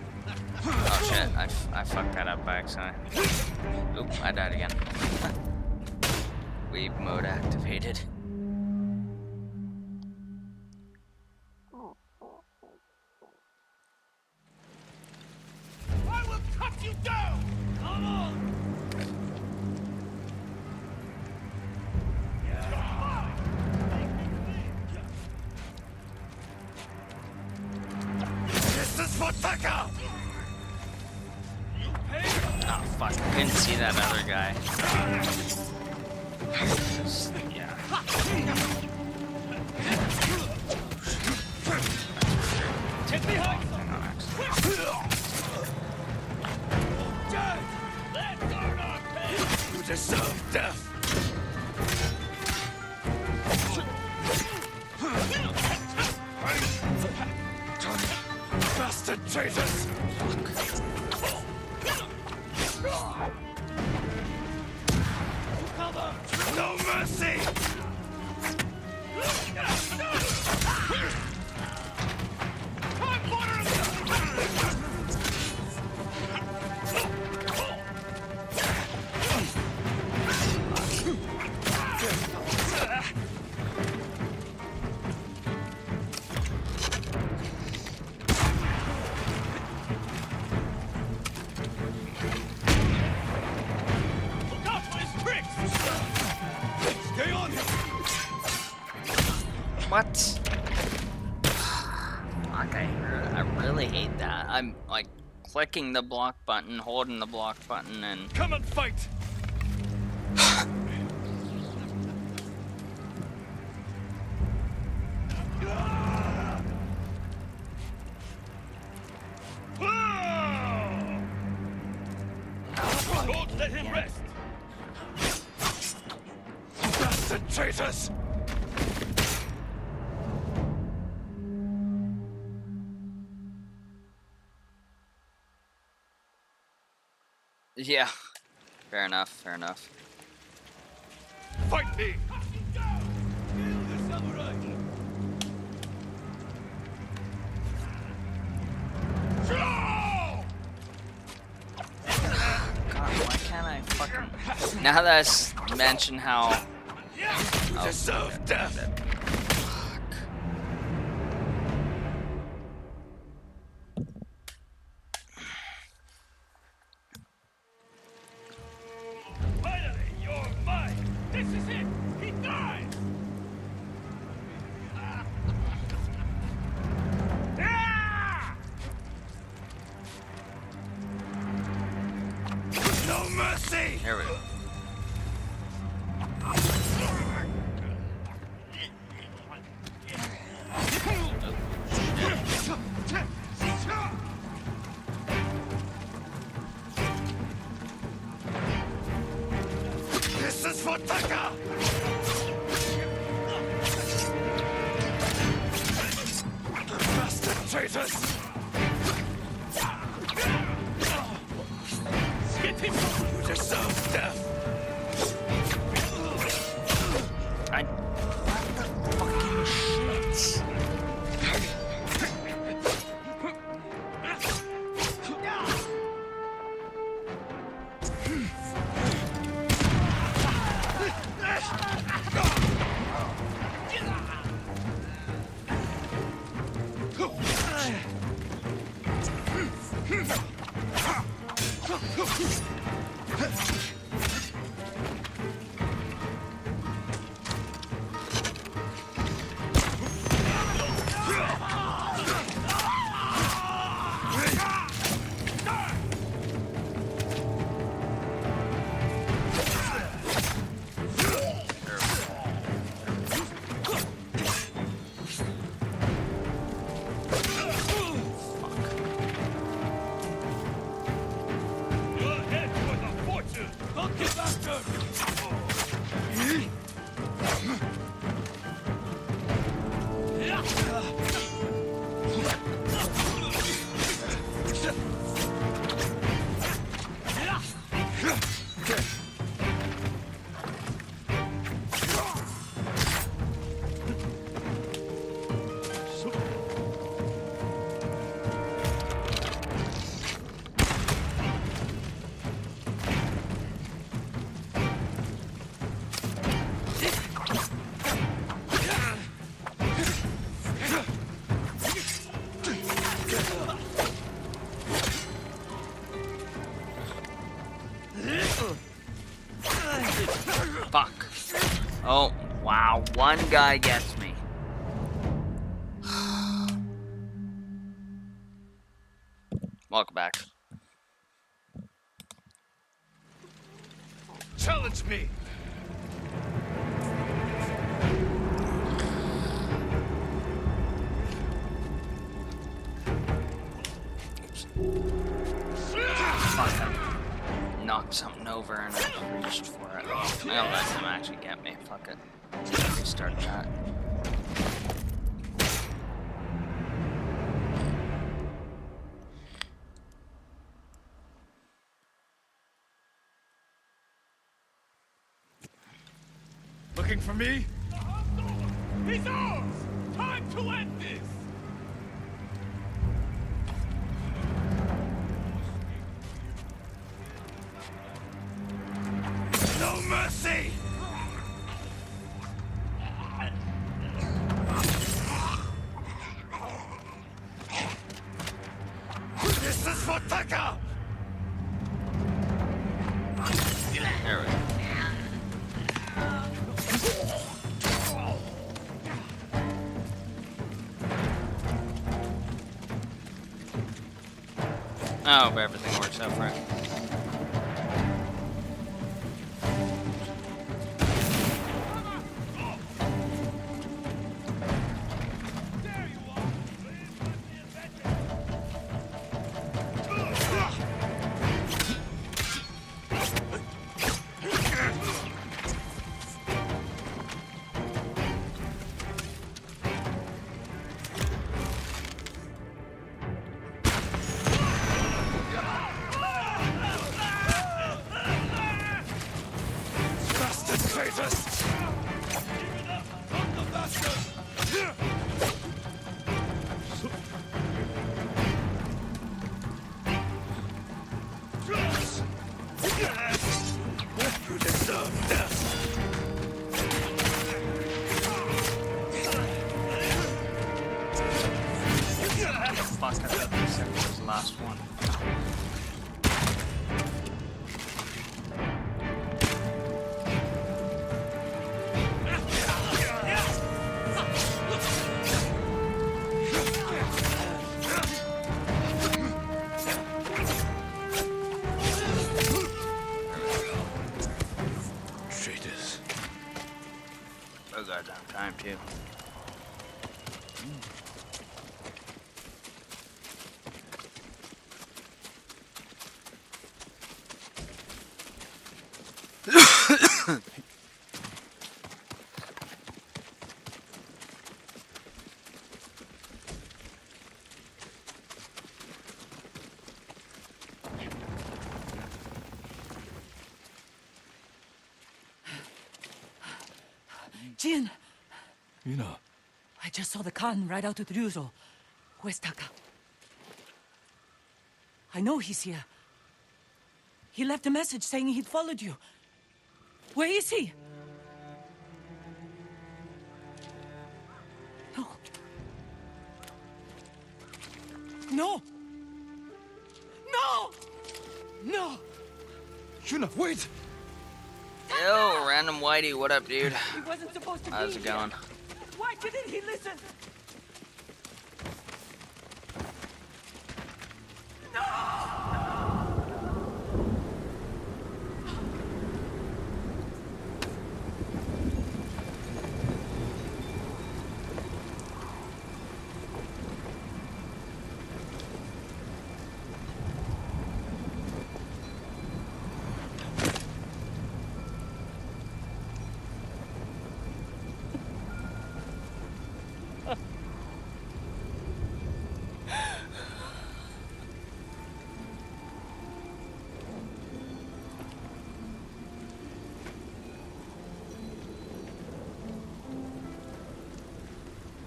Oh shit, I fucked that up by accident. Oop, I died again. Weeb mode activated. I will cut you down! Come on! This is for Taka! Oh fuck, couldn't see that other guy. Yeah. Take me high! You deserve death! Bastard traitors! No mercy! What? Fuck, I really hate that. I'm like clicking the block button, holding the block button, and Come and fight! Don't let him rest! Bastard traitors! yeah. Fair enough, fair enough. Fight me! Kill the samurai! God, why can't I fucking... Now that I mention how... You deserve death! Finally, you're mine! This is it! He dies! No mercy! Here we go. This is for Taka! Bastard traitors! Get him! You deserve death! I... Fucking shit. Your head was a fortune! Don't get after! Fuck. Oh, wow. One guy gets me. Welcome back. Challenge me! Fuck, I knocked something over and I reached for it. I'll let him actually get me. Fuck it. Restart that. Looking for me? He's ours! Time to end this! No mercy! This is for Taka! There we go. I hope everything works out for him. Fuck, I thought this was the last one. Traitors. Oh goddamn time too. Jin, Yuna. I just saw the Khan ride out with Ryuzo. Where's Taka? I know he's here. He left a message saying he'd followed you. Where is he? No. No! No! No! Yuna, wait! Yo, random whitey, what up, dude? He wasn't supposed to How's be it going? here. Why didn't he listen?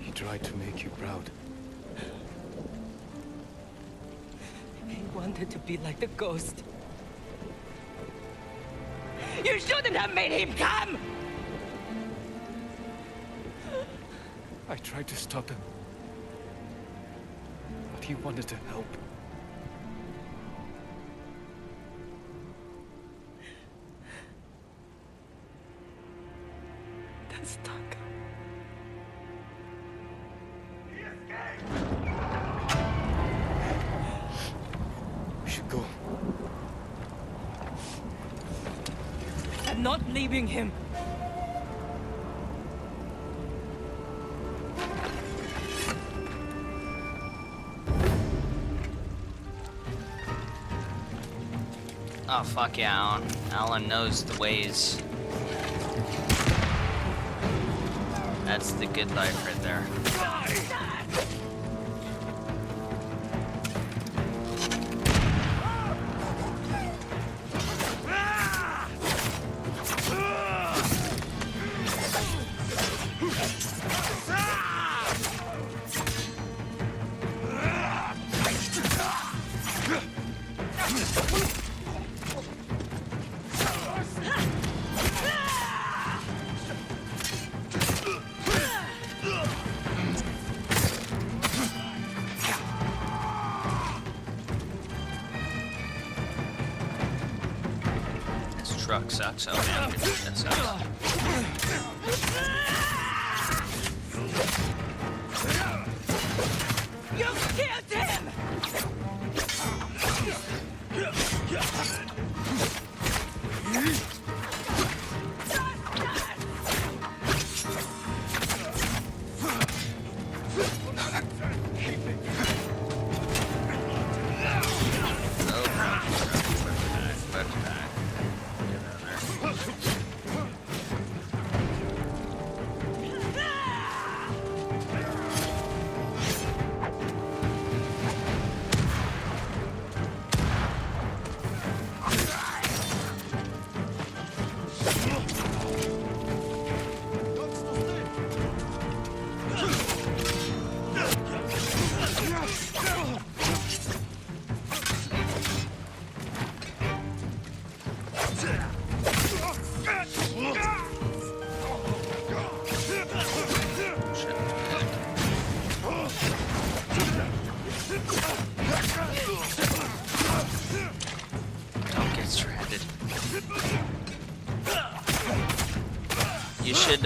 He tried to make you proud. He wanted to be like the ghost. You shouldn't have made him come! I tried to stop him. But he wanted to help. That's Taka. We should go. I'm not leaving him. Oh fuck yeah, Alan. Alan knows the ways. That's the good life right there. Truck sucks. Oh damn, that sucks. You killed him! You should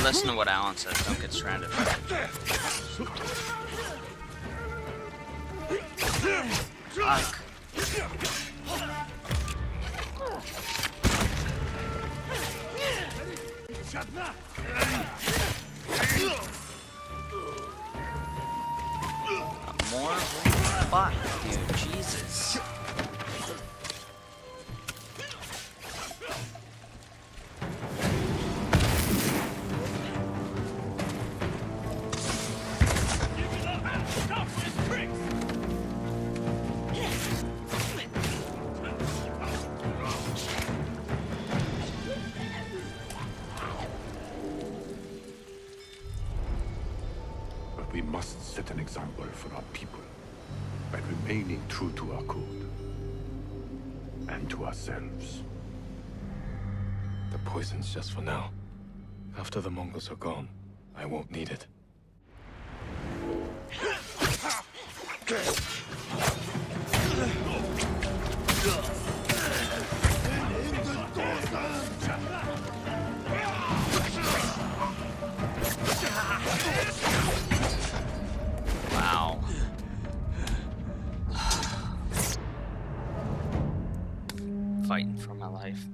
listen to what Alan says. Don't get stranded. Fuck. More? Fuck, dude. Jesus. But we must set an example for our people by remaining true to our code and to ourselves. The poison's just for now. After the Mongols are gone, I won't need it. Wow. Fighting for my life.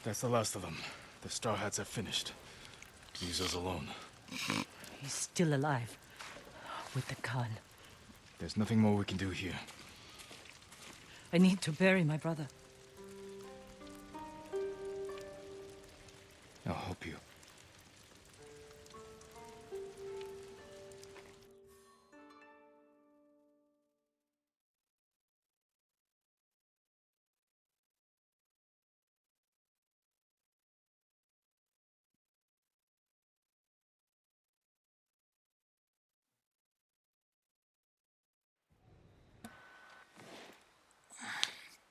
That's the last of them. The Star Hats have finished. Leaves us alone. He's still alive. With the Khan. There's nothing more we can do here. I need to bury my brother. I'll help you.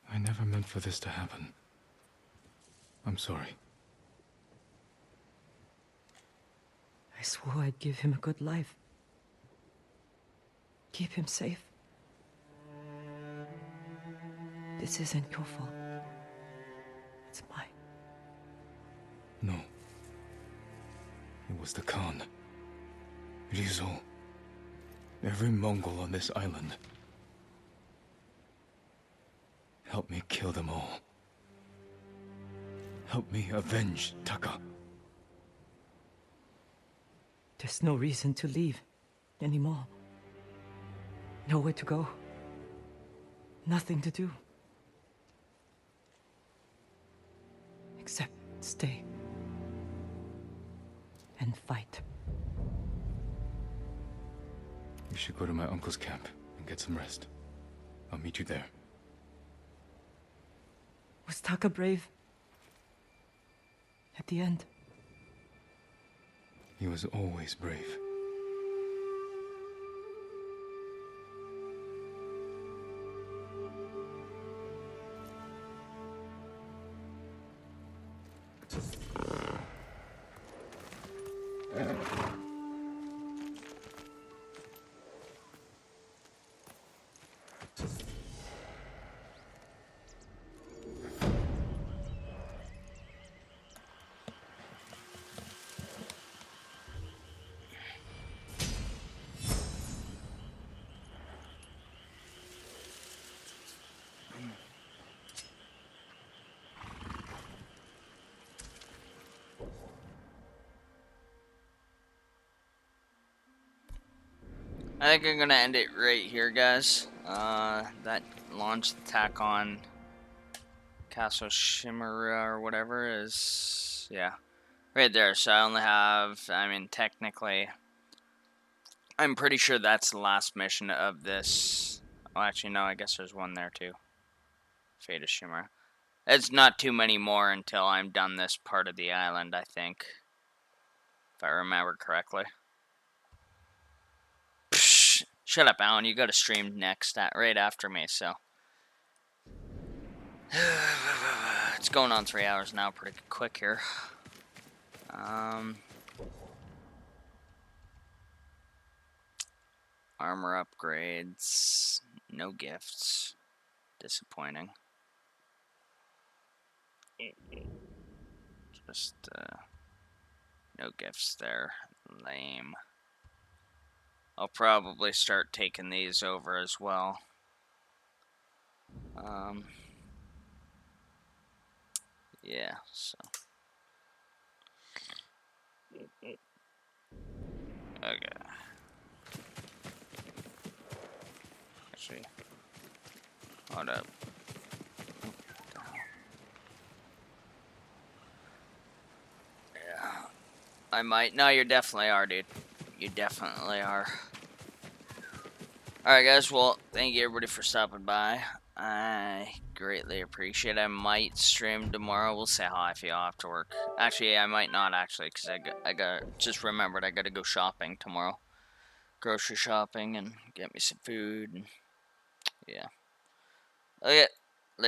I never meant for this to happen. I'm sorry. I swore I'd give him a good life. Keep him safe. This isn't your fault. It's mine. No. It was the Khan. Rizzo. Every Mongol on this island. Help me kill them all. Help me avenge Taka. There's no reason to leave anymore. Nowhere to go. Nothing to do. Except stay. And fight. You should go to my uncle's camp and get some rest. I'll meet you there. Was Taka brave? At the end? He was always brave. I think I'm gonna end it right here, guys. That launch attack on Castle Shimura or whatever is, yeah, right there. So I only have, I mean, technically, I'm pretty sure that's the last mission of this. Oh, actually, no, I guess there's one there too. Fate of Shimura. It's not too many more until I'm done this part of the island, I think. If I remember correctly. Psh, shut up, Alan. You got to stream next, right after me, so. It's going on 3 hours now, pretty quick here. Armor upgrades. No gifts. Disappointing. Just, no gifts there. Lame. I'll probably start taking these over as well. Yeah, so. Okay. Actually, hold up. Yeah. I might. No, you definitely are, dude. You definitely are. Alright, guys. Well, thank you, everybody, for stopping by. I greatly appreciate it. I might stream tomorrow. We'll see how I feel after work. Actually, I might not, actually, because I got just remembered I got to go shopping tomorrow. Grocery shopping and get me some food. And, yeah. Okay.